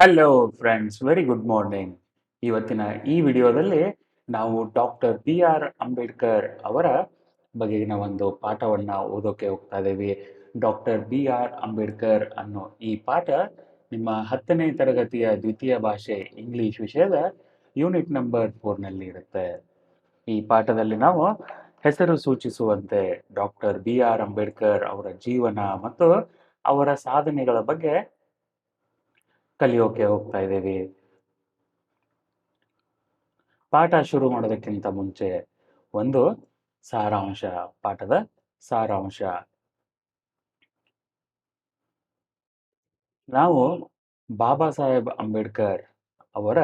Hello friends, very good morning. ಇವತ್ತಿನ ಈ ವಿಡಿಯೋದಲ್ಲಿ ನಾವು ಡಾಕ್ಟರ್ ಬಿ ಆರ್ ಅಂಬೇಡ್ಕರ್ ಅವರ ಬಗೆಗಿನ ಒಂದು ಪಾಠವನ್ನು ಓದೋಕೆ ಹೋಗ್ತಾ ಇದ್ದೀವಿ. ಡಾಕ್ಟರ್ ಬಿ ಆರ್ ಅಂಬೇಡ್ಕರ್ ಅನ್ನೋ ಈ ಪಾಠ ನಿಮ್ಮ 10ನೇ ತರಗತಿಯ ದ್ವಿತೀಯ ಭಾಷೆ ಇಂಗ್ಲಿಷ್ ವಿಷಯದ ಯೂನಿಟ್ ನಂಬರ್ 4ನಲ್ಲಿ ಇರುತ್ತೆ. ಈ ಪಾಠದಲ್ಲಿ ನಾವು ಹೆಸರು ಸೂಚಿಸುವಂತೆ ಡಾಕ್ಟರ್ ಬಿ ಆರ್ ಅಂಬೇಡ್ಕರ್ ಅವರ ಜೀವನ ಮತ್ತು ಅವರ ಸಾಧನೆಗಳ ಬಗ್ಗೆ ಕಲಿಯೋಕೆ ಹೋಗ್ತಾ ಇದ್ದೀವಿ. ಪಾಠ ಶುರು ಮಾಡೋದಕ್ಕಿಂತ ಮುಂಚೆ ಒಂದು ಸಾರಾಂಶ, ಪಾಠದ ಸಾರಾಂಶ. ನಾವು ಬಾಬಾ ಸಾಹೇಬ್ ಅಂಬೇಡ್ಕರ್ ಅವರ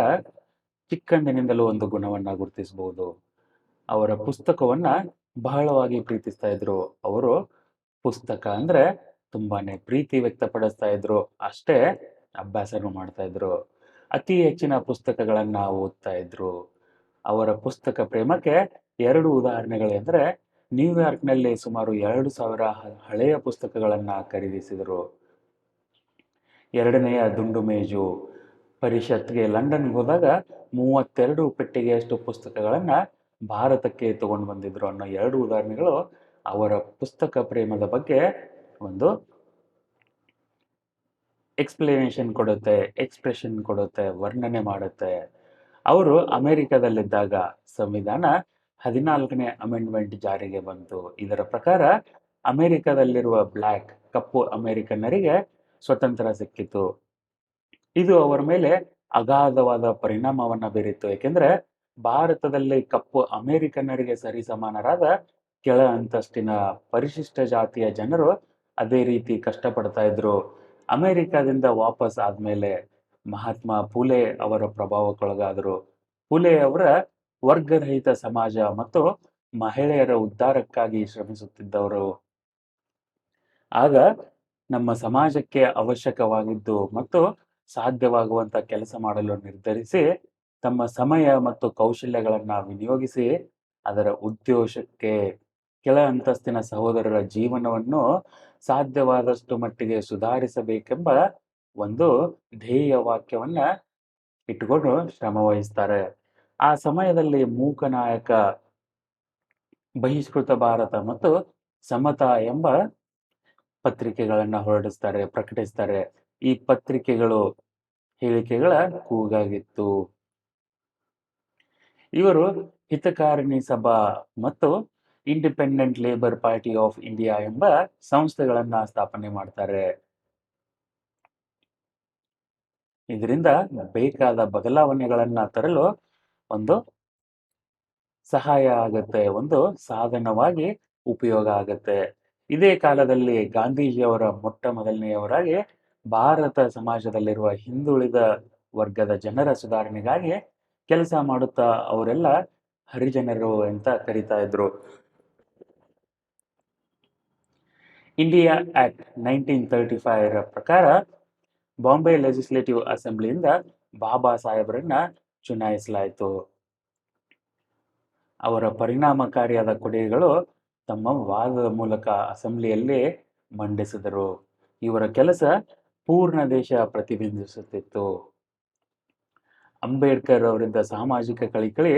ಚಿಕ್ಕಂದಿನಿಂದಲೂ ಒಂದು ಗುಣವನ್ನ ಗುರುತಿಸಬಹುದು. ಅವರ ಪುಸ್ತಕವನ್ನ ಬಹಳವಾಗಿ ಪ್ರೀತಿಸ್ತಾ ಇದ್ರು. ಅವರು ಪುಸ್ತಕ ಅಂದ್ರೆ ತುಂಬಾನೇ ಪ್ರೀತಿ ವ್ಯಕ್ತಪಡಿಸ್ತಾ ಇದ್ರು, ಅಷ್ಟೇ ಅಭ್ಯಾಸನೂ ಮಾಡ್ತಾ ಇದ್ರು. ಅತಿ ಹೆಚ್ಚಿನ ಪುಸ್ತಕಗಳನ್ನ ಓದ್ತಾ ಇದ್ರು. ಅವರ ಪುಸ್ತಕ ಪ್ರೇಮಕ್ಕೆ 2 ಉದಾಹರಣೆಗಳೆಂದರೆ ನ್ಯೂಯಾರ್ಕ್ನಲ್ಲಿ ಸುಮಾರು 2000 ಹಳೆಯ ಪುಸ್ತಕಗಳನ್ನ ಖರೀದಿಸಿದರು. ಎರಡನೆಯ ದುಂಡು ಮೇಜು ಪರಿಷತ್ಗೆ ಲಂಡನ್ಗೆ ಹೋದಾಗ 32 ಪೆಟ್ಟಿಗೆಯಷ್ಟು ಪುಸ್ತಕಗಳನ್ನ ಭಾರತಕ್ಕೆ ತಗೊಂಡು ಬಂದಿದ್ರು ಅನ್ನೋ 2 ಉದಾಹರಣೆಗಳು ಅವರ ಪುಸ್ತಕ ಪ್ರೇಮದ ಬಗ್ಗೆ ಒಂದು ಎಕ್ಸ್ಪ್ಲನೇಷನ್ ಕೊಡುತ್ತೆ, ಎಕ್ಸ್ಪ್ರೆಷನ್ ಕೊಡುತ್ತೆ, ವರ್ಣನೆ ಮಾಡುತ್ತೆ. ಅವರು ಅಮೆರಿಕದಲ್ಲಿದ್ದಾಗ ಸಂವಿಧಾನ 14ನೇ ಅಮೆಂಡ್ಮೆಂಟ್ ಜಾರಿಗೆ ಬಂತು. ಇದರ ಪ್ರಕಾರ ಅಮೆರಿಕದಲ್ಲಿರುವ ಕಪ್ಪು ಅಮೆರಿಕನ್ನರಿಗೆ ಸ್ವತಂತ್ರ ಸಿಕ್ಕಿತು. ಇದು ಅವರ ಮೇಲೆ ಅಗಾಧವಾದ ಪರಿಣಾಮವನ್ನ ಬೀರಿತು. ಏಕೆಂದ್ರೆ ಭಾರತದಲ್ಲಿ ಕಪ್ಪು ಅಮೆರಿಕನ್ನರಿಗೆ ಸರಿಸಮಾನರಾದ ಕೆಳ ಅಂತಸ್ತಿನ ಪರಿಶಿಷ್ಟ ಜಾತಿಯ ಜನರು ಅದೇ ರೀತಿ ಕಷ್ಟಪಡ್ತಾ ಇದ್ರು. ಅಮೆರಿಕದಿಂದ ವಾಪಸ್ ಆದ್ಮೇಲೆ ಮಹಾತ್ಮ ಫುಲೆ ಅವರ ಪ್ರಭಾವಕ್ಕೊಳಗಾದರು. ಫುಲೆ ಅವರ ವರ್ಗರಹಿತ ಸಮಾಜ ಮತ್ತು ಮಹಿಳೆಯರ ಉದ್ಧಾರಕ್ಕಾಗಿ ಶ್ರಮಿಸುತ್ತಿದ್ದವರು. ಆಗ ನಮ್ಮ ಸಮಾಜಕ್ಕೆ ಅವಶ್ಯಕವಾಗಿದ್ದು ಮತ್ತು ಸಾಧ್ಯವಾಗುವಂತ ಕೆಲಸ ಮಾಡಲು ನಿರ್ಧರಿಸಿ ತಮ್ಮ ಸಮಯ ಮತ್ತು ಕೌಶಲ್ಯಗಳನ್ನ ವಿನಿಯೋಗಿಸಿ ಅದರ ಉದ್ದೇಶಕ್ಕೆ ಕೆಳ ಅಂತಸ್ತಿನ ಸಹೋದರರ ಜೀವನವನ್ನು ಸಾಧ್ಯವಾದಷ್ಟು ಮಟ್ಟಿಗೆ ಸುಧಾರಿಸಬೇಕೆಂಬ ಒಂದು ಧ್ಯೇಯ ವಾಕ್ಯವನ್ನ ಇಟ್ಟುಕೊಂಡು ಶ್ರಮ ವಹಿಸ್ತಾರೆ. ಆ ಸಮಯದಲ್ಲಿ ಮೂಕನಾಯಕ, ಬಹಿಷ್ಕೃತ ಭಾರತ ಮತ್ತು ಸಮತಾ ಎಂಬ ಪತ್ರಿಕೆಗಳನ್ನ ಪ್ರಕಟಿಸ್ತಾರೆ. ಈ ಪತ್ರಿಕೆಗಳು ಹೇಳಿಕೆಗಳ ಕೂಗಾಗಿತ್ತು. ಇವರು ಹಿತಕಾರಿಣಿ ಸಭಾ ಮತ್ತು independent labour party of India ಎಂಬ ಸಂಸ್ಥೆಗಳನ್ನ ಸ್ಥಾಪನೆ ಮಾಡ್ತಾರೆ. ಇದರಿಂದ ಬೇಕಾದ ಬದಲಾವಣೆಗಳನ್ನ ತರಲು ಒಂದು ಸಹಾಯ ಆಗುತ್ತೆ, ಒಂದು ಸಾಧನವಾಗಿ ಉಪಯೋಗ ಆಗುತ್ತೆ. ಇದೇ ಕಾಲದಲ್ಲಿ ಗಾಂಧೀಜಿಯವರ ಮೊಟ್ಟ ಮೊದಲನೆಯವರಾಗಿ ಭಾರತ ಸಮಾಜದಲ್ಲಿರುವ ಹಿಂದುಳಿದ ವರ್ಗದ ಜನರ ಸುಧಾರಣೆಗಾಗಿ ಕೆಲಸ ಮಾಡುತ್ತಾ ಅವರೆಲ್ಲ ಹರಿಜನರು ಅಂತ ಕರೀತಾ ಇದ್ರು. ಇಂಡಿಯಾ ಆಕ್ಟ್ 1935 ರ ಪ್ರಕಾರ ಬಾಂಬೆ ಲೆಜಿಸ್ಲೇಟಿವ್ ಅಸೆಂಬ್ಲಿಯಿಂದ ಬಾಬಾ ಸಾಹೇಬರನ್ನ ಚುನಾಯಿಸಲಾಯಿತು. ಅವರ ಪರಿಣಾಮಕಾರಿಯಾದ ಕೊಡುಗೆಗಳು ತಮ್ಮ ವಾದದ ಮೂಲಕ ಅಸೆಂಬ್ಲಿಯಲ್ಲಿ ಮಂಡಿಸಿದರು. ಇವರ ಕೆಲಸ ಪೂರ್ಣ ದೇಶ ಪ್ರತಿಬಿಂಬಿಸುತ್ತಿತ್ತು. ಅಂಬೇಡ್ಕರ್ ಅವರಿದ್ದ ಸಾಮಾಜಿಕ ಕಳಕಳಿ,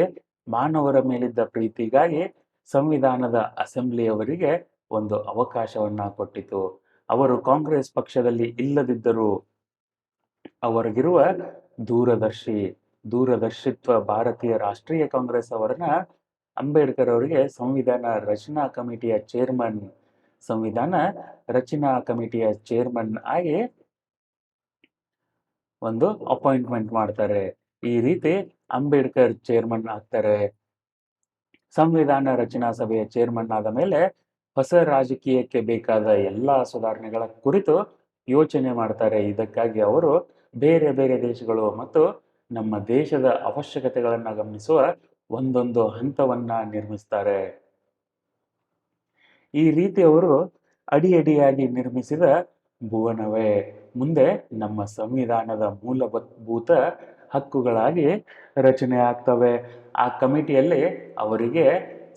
ಮಾನವರ ಮೇಲಿದ್ದ ಪ್ರೀತಿಗಾಗಿ ಸಂವಿಧಾನದ ಅಸೆಂಬ್ಲಿಯವರಿಗೆ ಒಂದು ಅವಕಾಶವನ್ನ ಕೊಟ್ಟಿತು. ಅವರು ಕಾಂಗ್ರೆಸ್ ಪಕ್ಷದಲ್ಲಿ ಇಲ್ಲದಿದ್ದರೂ ಅವರಿಗಿರುವ ದೂರದರ್ಶಿತ್ವ ಭಾರತೀಯ ರಾಷ್ಟ್ರೀಯ ಕಾಂಗ್ರೆಸ್ ಅವರನ್ನ ಅಂಬೇಡ್ಕರ್ ಅವರಿಗೆ ಸಂವಿಧಾನ ರಚನಾ ಕಮಿಟಿಯ ಚೇರ್ಮನ್ ಆಗಿ ಒಂದು ಅಪಾಯಿಂಟ್ಮೆಂಟ್ ಮಾಡ್ತಾರೆ. ಈ ರೀತಿ ಅಂಬೇಡ್ಕರ್ ಚೇರ್ಮನ್ ಆಗ್ತಾರೆ. ಸಂವಿಧಾನ ರಚನಾ ಸಭೆಯ ಚೇರ್ಮನ್ ಆದ ಮೇಲೆ ಹೊಸ ರಾಜಕೀಯಕ್ಕೆ ಬೇಕಾದ ಎಲ್ಲಾ ಸುಧಾರಣೆಗಳ ಕುರಿತು ಯೋಚನೆ ಮಾಡ್ತಾರೆ. ಇದಕ್ಕಾಗಿ ಅವರು ಬೇರೆ ಬೇರೆ ದೇಶಗಳು ಮತ್ತು ನಮ್ಮ ದೇಶದ ಅವಶ್ಯಕತೆಗಳನ್ನ ಗಮನಿಸುವ ಒಂದೊಂದು ಹಂತವನ್ನ ನಿರ್ಮಿಸ್ತಾರೆ. ಈ ರೀತಿ ಅವರು ಅಡಿಯಾಗಿ ನಿರ್ಮಿಸಿದ ಭುವನವೇ ಮುಂದೆ ನಮ್ಮ ಸಂವಿಧಾನದ ಮೂಲಭೂತ ಹಕ್ಕುಗಳಾಗಿ ರಚನೆ ಆಗ್ತವೆ. ಆ ಕಮಿಟಿಯಲ್ಲಿ ಅವರಿಗೆ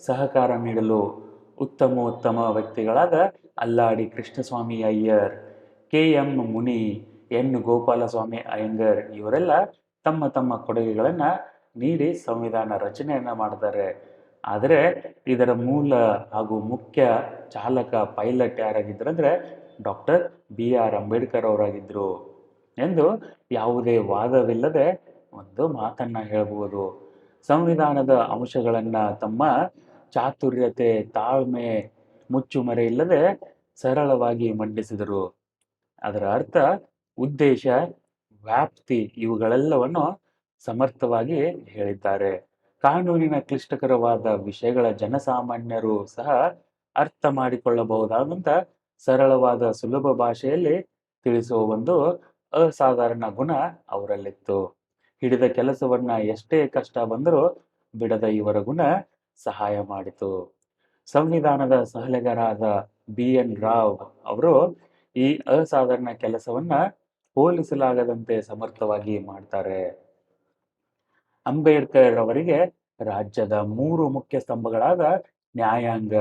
ಸಹಕಾರ ನೀಡಲು ಉತ್ತಮ ವ್ಯಕ್ತಿಗಳಾದ ಅಲ್ಲಾಡಿ ಕೃಷ್ಣಸ್ವಾಮಿ ಅಯ್ಯರ್, ಕೆ ಎಂ ಮುನಿ, ಎನ್ ಗೋಪಾಲಸ್ವಾಮಿ ಅಯ್ಯಂಗರ್ ಇವರೆಲ್ಲ ತಮ್ಮ ತಮ್ಮ ಕೊಡುಗೆಗಳನ್ನು ನೀಡಿ ಸಂವಿಧಾನ ರಚನೆಯನ್ನ ಮಾಡ್ತಾರೆ. ಆದರೆ ಇದರ ಮೂಲ ಹಾಗೂ ಮುಖ್ಯ ಚಾಲಕ ಪೈಲಟ್ ಯಾರಾಗಿದ್ರಂದ್ರೆ ಡಾಕ್ಟರ್ ಬಿ ಆರ್ ಅಂಬೇಡ್ಕರ್ ಅವರಾಗಿದ್ರು ಎಂದು ಯಾವುದೇ ವಾದವಿಲ್ಲದೆ ಒಂದು ಮಾತನ್ನ ಹೇಳಬಹುದು. ಸಂವಿಧಾನದ ಅಂಶಗಳನ್ನ ತಮ್ಮ ಚಾತುರ್ಯತೆ, ತಾಳ್ಮೆ, ಮುಚ್ಚುಮರೆ ಇಲ್ಲದೆ ಸರಳವಾಗಿ ಮಂಡಿಸಿದರು. ಅದರ ಅರ್ಥ, ಉದ್ದೇಶ, ವ್ಯಾಪ್ತಿ ಇವುಗಳೆಲ್ಲವನ್ನು ಸಮರ್ಥವಾಗಿ ಹೇಳಿದ್ದಾರೆ. ಕಾನೂನಿನ ಕ್ಲಿಷ್ಟಕರವಾದ ವಿಷಯಗಳ ಜನಸಾಮಾನ್ಯರು ಸಹ ಅರ್ಥ ಮಾಡಿಕೊಳ್ಳಬಹುದಾದಂಥ ಸರಳವಾದ ಸುಲಭ ಭಾಷೆಯಲ್ಲಿ ತಿಳಿಸುವ ಒಂದು ಅಸಾಧಾರಣ ಗುಣ ಅವರಲ್ಲಿತ್ತು. ಹಿಡಿದ ಕೆಲಸವನ್ನ ಎಷ್ಟೇ ಕಷ್ಟ ಬಂದರೂ ಬಿಡದ ಇವರ ಗುಣ ಸಹಾಯ ಮಾಡಿತು. ಸಂವಿಧಾನದ ಸಲಹೆಗಾರರಾದ ಬಿ ಎನ್ ರಾವ್ ಅವರು ಈ ಅಸಾಧಾರಣ ಕೆಲಸವನ್ನ ಹೋಲಿಸಲಾಗದಂತೆ ಸಮರ್ಥವಾಗಿ ಮಾಡ್ತಾರೆ. ಅಂಬೇಡ್ಕರ್ ಅವರಿಗೆ ರಾಜ್ಯದ 3 ಮುಖ್ಯ ಸ್ತಂಭಗಳಾದ ನ್ಯಾಯಾಂಗ,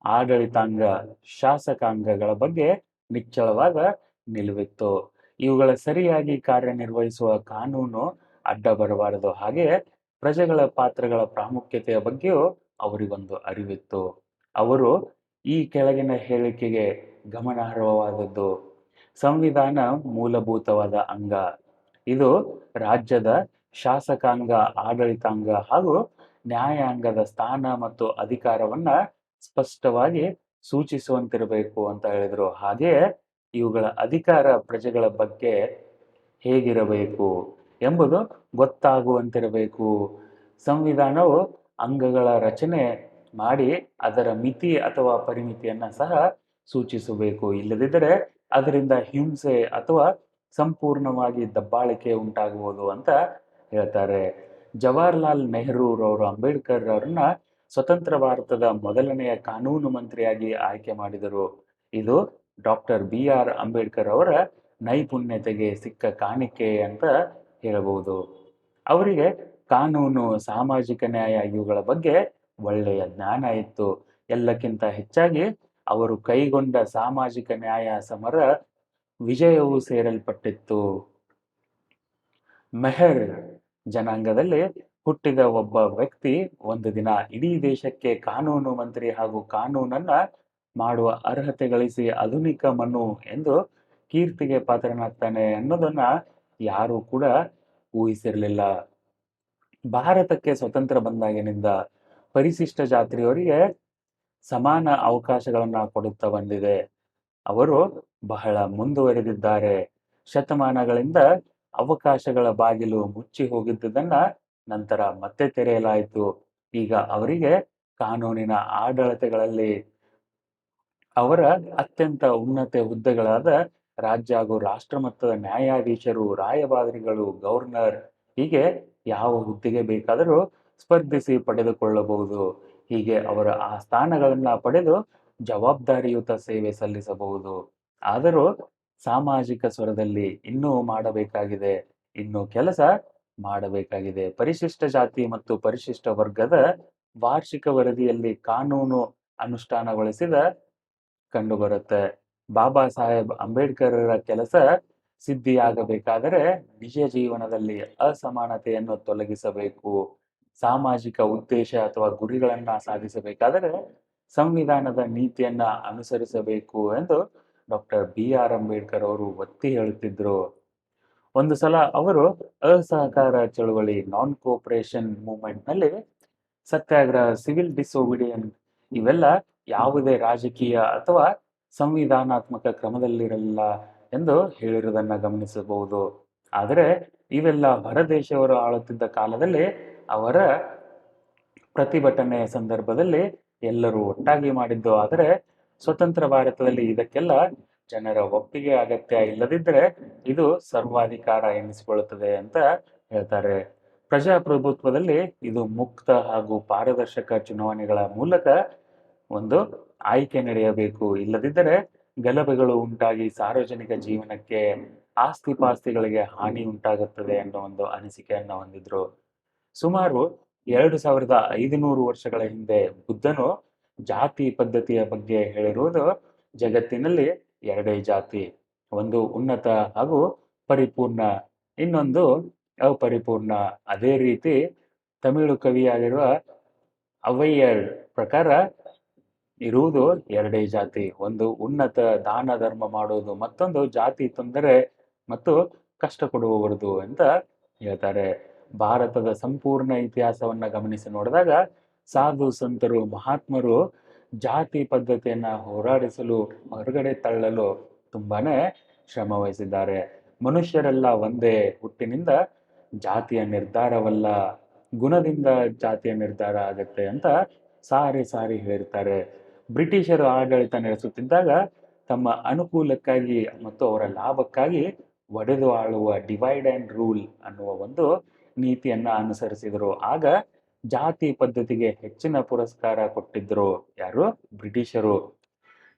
ಆಡಳಿತಾಂಗ, ಶಾಸಕಾಂಗಗಳ ಬಗ್ಗೆ ನಿಚ್ಚಳವಾದ ನಿಲುವಿತ್ತು. ಇವುಗಳ ಸರಿಯಾಗಿ ಕಾರ್ಯನಿರ್ವಹಿಸುವ ಕಾನೂನು ಅಡ್ಡ ಬರಬಾರದು. ಹಾಗೆ ಪ್ರಜೆಗಳ ಪಾತ್ರಗಳ ಪ್ರಾಮುಖ್ಯತೆಯ ಬಗ್ಗೆಯೂ ಅವರಿಗೊಂದು ಅರಿವಿತ್ತು. ಅವರು ಈ ಕೆಳಗಿನ ಹೇಳಿಕೆಗೆ ಗಮನಾರ್ಹವಾದದ್ದು: ಸಂವಿಧಾನ ಮೂಲಭೂತವಾದ ಅಂಗ. ಇದು ರಾಜ್ಯದ ಶಾಸಕಾಂಗ, ಆಡಳಿತಾಂಗ ಹಾಗೂ ನ್ಯಾಯಾಂಗದ ಸ್ಥಾನ ಮತ್ತು ಅಧಿಕಾರವನ್ನ ಸ್ಪಷ್ಟವಾಗಿ ಸೂಚಿಸುವಂತಿರಬೇಕು ಅಂತ ಹೇಳಿದ್ರು. ಹಾಗೆಯೇ ಇವುಗಳ ಅಧಿಕಾರ ಪ್ರಜೆಗಳ ಬಗ್ಗೆ ಹೇಗಿರಬೇಕು ಎಂಬುದು ಗೊತ್ತಾಗುವಂತಿರಬೇಕು. ಸಂವಿಧಾನವು ಅಂಗಗಳ ರಚನೆ ಮಾಡಿ ಅದರ ಮಿತಿ ಅಥವಾ ಪರಿಮಿತಿಯನ್ನ ಸಹ ಸೂಚಿಸಬೇಕು. ಇಲ್ಲದಿದ್ದರೆ ಅದರಿಂದ ಹಿಂಸೆ ಅಥವಾ ಸಂಪೂರ್ಣವಾಗಿ ದಬ್ಬಾಳಿಕೆ ಉಂಟಾಗುವುದು ಅಂತ ಹೇಳ್ತಾರೆ. ಜವಾಹರ್ಲಾಲ್ ನೆಹರೂರವರು ಅಂಬೇಡ್ಕರ್ ಅವರನ್ನ ಸ್ವತಂತ್ರ ಭಾರತದ ಮೊದಲನೆಯ ಕಾನೂನು ಮಂತ್ರಿಯಾಗಿ ಆಯ್ಕೆ ಮಾಡಿದರು. ಇದು ಡಾಕ್ಟರ್ ಬಿ ಆರ್ ಅಂಬೇಡ್ಕರ್ ಅವರ ನೈಪುಣ್ಯತೆಗೆ ಸಿಕ್ಕ ಕಾಣಿಕೆ ಅಂತ ಹೇಳಬಹುದು. ಅವರಿಗೆ ಕಾನೂನು, ಸಾಮಾಜಿಕ ನ್ಯಾಯ ಇವುಗಳ ಬಗ್ಗೆ ಒಳ್ಳೆಯ ಜ್ಞಾನ ಇತ್ತು. ಎಲ್ಲಕ್ಕಿಂತ ಹೆಚ್ಚಾಗಿ ಅವರು ಕೈಗೊಂಡ ಸಾಮಾಜಿಕ ನ್ಯಾಯ ಸಮರ ವಿಜಯವೂ ಸೇರಲ್ಪಟ್ಟಿತ್ತು. ಮೆಹರ್ ಜನಾಂಗದಲ್ಲಿ ಹುಟ್ಟಿದ ಒಬ್ಬ ವ್ಯಕ್ತಿ ಒಂದು ದಿನ ಇಡೀ ದೇಶಕ್ಕೆ ಕಾನೂನು ಮಂತ್ರಿ ಹಾಗೂ ಕಾನೂನನ್ನ ಮಾಡುವ ಅರ್ಹತೆ ಗಳಿಸಿ ಆಧುನಿಕ ಮನು ಎಂದು ಕೀರ್ತಿಗೆ ಪಾತ್ರನಾಗ್ತಾನೆ ಅನ್ನೋದನ್ನ ಯಾರೂ ಕೂಡ ಊಹಿಸಿರಲಿಲ್ಲ. ಭಾರತಕ್ಕೆ ಸ್ವತಂತ್ರ ಬಂದಾಗಿನಿಂದ ಪರಿಶಿಷ್ಟ ಜಾತಿಯವರಿಗೆ ಸಮಾನ ಅವಕಾಶಗಳನ್ನ ಕೊಡುತ್ತಾ ಬಂದಿದೆ. ಅವರು ಬಹಳ ಮುಂದುವರೆದಿದ್ದಾರೆ. ಶತಮಾನಗಳಿಂದ ಅವಕಾಶಗಳ ಬಾಗಿಲು ಮುಚ್ಚಿ ಹೋಗಿದ್ದುದನ್ನ ನಂತರ ಮತ್ತೆ ತೆರೆಯಲಾಯಿತು. ಈಗ ಅವರಿಗೆ ಕಾನೂನಿನ ಆಡಳಿತಗಳಲ್ಲಿ ಅವರ ಅತ್ಯಂತ ಉನ್ನತ ಹುದ್ದೆಗಳಾದ ರಾಜ್ಯ ಹಾಗೂ ರಾಷ್ಟ್ರ ಮಟ್ಟದ ನ್ಯಾಯಾಧೀಶರು, ರಾಯಭಾರಿಗಳು, ಗವರ್ನರ್ ಹೀಗೆ ಯಾವ ಹುದ್ದೆಗೆ ಬೇಕಾದರೂ ಸ್ಪರ್ಧಿಸಿ ಪಡೆದುಕೊಳ್ಳಬಹುದು. ಹೀಗೆ ಅವರ ಆ ಸ್ಥಾನಗಳನ್ನ ಪಡೆದು ಜವಾಬ್ದಾರಿಯುತ ಸೇವೆ ಸಲ್ಲಿಸಬಹುದು. ಆದರೂ ಸಾಮಾಜಿಕ ಸ್ವರದಲ್ಲಿ ಇನ್ನೂ ಮಾಡಬೇಕಾಗಿದೆ, ಇನ್ನೂ ಕೆಲಸ ಮಾಡಬೇಕಾಗಿದೆ. ಪರಿಶಿಷ್ಟ ಜಾತಿ ಮತ್ತು ಪರಿಶಿಷ್ಟ ವರ್ಗದ ವಾರ್ಷಿಕ ವರದಿಯಲ್ಲಿ ಕಾನೂನು ಅನುಷ್ಠಾನಗೊಳಿಸಿದ ಕಂಡುಬರುತ್ತೆ. ಬಾಬಾ ಸಾಹೇಬ್ ಅಂಬೇಡ್ಕರರ ಕೆಲಸ ಸಿದ್ಧಿಯಾಗಬೇಕಾದರೆ ನಿಜ ಜೀವನದಲ್ಲಿ ಅಸಮಾನತೆಯನ್ನು ತೊಲಗಿಸಬೇಕು. ಸಾಮಾಜಿಕ ಉದ್ದೇಶ ಅಥವಾ ಗುರಿಗಳನ್ನ ಸಾಧಿಸಬೇಕಾದರೆ ಸಂವಿಧಾನದ ನೀತಿಯನ್ನ ಅನುಸರಿಸಬೇಕು ಎಂದು ಡಾಕ್ಟರ್ ಬಿ ಆರ್ ಅಂಬೇಡ್ಕರ್ ಅವರು ಒತ್ತಿ ಹೇಳುತ್ತಿದ್ರು. ಒಂದು ಸಲ ಅವರು ಅಸಹಕಾರ ಚಳುವಳಿ, ನಾನ್ ಕೋಪರೇಷನ್ ಮೂವ್ಮೆಂಟ್ ನಲ್ಲಿ ಸತ್ಯಾಗ್ರಹ, ಸಿವಿಲ್ ಡಿಸೊಬಿಡಿಯನ್ ಇವೆಲ್ಲ ಯಾವುದೇ ರಾಜಕೀಯ ಅಥವಾ ಸಂವಿಧಾನಾತ್ಮಕ ಕ್ರಮದಲ್ಲಿರಲಿಲ್ಲ ಎಂದು ಹೇಳಿರುವುದನ್ನು ಗಮನಿಸಬಹುದು. ಆದರೆ ಇವೆಲ್ಲ ಹೊರದೇಶವರು ಆಳುತ್ತಿದ್ದ ಕಾಲದಲ್ಲಿ ಅವರ ಪ್ರತಿಭಟನೆ ಸಂದರ್ಭದಲ್ಲಿ ಎಲ್ಲರೂ ಒಟ್ಟಾಗಿ ಮಾಡಿದ್ದು. ಆದರೆ ಸ್ವತಂತ್ರ ಭಾರತದಲ್ಲಿ ಇದಕ್ಕೆಲ್ಲ ಜನರ ಒಪ್ಪಿಗೆ ಅಗತ್ಯ. ಇಲ್ಲದಿದ್ದರೆ ಇದು ಸರ್ವಾಧಿಕಾರ ಎನಿಸಿಕೊಳ್ಳುತ್ತದೆ ಅಂತ ಹೇಳ್ತಾರೆ. ಪ್ರಜಾಪ್ರಭುತ್ವದಲ್ಲಿ ಇದು ಮುಕ್ತ ಹಾಗೂ ಪಾರದರ್ಶಕ ಚುನಾವಣೆಗಳ ಮೂಲಕ ಒಂದು ಆಯ್ಕೆ ನಡೆಯಬೇಕು. ಇಲ್ಲದಿದ್ದರೆ ಗಲಭೆಗಳು ಉಂಟಾಗಿ ಸಾರ್ವಜನಿಕ ಜೀವನಕ್ಕೆ, ಆಸ್ತಿ ಪಾಸ್ತಿಗಳಿಗೆ ಹಾನಿ ಉಂಟಾಗುತ್ತದೆ ಅನ್ನೋ ಒಂದು ಅನಿಸಿಕೆಯನ್ನು ಹೊಂದಿದ್ರು. ಸುಮಾರು 2500 ವರ್ಷಗಳ ಹಿಂದೆ ಬುದ್ಧನು ಜಾತಿ ಪದ್ಧತಿಯ ಬಗ್ಗೆ ಹೇಳಿರುವುದು, ಜಗತ್ತಿನಲ್ಲಿ ಎರಡೇ ಜಾತಿ, ಒಂದು ಉನ್ನತ ಹಾಗೂ ಪರಿಪೂರ್ಣ, ಇನ್ನೊಂದು ಅಪರಿಪೂರ್ಣ. ಅದೇ ರೀತಿ ತಮಿಳು ಕವಿಯಾಗಿರುವ ಅವೈಯರ್ ಪ್ರಕಾರ ಇರುವುದು ಎರಡೇ ಜಾತಿ, ಒಂದು ಉನ್ನತ ದಾನ ಧರ್ಮ ಮಾಡುವುದು, ಮತ್ತೊಂದು ಜಾತಿ ತೊಂದರೆ ಮತ್ತು ಕಷ್ಟ ಕೊಡುವವರದು ಅಂತ ಹೇಳ್ತಾರೆ. ಭಾರತದ ಸಂಪೂರ್ಣ ಇತಿಹಾಸವನ್ನ ಗಮನಿಸಿ ನೋಡಿದಾಗ ಸಾಧು ಸಂತರು ಮಹಾತ್ಮರು ಜಾತಿ ಪದ್ಧತಿಯನ್ನ ಹೋರಾಡಿಸಲು ಹೊರಗಡೆ ತಳ್ಳಲು ತುಂಬಾನೇ ಶ್ರಮ ವಹಿಸಿದ್ದಾರೆ. ಮನುಷ್ಯರೆಲ್ಲ ಒಂದೇ, ಹುಟ್ಟಿನಿಂದ ಜಾತಿಯ ನಿರ್ಧಾರವಲ್ಲ, ಗುಣದಿಂದ ಜಾತಿಯ ನಿರ್ಧಾರ ಆಗತ್ತೆ ಅಂತ ಸಾರಿ ಸಾರಿ ಹೇಳಿರ್ತಾರೆ. ಬ್ರಿಟಿಷರು ಆಡಳಿತ ನಡೆಸುತ್ತಿದ್ದಾಗ ತಮ್ಮ ಅನುಕೂಲಕ್ಕಾಗಿ ಮತ್ತು ಅವರ ಲಾಭಕ್ಕಾಗಿ ಒಡೆದು ಆಳುವ ಡಿವೈಡ್ ಅಂಡ್ ರೂಲ್ ಅನ್ನುವ ಒಂದು ನೀತಿಯನ್ನ ಅನುಸರಿಸಿದರು. ಆಗ ಜಾತಿ ಪದ್ಧತಿಗೆ ಹೆಚ್ಚಿನ ಪುರಸ್ಕಾರ ಕೊಟ್ಟಿದ್ರು ಯಾರು? ಬ್ರಿಟಿಷರು.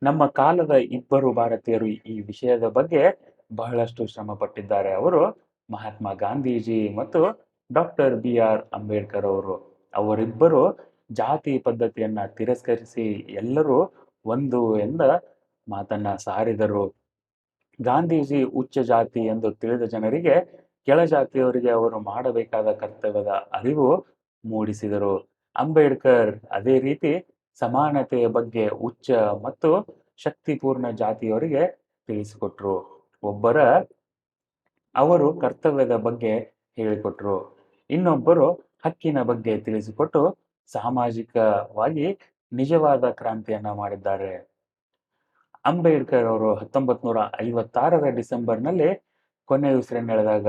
ನಮ್ಮ ಕಾಲದ ಇಬ್ಬರು ಭಾರತೀಯರು ಈ ವಿಷಯದ ಬಗ್ಗೆ ಬಹಳಷ್ಟು ಶ್ರಮ ಪಟ್ಟಿದ್ದಾರೆ. ಅವರು ಮಹಾತ್ಮ ಗಾಂಧೀಜಿ ಮತ್ತು ಡಾಕ್ಟರ್ BR ಅಂಬೇಡ್ಕರ್ ಅವರು. ಅವರಿಬ್ಬರು ಜಾತಿ ಪದ್ಧತಿಯನ್ನ ತಿರಸ್ಕರಿಸಿ ಎಲ್ಲರೂ ಒಂದು ಎಂದ ಮಾತನ್ನ ಸಾರಿದರು. ಗಾಂಧೀಜಿ ಉಚ್ಚ ಜಾತಿ ಎಂದು ತಿಳಿದ ಜನರಿಗೆ ಕೆಳಜಾತಿಯವರಿಗೆ ಅವರು ಮಾಡಬೇಕಾದ ಕರ್ತವ್ಯದ ಅರಿವು ಮೂಡಿಸಿದರು. ಅಂಬೇಡ್ಕರ್ ಅದೇ ರೀತಿ ಸಮಾನತೆಯ ಬಗ್ಗೆ ಉಚ್ಚ ಮತ್ತು ಶಕ್ತಿಪೂರ್ಣ ಜಾತಿಯವರಿಗೆ ತಿಳಿಸಿಕೊಟ್ರು. ಅವರು ಕರ್ತವ್ಯದ ಬಗ್ಗೆ ಹೇಳಿಕೊಟ್ರು, ಇನ್ನೊಬ್ಬರು ಹಕ್ಕಿನ ಬಗ್ಗೆ ತಿಳಿಸಿಕೊಟ್ಟು ಸಾಮಾಜಿಕವಾಗಿ ನಿಜವಾದ ಕ್ರಾಂತಿಯನ್ನ ಮಾಡಿದ್ದಾರೆ. ಅಂಬೇಡ್ಕರ್ ಅವರು 1956ರ ಡಿಸೆಂಬರ್ನಲ್ಲಿ ಕೊನೆಯುಸಿರೆಳೆದಾಗ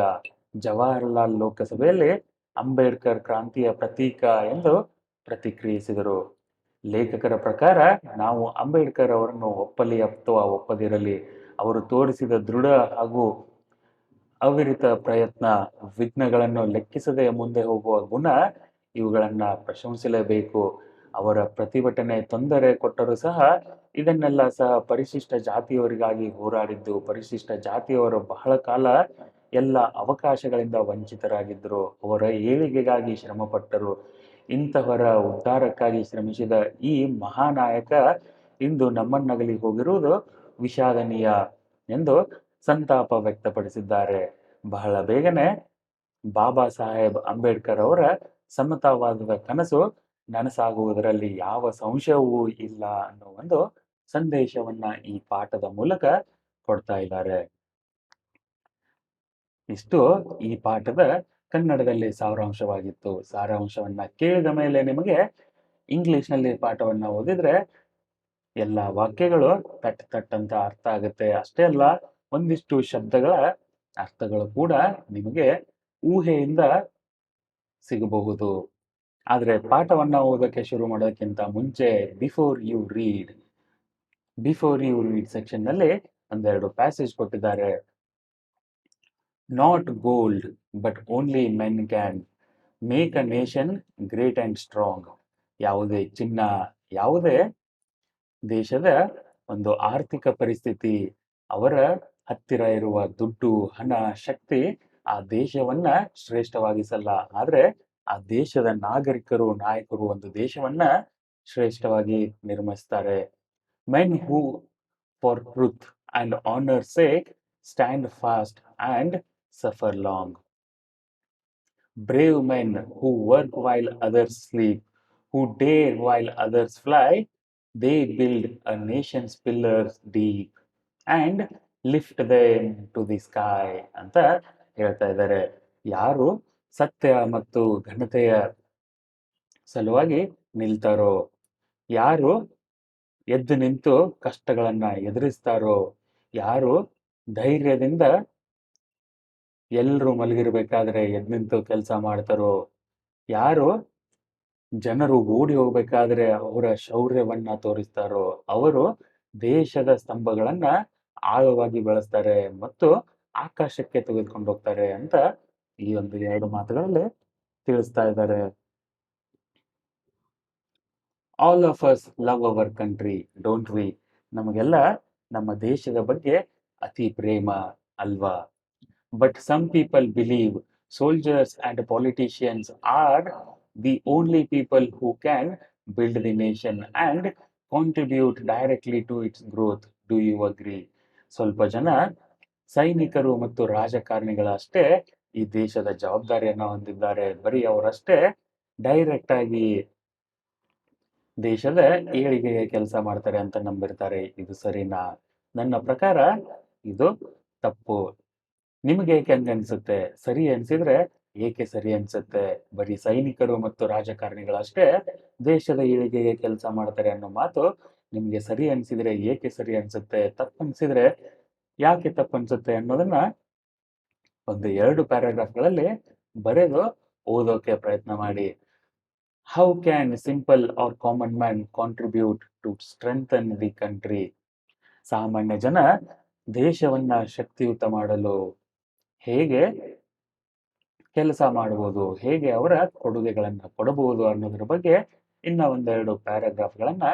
ಜವಾಹರ್ಲಾಲ್ ಲೋಕಸಭೆಯಲ್ಲಿ ಅಂಬೇಡ್ಕರ್ ಕ್ರಾಂತಿಯ ಪ್ರತೀಕ ಎಂದು ಪ್ರತಿಕ್ರಿಯಿಸಿದರು. ಲೇಖಕರ ಪ್ರಕಾರ ನಾವು ಅಂಬೇಡ್ಕರ್ ಅವರನ್ನು ಒಪ್ಪಲಿ ಅಥವಾ ಒಪ್ಪದಿರಲಿ, ಅವರು ತೋರಿಸಿದ ದೃಢ ಹಾಗೂ ಅವಿರತ ಪ್ರಯತ್ನ, ವಿಘ್ನಗಳನ್ನು ಲೆಕ್ಕಿಸದೆ ಮುಂದೆ ಹೋಗುವ ಗುಣ, ಇವುಗಳನ್ನ ಪ್ರಶಂಸಿಸಲೇಬೇಕು. ಅವರ ಪ್ರತಿಭಟನೆ ತೊಂದರೆ ಕೊಟ್ಟರೂ ಸಹ ಇದನ್ನೆಲ್ಲ ಸಹ ಪರಿಶಿಷ್ಟ ಜಾತಿಯವರಿಗಾಗಿ ಹೋರಾಡಿದ್ದು, ಪರಿಶಿಷ್ಟ ಜಾತಿಯವರು ಬಹಳ ಕಾಲ ಎಲ್ಲ ಅವಕಾಶಗಳಿಂದ ವಂಚಿತರಾಗಿದ್ದರು, ಅವರ ಏಳಿಗೆಗಾಗಿ ಶ್ರಮಪಟ್ಟರು. ಇಂತಹವರ ಉದ್ಧಾರಕ್ಕಾಗಿ ಶ್ರಮಿಸಿದ ಈ ಮಹಾನಾಯಕ ಇಂದು ನಮ್ಮನ್ನಗಲಿ ಹೋಗಿರುವುದು ವಿಷಾದನೀಯ ಎಂದು ಸಂತಾಪ ವ್ಯಕ್ತಪಡಿಸಿದ್ದಾರೆ. ಬಹಳ ಬೇಗನೆ ಬಾಬಾ ಸಾಹೇಬ್ ಅಂಬೇಡ್ಕರ್ ಅವರ ಸಮತಾವಾದದ ಕನಸು ನನಸಾಗುವುದರಲ್ಲಿ ಯಾವ ಸಂಶಯವೂ ಇಲ್ಲ ಅನ್ನೋ ಒಂದು ಸಂದೇಶವನ್ನ ಈ ಪಾಠದ ಮೂಲಕ ಕೊಡ್ತಾ ಇದ್ದಾರೆ. ಇಷ್ಟು ಈ ಪಾಠದ ಕನ್ನಡದಲ್ಲಿ ಸಾರಾಂಶವಾಗಿತ್ತು. ಸಾರಾಂಶವನ್ನ ಕೇಳಿದ ಮೇಲೆ ನಿಮಗೆ ಇಂಗ್ಲಿಷ್ನಲ್ಲಿ ಪಾಠವನ್ನ ಓದಿದ್ರೆ ಎಲ್ಲ ವಾಕ್ಯಗಳು ತಟ್ ತಟ್ ಅಂತ ಅರ್ಥ ಆಗುತ್ತೆ. ಅಷ್ಟೇ ಅಲ್ಲ, ಒಂದಿಷ್ಟು ಶಬ್ದಗಳ ಅರ್ಥಗಳು ಕೂಡ ನಿಮಗೆ ಊಹೆಯಿಂದ ಸಿಗಬಹುದು. ಆದ್ರೆ ಪಾಠವನ್ನ ಓದಕ್ಕೆ ಶುರು ಮಾಡೋದಕ್ಕಿಂತ ಮುಂಚೆ ಬಿಫೋರ್ ಯು ರೀಡ್ ಸೆಕ್ಷನ್ ನಲ್ಲಿ ಒಂದೆರಡು ಪ್ಯಾಸೇಜ್ ಕೊಟ್ಟಿದ್ದಾರೆ. Not gold but only men can make a nation great and strong. ಯಾವುದೇ ಚಿನ್ನ, ಯಾವುದೇ ದೇಶದ ಒಂದು ಆರ್ಥಿಕ ಪರಿಸ್ಥಿತಿ, ಅವರ ಹತ್ತಿರ ಇರುವ ದುಡ್ಡು, ಹಣ, ಶಕ್ತಿ ಆ ದೇಶವನ್ನ ಶ್ರೇಷ್ಠವಾಗಿಸಲ್ಲ. ಆದ್ರೆ ಆ ದೇಶದ ನಾಯಕರು ಒಂದು ದೇಶವನ್ನ ಶ್ರೇಷ್ಠವಾಗಿ ನಿರ್ಮಿಸ್ತಾರೆ. Men who for truth and honour sake stand fast and suffer long. Brave men who work while others sleep, who dare while others fly, they build a nation's pillars deep and lift them to the sky ಅಂತ ಹೇಳ್ತಾ ಇದ್ದಾರೆ. ಯಾರು ಸತ್ಯ ಮತ್ತು ಘನತೆಯ ಸಲುವಾಗಿ ನಿಲ್ತಾರೋ, ಯಾರು ಎದ್ದು ನಿಂತು ಕಷ್ಟಗಳನ್ನ ಎದುರಿಸ್ತಾರೋ, ಯಾರು ಧೈರ್ಯದಿಂದ ಎಲ್ಲರೂ ಮಲಗಿರ್ಬೇಕಾದ್ರೆ ಎದ್ದು ನಿಂತು ಕೆಲಸ ಮಾಡ್ತಾರೋ, ಯಾರು ಜನರು ಓಡಿ ಹೋಗ್ಬೇಕಾದ್ರೆ ಅವರ ಶೌರ್ಯವನ್ನ ತೋರಿಸ್ತಾರೋ, ಅವರು ದೇಶದ ಸ್ತಂಭಗಳನ್ನ ಆಳವಾಗಿ ಬೆಳೆಸ್ತಾರೆ ಮತ್ತು ಆಕಾಶಕ್ಕೆ ತೆಗೆದುಕೊಂಡು ಹೋಗ್ತಾರೆ ಅಂತ ಈ ಒಂದು ಎರಡು ಮಾತುಗಳಲ್ಲಿ ತಿಳಿಸ್ತಾ ಇದ್ದಾರೆ. All of us love our country don't we. ನಮಗೆಲ್ಲ ನಮ್ಮ ದೇಶದ ಬಗ್ಗೆ ಅತಿ ಪ್ರೇಮ ಅಲ್ವಾ? But some people believe soldiers and politicians are the only people who can build the nation and contribute directly to its growth. Do you agree? ಸ್ವಲ್ಪ ಜನ ಸೈನಿಕರು ಮತ್ತು ರಾಜಕಾರಣಿಗಳಷ್ಟೇ ಈ ದೇಶದ ಜವಾಬ್ದಾರಿಯನ್ನ ಹೊಂದಿದ್ದಾರೆ. ಬರೀ ಅವರಷ್ಟೇ ಡೈರೆಕ್ಟ್ ಆಗಿ ದೇಶದ ಏಳಿಗೆಗೆ ಕೆಲಸ ಮಾಡ್ತಾರೆ ಅಂತ ನಂಬಿರ್ತಾರೆ. ಇದು ಸರಿನಾ? ನನ್ನ ಪ್ರಕಾರ ಇದು ತಪ್ಪು. ನಿಮಗೆ ಏಕೆ ಹಂಗ ಅನ್ಸುತ್ತೆ? ಸರಿ ಅನ್ಸಿದ್ರೆ ಏಕೆ ಸರಿ ಅನ್ಸುತ್ತೆ? ಬರೀ ಸೈನಿಕರು ಮತ್ತು ರಾಜಕಾರಣಿಗಳಷ್ಟೇ ದೇಶದ ಏಳಿಗೆಗೆ ಕೆಲಸ ಮಾಡ್ತಾರೆ ಅನ್ನೋ ಮಾತು ನಿಮ್ಗೆ ಸರಿ ಅನ್ಸಿದ್ರೆ ಏಕೆ ಸರಿ ಅನ್ಸುತ್ತೆ? ತಪ್ಪು ಅನ್ಸಿದ್ರೆ ಯಾಕೆ ತಪ್ಪು ಅನ್ಸುತ್ತೆ ಅನ್ನೋದನ್ನ ಒಂದು 2 ಪ್ಯಾರಾಗ್ರಾಫ್ಗಳಲ್ಲಿ ಬರೆದು ಓದೋಕೆ ಪ್ರಯತ್ನ ಮಾಡಿ. How can simple or common man contribute to strengthen the country? ಸಾಮಾನ್ಯ ಜನ ದೇಶವನ್ನ ಶಕ್ತಿಯುತ ಮಾಡಲು ಹೇಗೆ ಕೆಲಸ ಮಾಡಬಹುದು, ಹೇಗೆ ಅವರ ಕೊಡುಗೆಗಳನ್ನ ಕೊಡಬಹುದು ಅನ್ನೋದ್ರ ಬಗ್ಗೆ ಇನ್ನ ಒಂದೆರಡು ಪ್ಯಾರಾಗ್ರಾಫ್ಗಳನ್ನ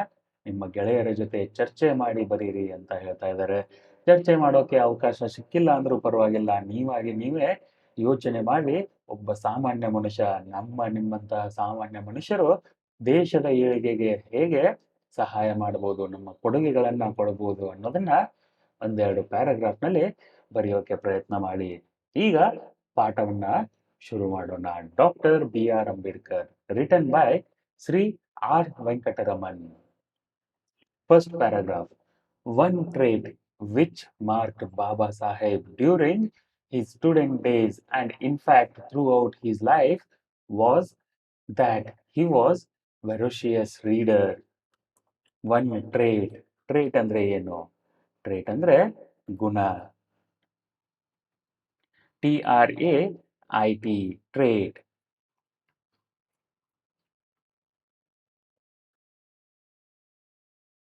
ನಿಮ್ಮ ಗೆಳೆಯರ ಜೊತೆ ಚರ್ಚೆ ಮಾಡಿ ಬರೀರಿ ಅಂತ ಹೇಳ್ತಾ ಇದ್ದಾರೆ. ಚರ್ಚೆ ಮಾಡೋಕೆ ಅವಕಾಶ ಸಿಕ್ಕಿಲ್ಲ ಅಂದ್ರೂ ಪರವಾಗಿಲ್ಲ, ನೀವಾಗಿ ನೀವೇ ಯೋಚನೆ ಮಾಡಿ ಒಬ್ಬ ಸಾಮಾನ್ಯ ಮನುಷ್ಯ, ನಿಮ್ಮಂತಹ ಸಾಮಾನ್ಯ ಮನುಷ್ಯರು ದೇಶದ ಏಳಿಗೆಗೆ ಹೇಗೆ ಸಹಾಯ ಮಾಡಬಹುದು, ನಮ್ಮ ಕೊಡುಗೆಗಳನ್ನ ಕೊಡಬಹುದು ಅನ್ನೋದನ್ನ ಒಂದೆರಡು ಪ್ಯಾರಾಗ್ರಾಫ್ನಲ್ಲಿ ಬರೆಯೋಕೆ ಪ್ರಯತ್ನ ಮಾಡಿ. ಈಗ ಪಾಠವನ್ನ ಶುರು ಮಾಡೋಣ. Doctor B.R. Ambedkar, written by Sri R. Venkataraman. First paragraph. One trait which marked Baba Saheb during his student days and in fact throughout his life was that he was voracious reader. One trait. Trait ಅಂದ್ರೆ ಏನು? Trait ಅಂದ್ರೆ ಗುಣ. TRAIT, trait.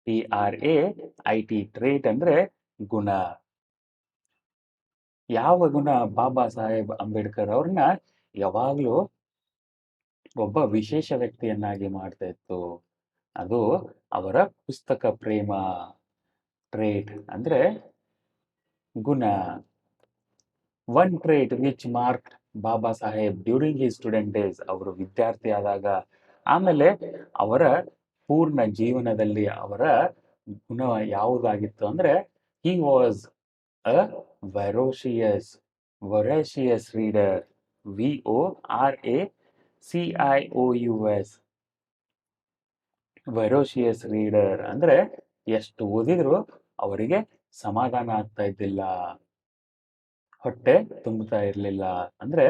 TRAIT, trait ಅಂದ್ರೆ ಗುಣ. ಯಾವ ಗುಣ ಬಾಬಾ ಸಾಹೇಬ್ ಅಂಬೇಡ್ಕರ್ ಅವ್ರನ್ನ ಯಾವಾಗ್ಲೂ ಒಬ್ಬ ವಿಶೇಷ ವ್ಯಕ್ತಿಯನ್ನಾಗಿ ಮಾಡ್ತಾ ಇತ್ತು? ಅದು ಅವರ ಪುಸ್ತಕ ಪ್ರೇಮ. ಟ್ರೇಟ್ ಅಂದ್ರೆ ಗುಣ. One trait which marked Baba Saheb during he student days, ಅವರು ವಿದ್ಯಾರ್ಥಿ ಆದಾಗ ಆಮೇಲೆ ಅವರ ಪೂರ್ಣ ಜೀವನದಲ್ಲಿ ಅವರ ಗುಣ ಯಾವುದಾಗಿತ್ತು ಅಂದ್ರೆ he was a voracious reader. VORACIOUS, voracious reader ಅಂದ್ರೆ ಎಷ್ಟು ಓದಿದ್ರು ಅವರಿಗೆ ಸಮಾಧಾನ ಆಗ್ತಾ ಇದ್ದಿಲ್ಲ, ಹೊಟ್ಟೆ ತುಂಬುತ್ತಾ ಇರಲಿಲ್ಲ. ಅಂದ್ರೆ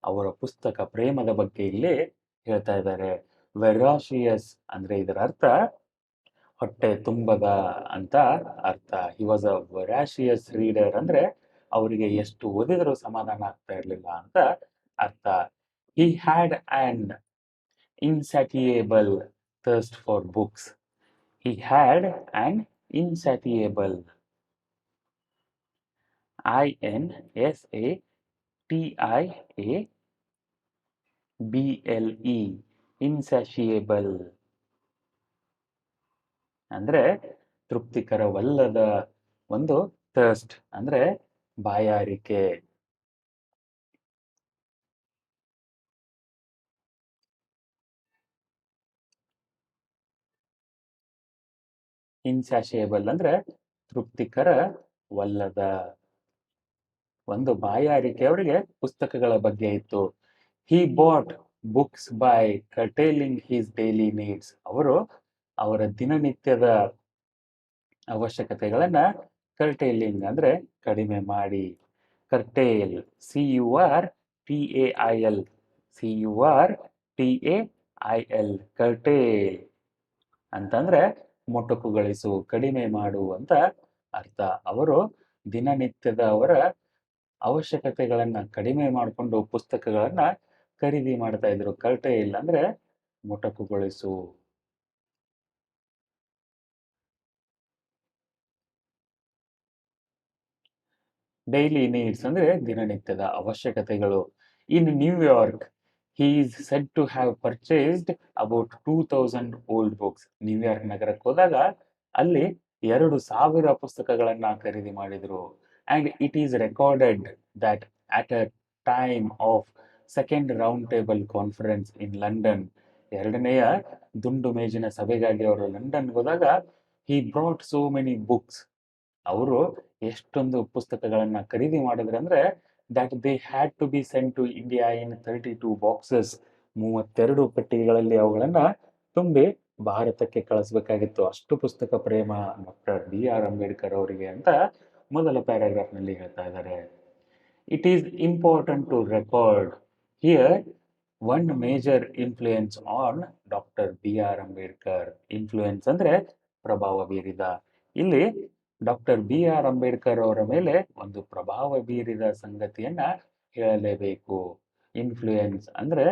ಅವರ ಪುಸ್ತಕ ಪ್ರೇಮದ ಬಗ್ಗೆ ಇಲ್ಲಿ ಹೇಳ್ತಾ ಇದ್ದಾರೆ. ವೆರಾಷಿಯಸ್ ಅಂದ್ರೆ ಇದರ ಅರ್ಥ ಹೊಟ್ಟೆ ತುಂಬದ ಅಂತ ಅರ್ಥ. ಹಿ ವಾಸ್ ಅ ವೊರಾಷಿಯಸ್ ರೀಡರ್ ಅಂದ್ರೆ ಅವರಿಗೆ ಎಷ್ಟು ಓದಿದರೂ ಸಮಾಧಾನ ಆಗ್ತಾ ಇರಲಿಲ್ಲ ಅಂತ ಅರ್ಥ. He had an insatiable thirst for books. He had an insatiable, INSATIABLE, insatiable ಅಂದ್ರೆ ತೃಪ್ತಿಕರವಲ್ಲದ ಒಂದು ಥರ್ಸ್ಟ್ ಅಂದ್ರೆ ಬಾಯಾರಿಕೆ. ಇನ್ಸ್ಯಾಷಿಯಬಲ್ ಅಂದ್ರೆ ತೃಪ್ತಿಕರವಲ್ಲದ ಒಂದು ಬಾಯಾರಿಕೆ ಅವರಿಗೆ ಪುಸ್ತಕಗಳ ಬಗ್ಗೆ ಇತ್ತು. He bought books by curtailing his daily needs. ಅವರು ಅವರ ದಿನನಿತ್ಯದ ಅವಶ್ಯಕತೆಗಳನ್ನ ಕರ್ಟೇಲಿಂಗ್ ಅಂದ್ರೆ ಕಡಿಮೆ ಮಾಡಿ. ಕರ್ಟೇಲ್, CURTAIL, CURTAIL, ಕರ್ಟೇಲ್ ಅಂತಂದ್ರೆ ಮೊಟಕುಗೊಳಿಸು, ಕಡಿಮೆ ಮಾಡು ಅಂತ ಅರ್ಥ. ಅವರು ದಿನನಿತ್ಯದ ಅವರ ಅವಶ್ಯಕತೆಗಳನ್ನ ಕಡಿಮೆ ಮಾಡಿಕೊಂಡು ಪುಸ್ತಕಗಳನ್ನ ಖರೀದಿ ಮಾಡ್ತಾ ಇದ್ರು. ಕರ್ಟೇಲ್ ಅಂದ್ರೆ ಮೊಟಕುಗೊಳಿಸು. ಡೈಲಿ ನೀಡ್ಸ್ ಅಂದ್ರೆ ದಿನನಿತ್ಯದ ಅವಶ್ಯಕತೆಗಳು. In New York he is said to have purchased about 2000 old books. New York ನಗರಕ್ಕೆ ಹೋದಾಗ ಅಲ್ಲಿ 2000 ಪುಸ್ತಕಗಳನ್ನ ಖರೀದಿ ಮಾಡಿದ್ರು. And it is recorded that at a time of second round table conference in London, ಎರಡನೆಯ ದುಂಡು ಮೇಜಿನ ಸಭೆಗಾಗಿ ಅವರು ಲಂಡನ್ಗೆ ಹೋದಾಗ he brought so many books, ಅವರು ಎಷ್ಟೊಂದು ಪುಸ್ತಕಗಳನ್ನ ಖರೀದಿ ಮಾಡಿದ್ರಂದ್ರೆ that they had to be sent to India in 32 boxes. 32 ಪೆಟ್ಟಿಗೆಗಳಲ್ಲಿ ಅವುಗಳನ್ನ ತುಂಬಿ ಭಾರತಕ್ಕೆ ಕಳಿಸ್ಬೇಕಾಗಿತ್ತು. ಅಷ್ಟು ಪುಸ್ತಕ ಪ್ರೇಮ ಡಾಕ್ಟರ್ ಬಿ ಆರ್ ಅಂಬೇಡ್ಕರ್ ಅವರಿಗೆ ಅಂತ ಮೊದಲ ಪ್ಯಾರಾಗ್ರಾಫ್ ನಲ್ಲಿ ಹೇಳ್ತಾ ಇದ್ದಾರೆ. It is important to record here one major influence on doctor B R Ambedkar. Influence ಅಂದ್ರೆ ಪ್ರಭಾವ ಬೀರಿದ. ಇಲ್ಲಿ ಡಾಕ್ಟರ್ ಬಿ ಆರ್ ಅಂಬೇಡ್ಕರ್ ಅವರ ಮೇಲೆ ಒಂದು ಪ್ರಭಾವ ಬೀರಿದ ಸಂಗತಿಯನ್ನ ಹೇಳಲೇಬೇಕು. ಇನ್ಫ್ಲೂಯೆನ್ಸ್ ಅಂದ್ರೆ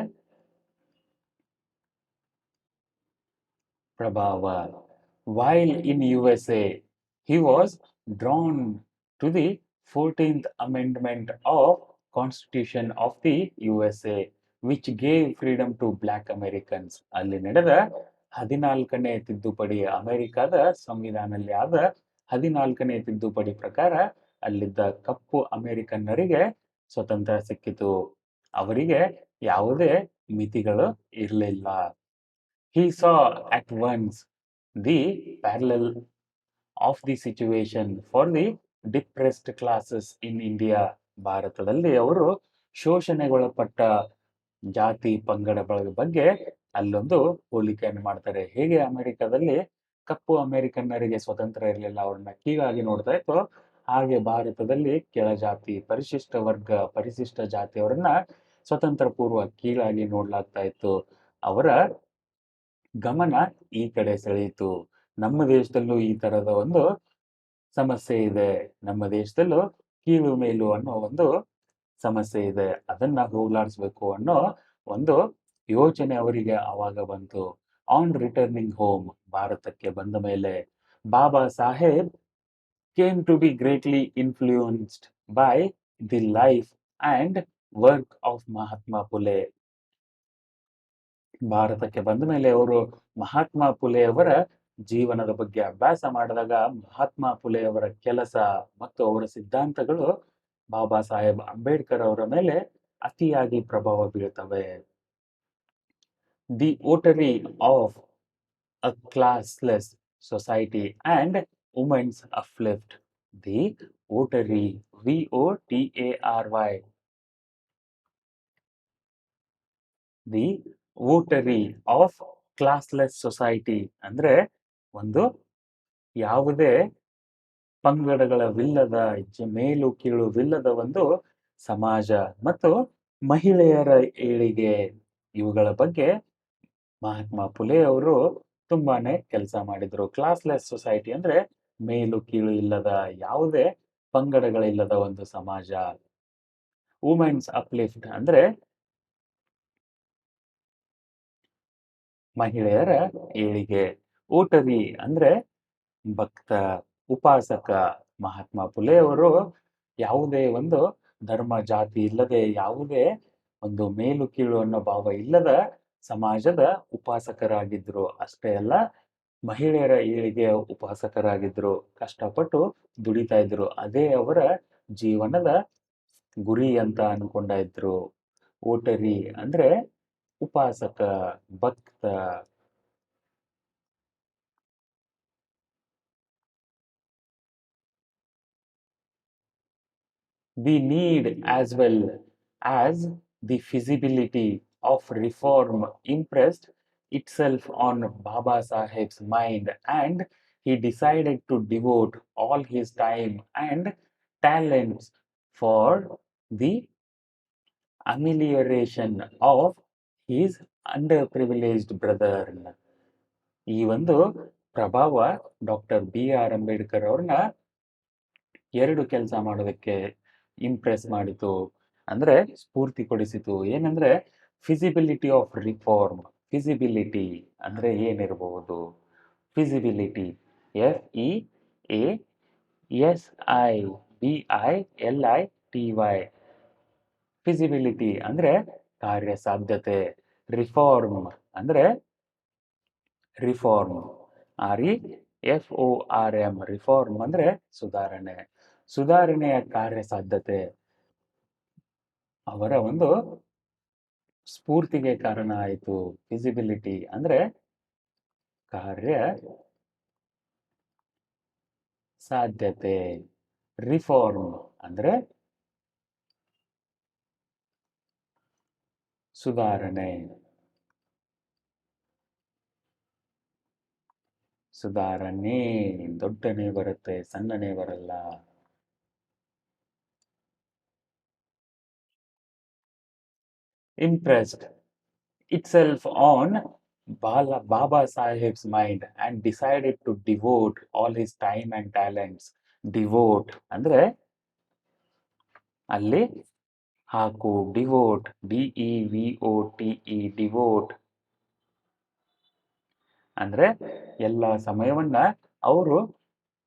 ಪ್ರಭಾವ. While in USA, he was drawn to the 14th Amendment of Constitution of the USA, which gave freedom to Black Americans. ಅಲ್ಲಿ ನಡೆದ 14ನೇ ತಿದ್ದುಪಡಿ, ಅಮೆರಿಕದ ಸಂವಿಧಾನದಲ್ಲಿ ಆದ 14ನೇ ತಿದ್ದುಪಡಿ ಪ್ರಕಾರ ಅಲ್ಲಿದ್ದ ಕಪ್ಪು ಅಮೆರಿಕನ್ನರಿಗೆ ಸ್ವತಂತ್ರ ಸಿಕ್ಕಿತು. ಅವರಿಗೆ ಯಾವುದೇ ಮಿತಿಗಳು ಇರಲಿಲ್ಲ. He saw at once the parallel of the situation for the depressed classes in India. ಭಾರತದಲ್ಲಿ ಅವರು ಶೋಷಣೆಗೊಳಪಟ್ಟ ಜಾತಿ ಪಂಗಡಗಳ ಬಗ್ಗೆ ಅಲ್ಲೊಂದು ಹೋಲಿಕೆಯನ್ನು ಮಾಡ್ತಾರೆ. ಹೇಗೆ ಅಮೆರಿಕದಲ್ಲಿ ಕಪ್ಪು ಅಮೆರಿಕನ್ನರಿಗೆ ಸ್ವತಂತ್ರ ಇರಲಿಲ್ಲ, ಅವ್ರನ್ನ ಕೀಳಾಗಿ ನೋಡ್ತಾ ಇತ್ತು, ಹಾಗೆ ಭಾರತದಲ್ಲಿ ಕೆಳಜಾತಿ, ಪರಿಶಿಷ್ಟ ವರ್ಗ, ಪರಿಶಿಷ್ಟ ಜಾತಿಯವರನ್ನ ಸ್ವತಂತ್ರ ಪೂರ್ವ ಕೀಳಾಗಿ ನೋಡ್ಲಾಗ್ತಾ ಇತ್ತು. ಅವರ ಗಮನ ಈ ಕಡೆ ಸೆಳೆಯಿತು. ನಮ್ಮ ದೇಶದಲ್ಲೂ ಈ ತರದ ಒಂದು ಸಮಸ್ಯೆ ಇದೆ, ನಮ್ಮ ದೇಶದಲ್ಲೂ ಕೀಳು ಮೇಲು ಅನ್ನೋ ಒಂದು ಸಮಸ್ಯೆ ಇದೆ, ಅದನ್ನ ಹೋಗ್ಲಾಡಿಸ್ಬೇಕು ಅನ್ನೋ ಒಂದು ಯೋಚನೆ ಅವರಿಗೆ ಆವಾಗ ಬಂತು. ಆನ್ ರಿಟರ್ನಿಂಗ್ ಹೋಮ್, ಭಾರತಕ್ಕೆ ಬಂದ ಮೇಲೆ Baba Saheb came to be greatly influenced by the life and work of Mahatma Phule. ಭಾರತಕ್ಕೆ ಬಂದ ಮೇಲೆ ಅವರು ಮಹಾತ್ಮ ಫುಲೆಯವರ ಜೀವನದ ಬಗ್ಗೆ ಅಭ್ಯಾಸ ಮಾಡಿದಾಗ ಮಹಾತ್ಮ ಫುಲೆಯವರ ಕೆಲಸ ಮತ್ತು ಅವರ ಸಿದ್ಧಾಂತಗಳು ಬಾಬಾ ಸಾಹೇಬ್ ಅಂಬೇಡ್ಕರ್ ಅವರ ಮೇಲೆ ಅತಿಯಾಗಿ ಪ್ರಭಾವ ಬೀಳ್ತವೆ. The votary of a classless society and women's uplift. The votary, VOTARY, the votary of classless society ಅಂದ್ರೆ ಒಂದು ಯಾವುದೇ ಪಂಗಡಗಳವಿಲ್ಲದ, ಮೇಲು ಕೀಳುವಿಲ್ಲದ ಒಂದು ಸಮಾಜ ಮತ್ತು ಮಹಿಳೆಯರ ಏಳಿಗೆ, ಇವುಗಳ ಬಗ್ಗೆ ಮಹಾತ್ಮ ಫುಲೆ ಅವರು ತುಂಬಾನೇ ಕೆಲಸ ಮಾಡಿದ್ರು. ಕ್ಲಾಸ್ಲೆಸ್ ಸೊಸೈಟಿ ಅಂದ್ರೆ ಮೇಲು ಕೀಳು ಇಲ್ಲದ, ಯಾವುದೇ ಪಂಗಡಗಳಿಲ್ಲದ ಒಂದು ಸಮಾಜ. ವುಮೆನ್ಸ್ ಅಪ್ಲಿಫ್ಟ್ ಅಂದ್ರೆ ಮಹಿಳೆಯರ ಏಳಿಗೆ. ವೋಟರಿ ಅಂದ್ರೆ ಭಕ್ತ, ಉಪಾಸಕ. ಮಹಾತ್ಮ ಫುಲೆ ಅವರು ಯಾವುದೇ ಒಂದು ಧರ್ಮ ಜಾತಿ ಇಲ್ಲದೆ, ಯಾವುದೇ ಒಂದು ಮೇಲು ಕೀಳು ಅನ್ನೋ ಭಾವ ಇಲ್ಲದ ಸಮಾಜದ ಉಪಾಸಕರಾಗಿದ್ರು. ಅಷ್ಟೇ ಅಲ್ಲ, ಮಹಿಳೆಯರ ಏಳಿಗೆಯ ಉಪಾಸಕರಾಗಿದ್ರು. ಕಷ್ಟಪಟ್ಟು ದುಡಿತಾ ಇದ್ರು, ಅದೇ ಅವರ ಜೀವನದ ಗುರಿ ಅಂತ ಅನ್ಕೊಂಡ ಇದ್ರು. ವೋಟರಿ ಅಂದ್ರೆ ಉಪಾಸಕ, ಭಕ್ತ. The need as well as the feasibility of reform impressed itself on Baba Saheb's mind, and he decided to devote all his time and talents for the amelioration of his underprivileged brother. ಈ ಒಂದು ಪ್ರಭಾವ doctor B R Ambedkar ಅವ್ರನ್ನ ಎರಡು ಕೆಲಸ ಮಾಡೋದಕ್ಕೆ Impress ಮಾಡಿತು, ಅಂದ್ರೆ ಸ್ಫೂರ್ತಿ ಕೊಡಿಸಿತು. ಏನಂದ್ರೆ ಫಿಸಿಬಿಲಿಟಿ ಆಫ್ ರಿಫಾರ್ಮ್. ಫಿಸಿಬಿಲಿಟಿ ಅಂದ್ರೆ ಏನಿರಬಹುದು? Feasibility, FEASIBILITY. ಫಿಸಿಬಿಲಿಟಿ ಅಂದ್ರೆ ಕಾರ್ಯಸಾಧ್ಯತೆ. ರಿಫಾರ್ಮ್ ಅಂದ್ರೆ ರಿಫಾರ್ಮ್, REFORM. ರಿಫಾರ್ಮ್ ಅಂದ್ರೆ ಸುಧಾರಣೆ. ಸುಧಾರಣೆಯ ಕಾರ್ಯಸಾಧ್ಯತೆ ಅವರ ಒಂದು ಸ್ಫೂರ್ತಿಗೆ ಕಾರಣ ಆಯಿತು. ಫಿಸಿಬಿಲಿಟಿ ಅಂದ್ರೆ ಕಾರ್ಯ ಸಾಧ್ಯತೆ. ರಿಫಾರ್ಮ್ ಅಂದ್ರೆ ಸುಧಾರಣೆ. ಸುಧಾರಣೆ ದೊಡ್ಡನೇ ಬರುತ್ತೆ, ಸಣ್ಣನೇ ಬರಲ್ಲ. Impressed itself on Baba Sahib's mind and decided to devote all his time and talents. Devote ಅಂದ್ರೆ ಅಲ್ಲಿ ಹಾಕು, ಡಿವೋಟ್, DEVOTE, ಡಿವೋಟ್ ಅಂದ್ರೆ ಎಲ್ಲ ಸಮಯವನ್ನ ಅವರು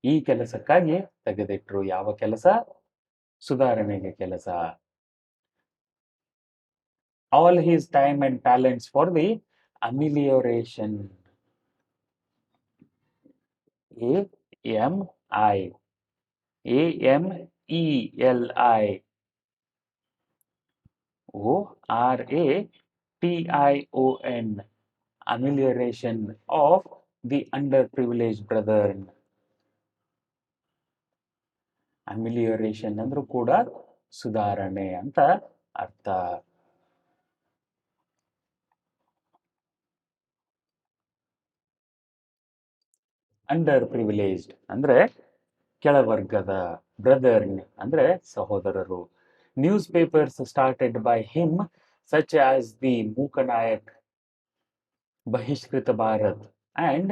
ಈ ಕೆಲಸಕ್ಕಾಗಿ ತೆಗೆದಿಟ್ರು. ಯಾವ ಕೆಲಸ? ಸುಧಾರಣೆಗೆ ಕೆಲಸ. All his time and talents for the amelioration. AMI, AMELI, ORATION, amelioration of the underprivileged brethren. Amelioration ಅಂದ್ರೂ ಕೂಡ ಸುಧಾರಣೆ ಅಂತ ಅರ್ಥ. ಅಂಡರ್ ಪ್ರಿವಿಲೇಜ್ಡ್ ಅಂದ್ರೆ ಕೆಳವರ್ಗದ, ಬ್ರದರ್ನ್ ಅಂದ್ರೆ ಸಹೋದರರು. Newspapers started by him such as the Mooknayak, Bahishkrit Bharat and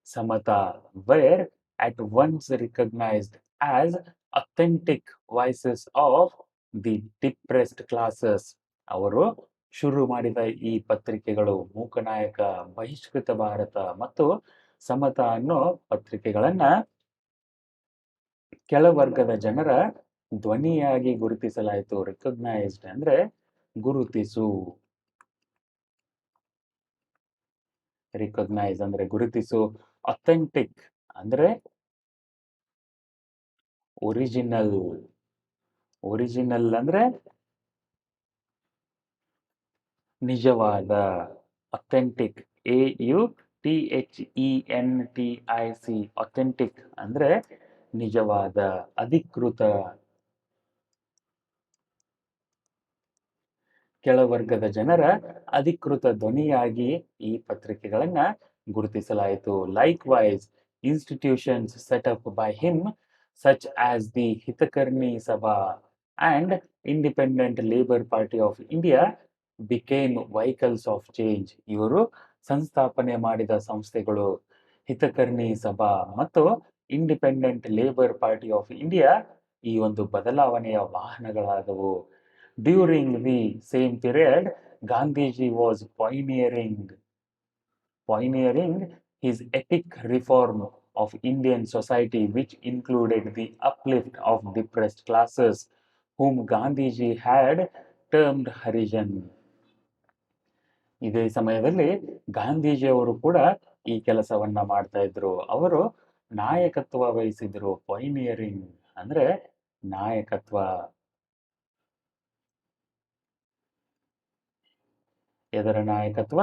Samata were at once recognized as authentic voices of the depressed classes. ಅವರು ಶುರು ಮಾಡಿದ ಈ ಪತ್ರಿಕೆಗಳು ಮೂಕನಾಯಕ, ಬಹಿಷ್ಕೃತ ಭಾರತ ಮತ್ತು ಸಮತ ಅನ್ನೋ ಪತ್ರಿಕೆಗಳನ್ನ ಕೆಳವರ್ಗದ ಜನರ ಧ್ವನಿಯಾಗಿ ಗುರುತಿಸಲಾಯಿತು. ರಿಕಗ್ನೈಸ್ಡ್ ಅಂದ್ರೆ ಗುರುತಿಸು. ರಿಕಗ್ನೈಸ್ ಅಂದ್ರೆ ಗುರುತಿಸು. ಅಥೆಂಟಿಕ್ ಅಂದ್ರೆ ಒರಿಜಿನಲ್. ಒರಿಜಿನಲ್ ಅಂದ್ರೆ ನಿಜವಾದ. ಅಥೆಂಟಿಕ್, AUTHENTIC, ಅಥೆಂಟಿಕ್ ಅಂದ್ರೆ ನಿಜವಾದ, ಅಧಿಕೃತ. ಕೆಳವರ್ಗದ ಜನರ ಅಧಿಕೃತ ಧ್ವನಿಯಾಗಿ ಈ ಪತ್ರಿಕೆಗಳನ್ನ ಗುರುತಿಸಲಾಯಿತು. Likewise institutions set up by him such as the Hitakarini Sabha and independent labour party of India became vehicles of change. ಇವರು ಸಂಸ್ಥಾಪನೆ ಮಾಡಿದ ಸಂಸ್ಥೆಗಳು ಹಿತಕರ್ಣಿ ಸಭಾ ಮತ್ತು independent labour party of India ಈ ಒಂದು ಬದಲಾವಣೆಯ ವಾಹನಗಳಾದವು. During the same period, Gandhiji was pioneering his epic reform of Indian society, which included the uplift of depressed classes, whom Gandhiji had termed Harijan. ಇದೇ ಸಮಯದಲ್ಲಿ ಗಾಂಧೀಜಿಯವರು ಕೂಡ ಈ ಕೆಲಸವನ್ನ ಮಾಡ್ತಾ ಇದ್ರು. ಅವರು ನಾಯಕತ್ವ ವಹಿಸಿದ್ರು. ಪೈನಿಯರಿಂಗ್ ಅಂದ್ರೆ ನಾಯಕತ್ವ. ಎದರ ನಾಯಕತ್ವ?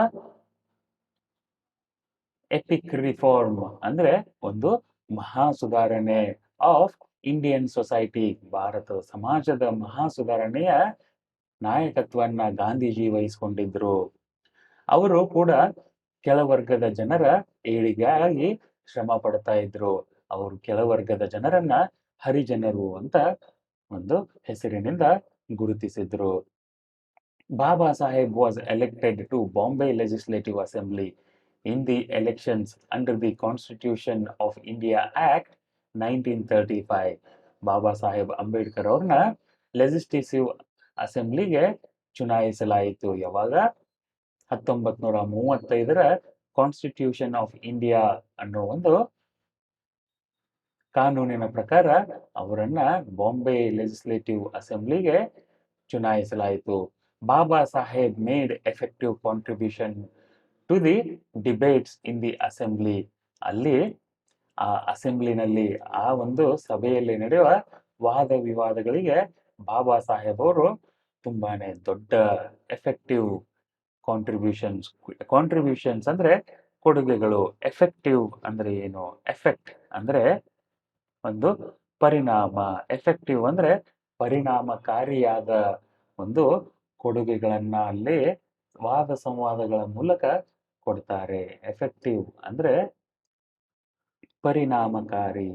ಎಪಿಕ್ ರಿಫಾರ್ಮ್ ಅಂದ್ರೆ ಒಂದು ಮಹಾ ಸುಧಾರಣೆ ಆಫ್ ಇಂಡಿಯನ್ ಸೊಸೈಟಿ, ಭಾರತ ಸಮಾಜದ ಮಹಾ ಸುಧಾರಣೆಯ ನಾಯಕತ್ವನ್ನ ಗಾಂಧೀಜಿ ವಹಿಸಿಕೊಂಡಿದ್ರು. ಅವರು ಕೂಡ ಕೆಳವರ್ಗದ ಜನರ ಏಳಿಗೆಯಾಗಿ ಶ್ರಮ ಪಡ್ತಾ ಇದ್ರು. ಅವರು ಕೆಳವರ್ಗದ ಜನರನ್ನ ಹರಿಜನರು ಅಂತ ಒಂದು ಹೆಸರಿನಿಂದ ಗುರುತಿಸಿದ್ರು. Baba Saheb was elected to Bombay Legislative Assembly in the elections under the Constitution of India Act 1935. ಬಾಬಾ ಸಾಹೇಬ್ ಅಂಬೇಡ್ಕರ್ ಅವ್ರನ್ನ ಲೆಜಿಸ್ಲೇಟಿವ್ ಅಸೆಂಬ್ಲಿಗೆ ಚುನಾಯಿಸಲಾಯಿತು. ಯಾವಾಗ? 1935ರ ಕಾನ್ಸ್ಟಿಟ್ಯೂಷನ್ ಆಫ್ ಇಂಡಿಯಾ ಅನ್ನೋ ಒಂದು ಕಾನೂನಿನ ಪ್ರಕಾರ ಅವರನ್ನ ಬಾಂಬೆ ಲೆಜಿಸ್ಲೇಟಿವ್ ಅಸೆಂಬ್ಲಿಗೆ ಚುನಾಯಿಸಲಾಯಿತು. Baba Saheb made effective contribution to the debates in the assembly. ಅಲ್ಲಿ ಆ ಅಸೆಂಬ್ಲಿನಲ್ಲಿ, ಆ ಒಂದು ಸಭೆಯಲ್ಲಿ ನಡೆಯುವ ವಾದ ವಿವಾದಗಳಿಗೆ ಬಾಬಾ ಸಾಹೇಬ್ ಅವರು ತುಂಬಾನೇ ದೊಡ್ಡ ಎಫೆಕ್ಟಿವ್ ಕಾಂಟ್ರಿಬ್ಯೂಷನ್ಸ್ ಅಂದ್ರೆ ಕೊಡುಗೆಗಳು. ಎಫೆಕ್ಟಿವ್ ಅಂದ್ರೆ ಏನು? ಎಫೆಕ್ಟ್ ಅಂದ್ರೆ ಒಂದು ಪರಿಣಾಮ. ಎಫೆಕ್ಟಿವ್ ಅಂದ್ರೆ ಪರಿಣಾಮಕಾರಿಯಾದ ಒಂದು ಕೊಡುಗೆಗಳನ್ನ ಅಲ್ಲಿ ವಾದ ಸಂವಾದಗಳ ಮೂಲಕ ಕೊಡ್ತಾರೆ. ಎಫೆಕ್ಟಿವ್ ಅಂದ್ರೆ ಪರಿಣಾಮಕಾರಿ.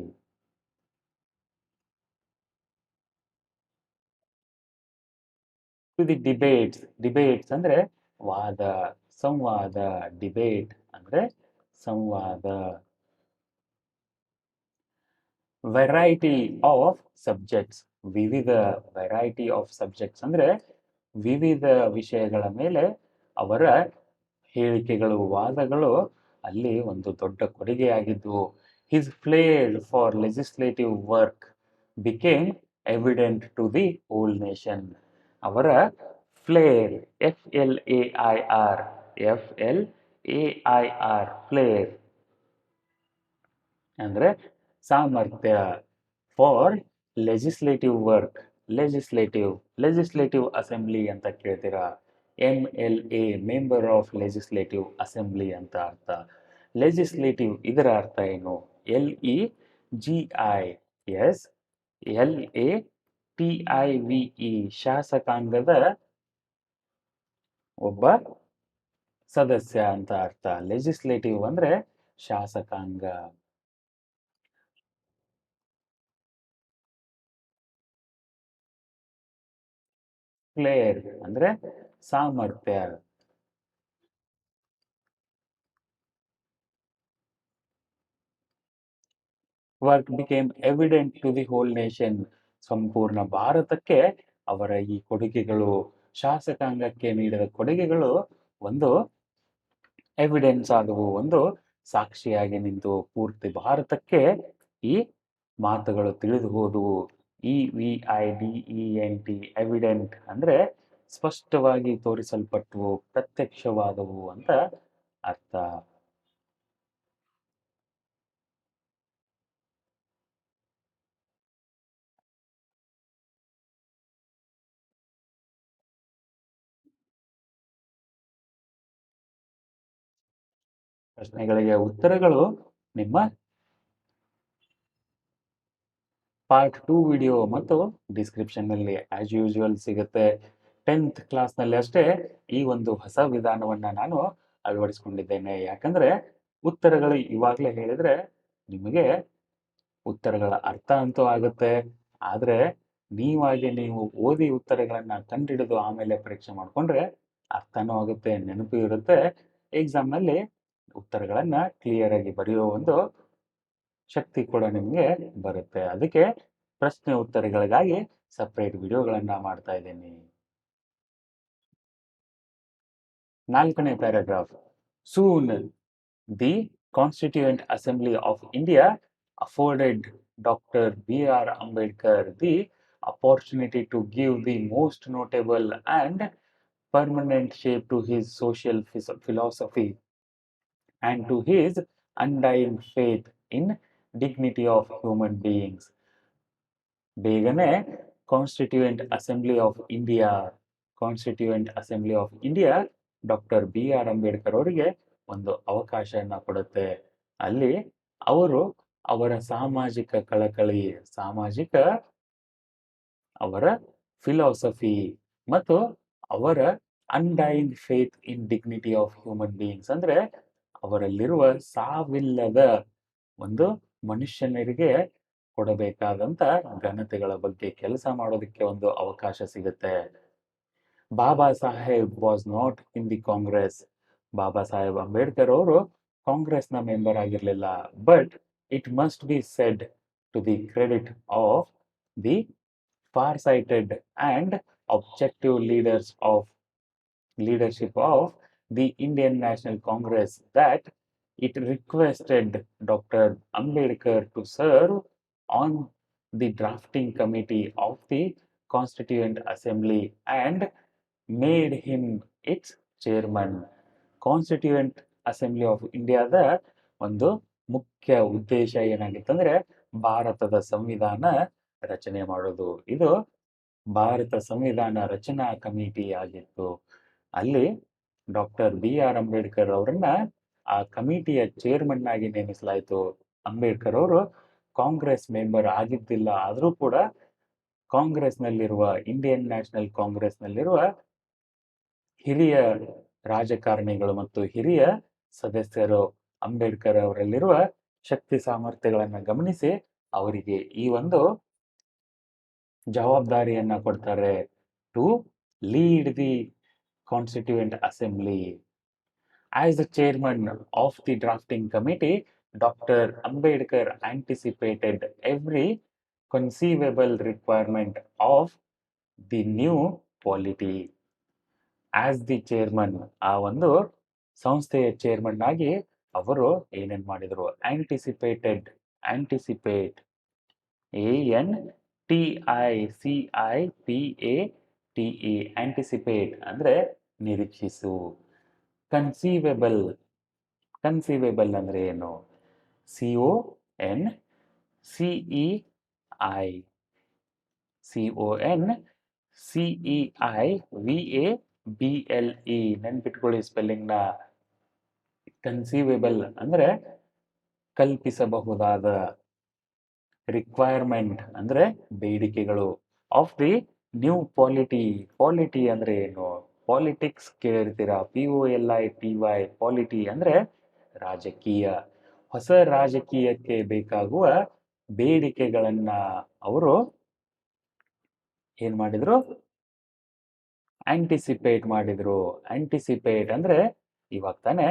ಟು ದಿ ಡಿಬೇಟ್ಸ್ ಅಂದ್ರೆ ವಾದ ಸಂವಾದ. ಡಿಬೇಟ್ ಅಂದ್ರೆ ಸಂವಾದ. Variety of subjects. ವಿವಿಧ ವೆರೈಟಿ ಆಫ್ ಸಬ್ಜೆಕ್ಟ್ಸ್ ಅಂದ್ರೆ ವಿವಿಧ ವಿಷಯಗಳ ಮೇಲೆ ಅವರ ಹೇಳಿಕೆಗಳು, ವಾದಗಳು ಅಲ್ಲಿ ಒಂದು ದೊಡ್ಡ ಕೊಡುಗೆಯಾಗಿದ್ವು. His flair for legislative work became evident to the whole nation. ಅವರ ಫ್ಲೇರ್, FLAIR, FLAIR, ಫ್ಲೇರ್ ಅಂದ್ರೆ ಸಾಮರ್ಥ್ಯ. For legislative work, legislative assembly ಅಂತ ಕೇಳ್ತೀರಾ. MLA, member of legislative assembly ಅಂತ ಅರ್ಥ. ಲೆಜಿಸ್ಲೇಟಿವ್ ಇದರ ಅರ್ಥ ಏನು? LEGISLATIVE, ಶಾಸಕಾಂಗದ ಒಬ್ಬ ಸದಸ್ಯ ಅಂತ ಅರ್ಥ. ಲೆಜಿಸ್ಲೇಟಿವ್ ಅಂದ್ರೆ ಶಾಸಕಾಂಗ. ಫ್ಲೇರ್ ಅಂದ್ರೆ ಸಾಮರ್ಥ್ಯ. Work became evident to the whole nation. ಸಂಪೂರ್ಣ ಭಾರತಕ್ಕೆ ಅವರ ಈ ಕೊಡುಗೆಗಳು, ಶಾಸಕಾಂಗಕ್ಕೆ ನೀಡಿದ ಕೊಡುಗೆಗಳು ಒಂದು ಎವಿಡೆನ್ಸ್ ಆದವು, ಒಂದು ಸಾಕ್ಷಿಯಾಗಿ ನಿಂತು ಪೂರ್ತಿ ಭಾರತಕ್ಕೆ ಈ ಮಾತುಗಳು ತಿಳಿದು ಹೋದವು. EVIDENT, ಎವಿಡೆಂಟ್ ಅಂದ್ರೆ ಸ್ಪಷ್ಟವಾಗಿ ತೋರಿಸಲ್ಪಟ್ಟವು, ಪ್ರತ್ಯಕ್ಷವಾದವು ಅಂತ ಅರ್ಥ. ಪ್ರಶ್ನೆಗಳಿಗೆ ಉತ್ತರಗಳು ನಿಮ್ಮ ಪಾರ್ಟ್ 2 ವಿಡಿಯೋ ಮತ್ತು ಡಿಸ್ಕ್ರಿಪ್ಷನ್ನಲ್ಲಿ ಆಸ್ ಯೂಶುವಲ್ ಸಿಗುತ್ತೆ. 10th ಕ್ಲಾಸ್ನಲ್ಲಿ ಅಷ್ಟೇ ಈ ಒಂದು ಹೊಸ ವಿಧಾನವನ್ನ ನಾನು ಅಳವಡಿಸ್ಕೊಂಡಿದ್ದೇನೆ. ಯಾಕಂದ್ರೆ ಉತ್ತರಗಳು ಇವಾಗಲೇ ಹೇಳಿದ್ರೆ ನಿಮಗೆ ಉತ್ತರಗಳ ಅರ್ಥ ಅಂತೂ ಆಗುತ್ತೆ, ಆದ್ರೆ ನೀವು ಓದಿ ಉತ್ತರಗಳನ್ನ ಕಂಡಿಡಿದು ಆಮೇಲೆ ಪರೀಕ್ಷೆ ಮಾಡ್ಕೊಂಡ್ರೆ ಅರ್ಥನೂ ಆಗುತ್ತೆ, ನೆನಪು ಇರುತ್ತೆ. ಎಕ್ಸಾಮ್ನಲ್ಲಿ ಉತ್ತರಗಳನ್ನ ಕ್ಲಿಯರ್ ಆಗಿ ಬರೆಯೋ ಒಂದು ಶಕ್ತಿ ಕೂಡ ನಿಮಗೆ ಬರುತ್ತೆ. ಅದಕ್ಕೆ ಪ್ರಶ್ನೆ ಉತ್ತರಗಳಿಗಾಗಿ ಸಪ್ರೇಟ್ ವಿಡಿಯೋಗಳನ್ನ ಮಾಡ್ತಾ ಇದ್ದೀನಿ. 4ನೇ paragraph. Soon the constituent assembly of India afforded Dr. B.R. Ambedkar the opportunity to give the most notable and permanent shape to his social philosophy and to his undying faith in dignity of human beings. ಬೇಗನೆ constituent assembly of India doctor B.R. Ambedkar ಅವರಿಗೆ ಒಂದು ಅವಕಾಶವನ್ನ ಕೊಡುತ್ತೆ. ಅಲ್ಲಿ ಅವರು ಅವರ ಸಾಮಾಜಿಕ ಕಳಕಳಿ, ಅವರ ಫಿಲಾಸಫಿ ಮತ್ತು ಅವರ undying faith in dignity of human beings ಅಂದ್ರೆ ಅವರಲ್ಲಿರುವ ಸಾವಿಲ್ಲದ ಒಂದು ಮನುಷ್ಯನಿಗೆ ಕೊಡಬೇಕಾದಂತ ಘನತೆಗಳ ಬಗ್ಗೆ ಕೆಲಸ ಮಾಡೋದಕ್ಕೆ ಒಂದು ಅವಕಾಶ ಸಿಗುತ್ತೆ. Baba Saheb was not in the Congress. Baba Saheb Ambedkar ಅವರು ಕಾಂಗ್ರೆಸ್ನ ಮೆಂಬರ್ ಆಗಿರಲಿಲ್ಲ. But it must be said to the credit of the far-sighted and objective leadership of the Indian National Congress that it requested Dr. Ambedkar to serve on the drafting committee of the Constituent Assembly and made him its chairman. Constituent assembly of ಇಂಡಿಯಾದ ಒಂದು ಮುಖ್ಯ ಉದ್ದೇಶ ಏನಾಗಿತ್ತಂದ್ರೆ ಭಾರತದ ಸಂವಿಧಾನ ರಚನೆ ಮಾಡೋದು. ಇದು ಭಾರತ ಸಂವಿಧಾನ ರಚನಾ ಕಮಿಟಿ ಆಗಿತ್ತು. ಅಲ್ಲಿ ಡಾಕ್ಟರ್ B.R. ಅಂಬೇಡ್ಕರ್ ಅವರನ್ನ ಆ ಕಮಿಟಿಯ ಚೇರ್ಮನ್ ಆಗಿ ನೇಮಿಸಲಾಯಿತು. ಅಂಬೇಡ್ಕರ್ ಅವರು ಕಾಂಗ್ರೆಸ್ ಮೆಂಬರ್ ಆಗಿದ್ದಿಲ್ಲ, ಆದರೂ ಕೂಡ ಕಾಂಗ್ರೆಸ್ನಲ್ಲಿರುವ ಇಂಡಿಯನ್ ನ್ಯಾಷನಲ್ ಕಾಂಗ್ರೆಸ್ನಲ್ಲಿರುವ ಹಿರಿಯ ರಾಜಕಾರಣಿಗಳು ಮತ್ತು ಹಿರಿಯ ಸದಸ್ಯರು ಅಂಬೇಡ್ಕರ್ ಅವರಲ್ಲಿರುವ ಶಕ್ತಿ ಸಾಮರ್ಥ್ಯಗಳನ್ನು ಗಮನಿಸಿ ಅವರಿಗೆ ಈ ಒಂದು ಜವಾಬ್ದಾರಿಯನ್ನ ಕೊಡ್ತಾರೆ, to lead the constituent assembly. As the chairman of the drafting committee, Dr. Ambedkar anticipated every conceivable requirement of the new polity. As the chairman, ಆ ಒಂದು ಸಂಸ್ಥೆಯ ಚೇರ್ಮನ್ ಆಗಿ ಅವರು ಏನೇನ್ ಮಾಡಿದ್ರು? ಆಂಟಿಸಿಪೇಟ್, ANTICIPATE, ಆಂಟಿಸಿಪೇಟ್ ಅಂದ್ರೆ ನಿರೀಕ್ಷಿಸು. ಕನ್ಸೀವೆಬಲ್ ಅಂದ್ರೆ ಏನು? CONCEIVABLE. ನೆನ್ಪಿಟ್ಕೊಳ್ಳಿ ಸ್ಪೆಲ್ಲಿಂಗ್ನ. ಕನ್ಸೀವೆಬಲ್ ಅಂದ್ರೆ ಕಲ್ಪಿಸಬಹುದಾದ, ರಿಕ್ವೈರ್ಮೆಂಟ್ ಅಂದ್ರೆ ಬೇಡಿಕೆಗಳು, ಆಫ್ ದಿ ನ್ಯೂ ಪಾಲಿಟಿ ಅಂದ್ರೆ ಏನು? Politics ಕೇಳಿರ್ತೀರಾ, POLITY. ಪಾಲಿಟಿ ಅಂದ್ರೆ ರಾಜಕೀಯ. ಹೊಸ ರಾಜಕೀಯಕ್ಕೆ ಬೇಕಾಗುವ ಬೇಡಿಕೆಗಳನ್ನ ಅವರು ಏನ್ ಮಾಡಿದ್ರು? ಆಂಟಿಸಿಪೇಟ್ ಮಾಡಿದ್ರು. ಆಂಟಿಸಿಪೇಟ್ ಅಂದ್ರೆ ಇವಾಗ ತಾನೇ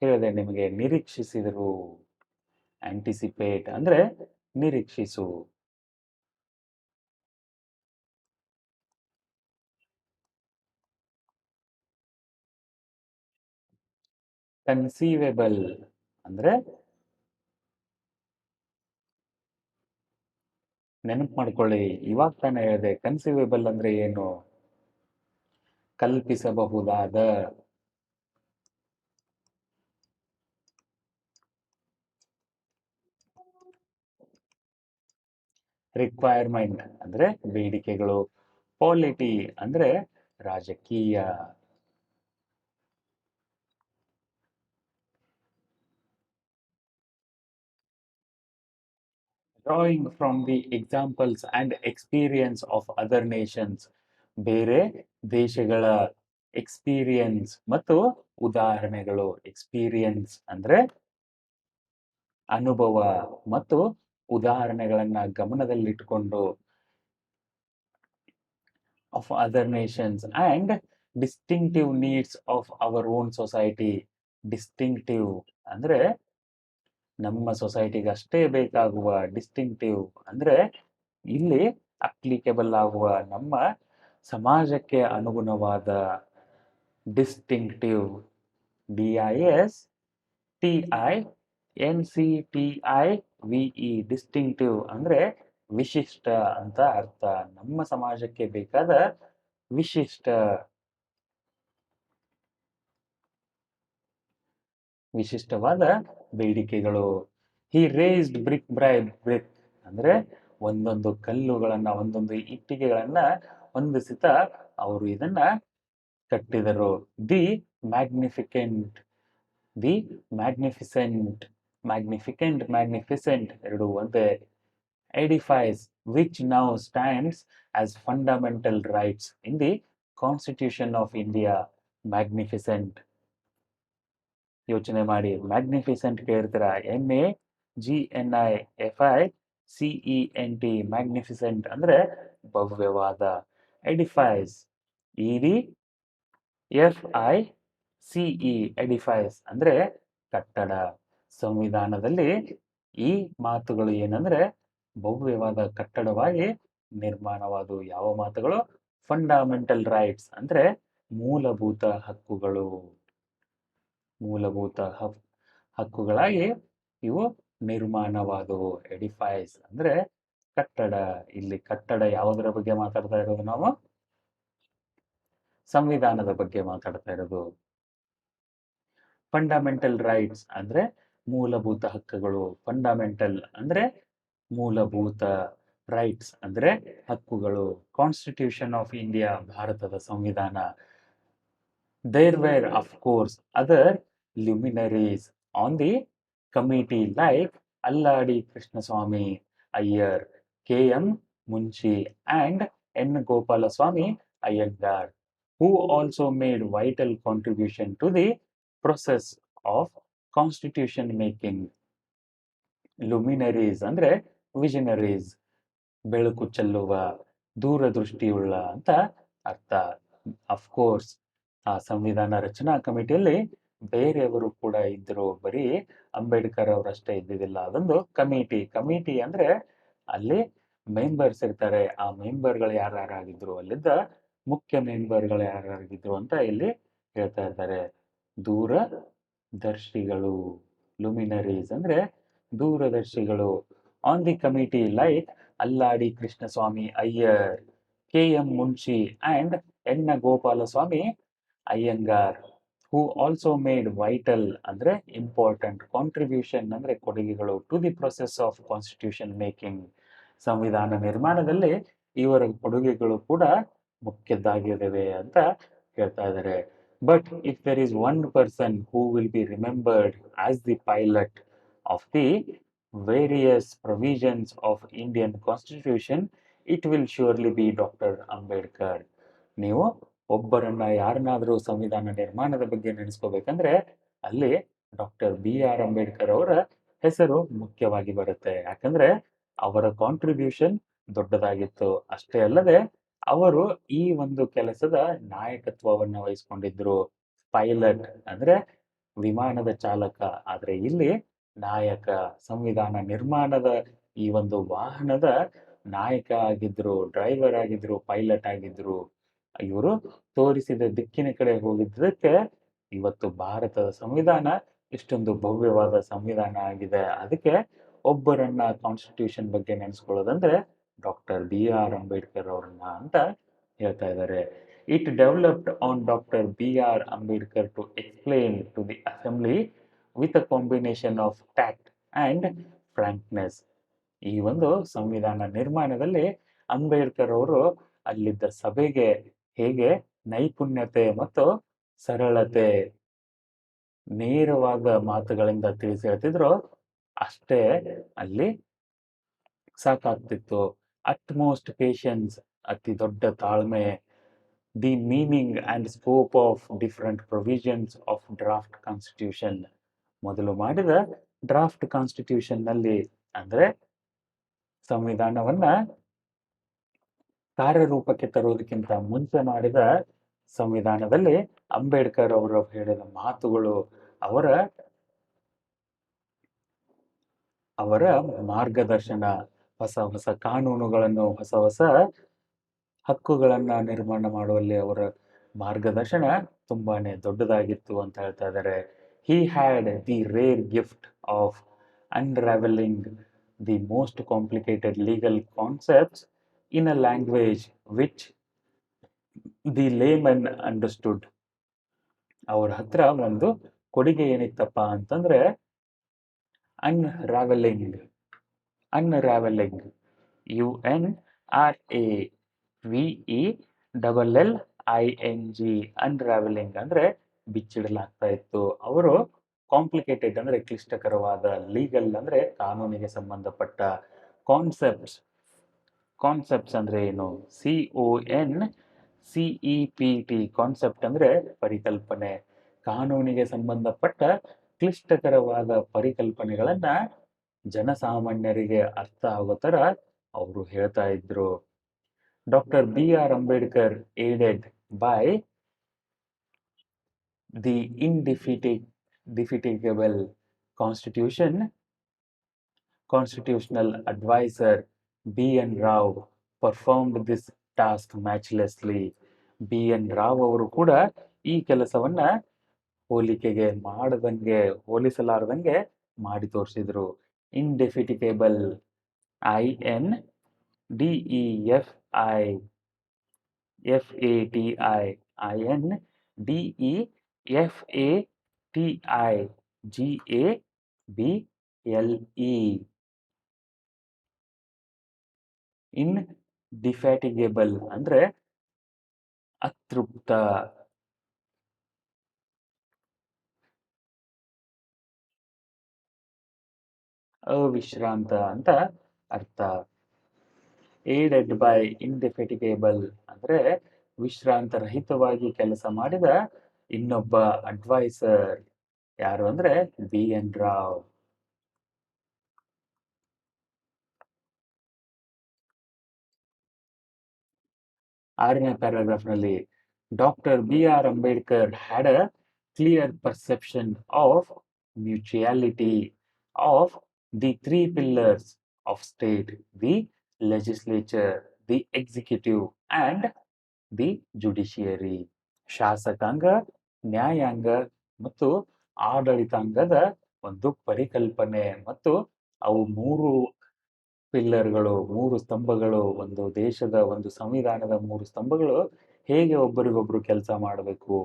ಹೇಳಿದೆ ನಿಮಗೆ, ನಿರೀಕ್ಷಿಸಿದ್ರು. ಆಂಟಿಸಿಪೇಟ್ ಅಂದ್ರೆ ನಿರೀಕ್ಷಿಸು. ಕನ್ಸೀವೆಬಲ್ ಅಂದ್ರೆ ನೆನಪು ಮಾಡ್ಕೊಳ್ಳಿ, ಇವಾಗ ತಾನೇ ಹೇಳಿದೆ. ಕನ್ಸೀವೆಬಲ್ ಅಂದ್ರೆ ಏನು? ಕಲ್ಪಿಸಬಹುದಾದ. ರಿಕ್ವೈರ್ಮೆಂಟ್ ಅಂದ್ರೆ ಬೇಡಿಕೆಗಳು. ಪಾಲಿಟಿ ಅಂದ್ರೆ ರಾಜಕೀಯ. Drawing from the examples and experience of other nations, ಬೇರೆ ದೇಶಗಳ ಎಕ್ಸ್ಪೀರಿಯನ್ಸ್ ಮತ್ತು ಉದಾಹರಣೆಗಳು. ಎಕ್ಸ್ಪೀರಿಯನ್ಸ್ ಅಂದ್ರೆ ಅನುಭವ ಮತ್ತು ಉದಾಹರಣೆಗಳನ್ನ ಗಮನದಲ್ಲಿಟ್ಟುಕೊಂಡು, of other nations and distinctive needs of our own society. Distinctive ಅಂದ್ರೆ ನಮ್ಮ ಸೊಸೈಟಿಗೆ ಅಷ್ಟೇ ಬೇಕಾಗುವ, ಡಿಸ್ಟಿಂಕ್ಟಿವ್ ಅಂದ್ರೆ ಇಲ್ಲಿ ಅಪ್ಲಿಕೇಬಲ್ ಆಗುವ, ನಮ್ಮ ಸಮಾಜಕ್ಕೆ ಅನುಗುಣವಾದ. ಡಿಸ್ಟಿಂಕ್ಟಿವ್, DISTINCTIVE, ಡಿಸ್ಟಿಂಕ್ಟಿವ್ ಅಂದ್ರೆ ವಿಶಿಷ್ಟ ಅಂತ ಅರ್ಥ. ನಮ್ಮ ಸಮಾಜಕ್ಕೆ ಬೇಕಾದ ವಿಶಿಷ್ಟವಾದ ಬೇಡಿಕೆಗಳು. ಹಿ ರೇಸ್ಡ್ ಬ್ರಿಕ್ ಬೈ ಬ್ರಿಕ್ ಅಂದ್ರೆ ಒಂದೊಂದು ಕಲ್ಲುಗಳನ್ನ, ಒಂದೊಂದು ಇಟ್ಟಿಗೆಗಳನ್ನ ಹೊಂದಿಸುತ್ತಾ ಅವರು ಇದನ್ನ ಕಟ್ಟಿದರು. ದಿ ಮ್ಯಾಗ್ನಿಫಿಸೆಂಟ್ ಎರಡು ಒಂದೇ. ಎಡಿಫೈಸ್ which now stands as fundamental rights in the Constitution of India. Magnificent ಯೋಚನೆ ಮಾಡಿ, ಮ್ಯಾಗ್ನಿಫಿಸೆಂಟ್ ಕೇಳ್ತೀರಾ, MAGNIFICENT, ಮ್ಯಾಗ್ನಿಫಿಸೆಂಟ್ ಅಂದ್ರೆ ಭವ್ಯವಾದ. ಎಡಿಫೈಸ್, EDFICE, ಎಡಿಫೈಸ್ ಅಂದ್ರೆ ಕಟ್ಟಡ. ಸಂವಿಧಾನದಲ್ಲಿ ಈ ಮಾತುಗಳು ಏನಂದ್ರೆ ಭವ್ಯವಾದ ಕಟ್ಟಡವಾಗಿ ನಿರ್ಮಾಣವಾದವು. ಯಾವ ಮಾತುಗಳು? ಫಂಡಮೆಂಟಲ್ ರೈಟ್ಸ್ ಅಂದ್ರೆ ಮೂಲಭೂತ ಹಕ್ಕುಗಳು. ಮೂಲಭೂತ ಹಕ್ಕುಗಳಾಗಿ ಇವು ನಿರ್ಮಾಣವಾದವು. ಎಡಿಫೈಸ್ ಅಂದ್ರೆ ಕಟ್ಟಡ. ಇಲ್ಲಿ ಕಟ್ಟಡ ಯಾವುದರ ಬಗ್ಗೆ ಮಾತಾಡ್ತಾ ಇರೋದು? ನಾವು ಸಂವಿಧಾನದ ಬಗ್ಗೆ ಮಾತಾಡ್ತಾ ಇರೋದು. ಫಂಡಮೆಂಟಲ್ ರೈಟ್ಸ್ ಅಂದ್ರೆ ಮೂಲಭೂತ ಹಕ್ಕುಗಳು. ಫಂಡಮೆಂಟಲ್ ಅಂದ್ರೆ ಮೂಲಭೂತ, ರೈಟ್ಸ್ ಅಂದ್ರೆ ಹಕ್ಕುಗಳು. ಕಾನ್ಸ್ಟಿಟ್ಯೂಷನ್ ಆಫ್ ಇಂಡಿಯಾ, ಭಾರತದ ಸಂವಿಧಾನ. There were, of course, other luminaries on the committee like Alladi Krishnaswamy, Iyer, K.M. Munshi, and N. Gopalaswamy Iyengar, who also made vital contribution to the process of constitution making. ಲುಮಿನರೀಸ್ ಅಂದ್ರೆ ವಿಷನರೀಸ್, ಬೆಳಕು ಚೆಲ್ಲುವ, ದೂರದೃಷ್ಟಿಯುಳ್ಳ ಅಂತ ಅರ್ಥ. Of course ಆ ಸಂವಿಧಾನ ರಚನಾ ಕಮಿಟಿಯಲ್ಲಿ ಬೇರೆಯವರು ಕೂಡ ಇದ್ರು, ಬರೀ ಅಂಬೇಡ್ಕರ್ ಅವರಷ್ಟೇ ಇದ್ದಿದ್ದಿಲ್ಲ. ಅದೊಂದು ಕಮಿಟಿ ಅಂದ್ರೆ ಅಲ್ಲಿ ಮೆಂಬರ್ಸ್ ಇರ್ತಾರೆ. ಆ ಮೆಂಬರ್ಗಳು ಯಾರ್ಯಾರಾಗಿದ್ರು, ಅಲ್ಲಿದ್ದ ಮುಖ್ಯ ಮೆಂಬರ್ಗಳು ಯಾರ್ಯಾರಾಗಿದ್ರು ಅಂತ ಇಲ್ಲಿ ಹೇಳ್ತಾ ಇದ್ದಾರೆ. ದೂರದರ್ಶಿಗಳು, ಲುಮಿನರೀಸ್ ಅಂದ್ರೆ ದೂರದರ್ಶಿಗಳು. On the committee like Alladi Krishnaswami Ayyar, K M. Munshi and N. Gopalaswami Ayyangar, who also made vital ಅಂದ್ರೆ ಇಂಪಾರ್ಟೆಂಟ್, ಕಾಂಟ್ರಿಬ್ಯೂಷನ್ ಅಂದ್ರೆ ಕೊಡುಗೆಗಳು, to the process of constitution making, ಸಂವಿಧಾನ ನಿರ್ಮಾಣದಲ್ಲಿ ಇವರ ಕೊಡುಗೆಗಳು ಕೂಡ ಮುಖ್ಯದ್ದಾಗಿದ್ದಾವೆ ಅಂತ ಹೇಳ್ತಾ ಇದ್ದಾರೆ. But if there is one person who will be remembered as the pilot of the various provisions of Indian Constitution, it will surely be Dr. Ambedkar. ನೀವು ಒಬ್ಬರನ್ನ ಯಾರನ್ನಾದರೂ ಸಂವಿಧಾನ ನಿರ್ಮಾಣದ ಬಗ್ಗೆ ನೆನೆಸ್ಕೋಬೇಕಂದ್ರೆ ಅಲ್ಲಿ ಡಾಕ್ಟರ್ B.R. ಅಂಬೇಡ್ಕರ್ ಅವರ ಹೆಸರು ಮುಖ್ಯವಾಗಿ ಬರುತ್ತೆ. ಯಾಕಂದ್ರೆ ಅವರ ಕಾಂಟ್ರಿಬ್ಯೂಷನ್ ದೊಡ್ಡದಾಗಿತ್ತು. ಅಷ್ಟೇ ಅಲ್ಲದೆ ಅವರು ಈ ಒಂದು ಕೆಲಸದ ನಾಯಕತ್ವವನ್ನು ವಹಿಸ್ಕೊಂಡಿದ್ರು. ಪೈಲಟ್ ಅಂದ್ರೆ ವಿಮಾನದ ಚಾಲಕ, ಆದ್ರೆ ಇಲ್ಲಿ ನಾಯಕ, ಸಂವಿಧಾನ ನಿರ್ಮಾಣದ ಈ ಒಂದು ವಾಹನದ ನಾಯಕ ಆಗಿದ್ರು, ಡ್ರೈವರ್ ಆಗಿದ್ರು, ಪೈಲಟ್ ಆಗಿದ್ರು. ಇವರು ತೋರಿಸಿದ ದಿಕ್ಕಿನ ಕಡೆ ಹೋಗಿದ್ದಕ್ಕೆ ಇವತ್ತು ಭಾರತದ ಸಂವಿಧಾನ ಇಷ್ಟೊಂದು ಭವ್ಯವಾದ ಸಂವಿಧಾನ ಆಗಿದೆ. ಅದಕ್ಕೆ ಒಬ್ಬರನ್ನ ಕಾನ್ಸ್ಟಿಟ್ಯೂಷನ್ ಬಗ್ಗೆ ನೆನೆಸ್ಕೊಳ್ಳೋದಂದ್ರೆ ಡಾಕ್ಟರ್ B.R. ಅಂಬೇಡ್ಕರ್ ಅವರನ್ನ ಅಂತ ಹೇಳ್ತಾ ಇದ್ದಾರೆ. It developed on doctor B.R. Ambedkar to explain to the assembly with a combination of tact and frankness. ಈ ಒಂದು ಸಂವಿಧಾನ ನಿರ್ಮಾಣದಲ್ಲಿ ಅಂಬೇಡ್ಕರ್ ಅವರು ಅಲ್ಲಿದ್ದ ಸಭೆಗೆ ಹೇಗೆ ನೈಪುಣ್ಯತೆ ಮತ್ತು ಸರಳತೆ, ನೇರವಾದ ಮಾತುಗಳಿಂದ ತಿಳಿಸಿ ಹೇಳ್ತಿದ್ರು, ಅಷ್ಟೇ ಅಲ್ಲಿ ಸಾಕಾಗ್ತಿತ್ತು. ಅಟ್ಮೋಸ್ಟ್ ಪೇಷನ್ಸ್, ಅತಿ ದೊಡ್ಡ ತಾಳ್ಮೆ, the meaning and scope of different provisions of draft constitution. ಮೊದಲು ಮಾಡಿದ ಡ್ರಾಫ್ಟ್ ಕಾನ್ಸ್ಟಿಟ್ಯೂಷನ್ ನಲ್ಲಿ ಅಂದ್ರೆ ಸಂವಿಧಾನವನ್ನ ಕಾರ್ಯರೂಪಕ್ಕೆ ತರುವುದಕ್ಕಿಂತ ಮುಂಚೆ ಮಾಡಿದ ಸಂವಿಧಾನದಲ್ಲಿ ಅಂಬೇಡ್ಕರ್ ಅವರು ಹೇಳಿದ ಮಾತುಗಳು, ಅವರ ಮಾರ್ಗದರ್ಶನ, ಹೊಸ ಕಾನೂನುಗಳನ್ನು, ಹೊಸ ಹಕ್ಕುಗಳನ್ನ ನಿರ್ಮಾಣ ಮಾಡುವಲ್ಲಿ ಅವರ ಮಾರ್ಗದರ್ಶನ ತುಂಬಾನೇ ದೊಡ್ಡದಾಗಿತ್ತು ಅಂತ ಹೇಳ್ತಾ ಇದ್ದಾರೆ. He had the rare gift of unraveling the most complicated legal concepts in a language which the layman understood. ಅವ್ರ ಹತ್ರ ಒಂದು ಕೊಡುಗೆ ಏನಿತ್ತಪ್ಪ ಅಂತಂದ್ರೆ ಅನ್ರಾವೆಲಿಂಗ್, UNRAVELLING, ಅನ್ರಾವೆಲಿಂಗ್ ಅಂದ್ರೆ ಬಿಚ್ಚಿಡಲಾಗ್ತಾ ಇತ್ತು. ಅವರು ಕಾಂಪ್ಲಿಕೇಟೆಡ್ ಅಂದ್ರೆ ಕ್ಲಿಷ್ಟಕರವಾದ, ಲೀಗಲ್ ಅಂದ್ರೆ ಕಾನೂನಿಗೆ ಸಂಬಂಧಪಟ್ಟ, ಕಾನ್ಸೆಪ್ಟ್ಸ್ ಅಂದ್ರೆ ಏನು, CONCEPT, ಕಾನ್ಸೆಪ್ಟ್ ಅಂದ್ರೆ ಪರಿಕಲ್ಪನೆ, ಕಾನೂನಿಗೆ ಸಂಬಂಧಪಟ್ಟ ಕ್ಲಿಷ್ಟಕರವಾದ ಪರಿಕಲ್ಪನೆಗಳನ್ನ ಜನಸಾಮಾನ್ಯರಿಗೆ ಅರ್ಥ ಆಗೋ ತರ ಅವರು ಹೇಳ್ತಾ ಇದ್ರು. Doctor B.R. Ambedkar aided by the indefatigable constitutional advisor B.N. Rao performed this task matchlessly. B.N. Rao ಅವರು ಕೂಡ ಈ ಕೆಲಸವನ್ನ ಹೋಲಿಸಲಾರದಂಗೆ ಮಾಡಿ ತೋರಿಸಿದ್ರು. ಇಂಡೆಫಿಟಿಗೇಬಲ್, indefatigable ಅಂದ್ರೆ ಅತೃಪ್ತ, ಅವಿಶ್ರಾಂತ ಅಂತ ಅರ್ಥ. ಏಡೆಡ್ ಬೈ ಇಂಡೆಫೆಟಿಗೇಬಲ್ ಅಂದ್ರೆ ವಿಶ್ರಾಂತರಹಿತವಾಗಿ ಕೆಲಸ ಮಾಡಿದ ಇನ್ನೊಬ್ಬ ಅಡ್ವೈಸರ್. ಯಾರು ಅಂದ್ರೆ BN ರಾವ್. 6ನೇ ಪ್ಯಾರಾಗ್ರಾಫ್ನಲ್ಲಿ doctor BR Ambedkar had a clear perception of mutuality of the three pillars of state: the legislature, the executive and the judiciary. ಶಾಸಕಾಂಗ, ನ್ಯಾಯಾಂಗ ಮತ್ತು ಆಡಳಿತಾಂಗದ ಒಂದು ಪರಿಕಲ್ಪನೆ ಮತ್ತು ಅವು ಮೂರು ಪಿಲ್ಲರ್ಗಳು, ಮೂರು ಸ್ತಂಭಗಳು, ಒಂದು ದೇಶದ ಒಂದು ಸಂವಿಧಾನದ ಮೂರು ಸ್ತಂಭಗಳು ಹೇಗೆ ಒಬ್ಬರಿಗೊಬ್ರು ಕೆಲಸ ಮಾಡಬೇಕು,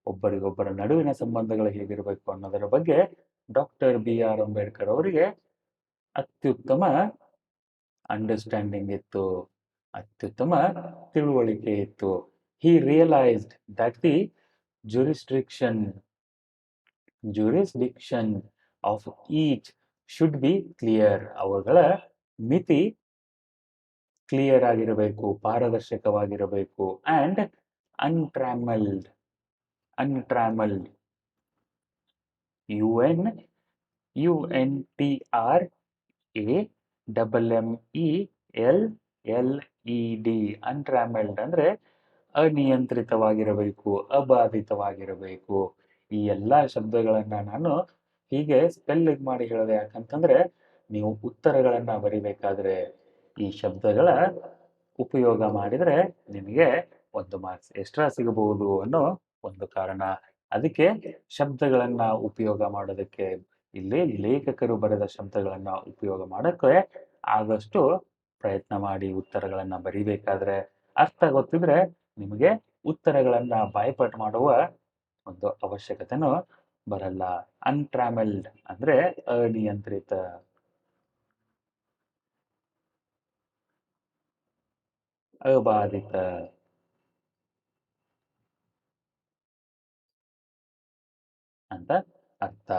ಒಬ್ಬರಿಗೊಬ್ಬರ ನಡುವಿನ ಸಂಬಂಧಗಳು ಹೇಗಿರಬೇಕು ಅನ್ನೋದರ ಬಗ್ಗೆ ಡಾಕ್ಟರ್ BR ಅಂಬೇಡ್ಕರ್ ಅವರಿಗೆ ಅತ್ಯುತ್ತಮ ಅಂಡರ್ಸ್ಟ್ಯಾಂಡಿಂಗ್ ಇತ್ತು, ಅತ್ಯುತ್ತಮ ತಿಳುವಳಿಕೆ ಇತ್ತು. He realized that the jurisdiction of each should be clear. ಅವುಗಳ ಮಿತಿ ಕ್ಲಿಯರ್ ಆಗಿರಬೇಕು, ಪಾರದರ್ಶಕವಾಗಿರಬೇಕು. And ಅನ್ಟ್ರಾಮಲ್ಡ್, UNTRAMMELLED. ಅನ್ಟ್ರಾಮಲ್ಡ್ ಅಂದ್ರೆ ಅನಿಯಂತ್ರಿತವಾಗಿರಬೇಕು, ಅಬಾಧಿತವಾಗಿರಬೇಕು. ಈ ಎಲ್ಲ ಶಬ್ದಗಳನ್ನ ನಾನು ಹೀಗೆ ಸ್ಪೆಲ್ಲಿಂಗ್ ಮಾಡಿ ಹೇಳಿದೆ. ಯಾಕಂತಂದ್ರೆ ನೀವು ಉತ್ತರಗಳನ್ನ ಬರಿಬೇಕಾದ್ರೆ ಈ ಶಬ್ದಗಳ ಉಪಯೋಗ ಮಾಡಿದ್ರೆ ನಿಮಗೆ 1 ಮಾರ್ಕ್ಸ್ ಎಕ್ಸ್ಟ್ರಾ ಸಿಗಬಹುದು ಅನ್ನೋ ಒಂದು ಕಾರಣ. ಅದಕ್ಕೆ ಶಬ್ದಗಳನ್ನ ಉಪಯೋಗ ಮಾಡೋದಕ್ಕೆ, ಇಲ್ಲಿ ಲೇಖಕರು ಬರೆದ ಶಬ್ದಗಳನ್ನ ಉಪಯೋಗ ಮಾಡೋಕ್ಕೆ ಆದಷ್ಟು ಪ್ರಯತ್ನ ಮಾಡಿ ಉತ್ತರಗಳನ್ನ ಬರಿಬೇಕಾದ್ರೆ. ಅರ್ಥ ಗೊತ್ತಿದ್ರೆ ನಿಮಗೆ ಉತ್ತರಗಳನ್ನ ಬಾಯ್ಪಾಠ ಮಾಡುವ ಒಂದು ಅವಶ್ಯಕತೆನೂ ಬರಲ್ಲ. ಅನ್ಟ್ರಾಮೆಲ್ಡ್ ಅಂದ್ರೆ ಅನಿಯಂತ್ರಿತ, ಅಬಾಧಿತ ಅಂತ ಅರ್ಥ.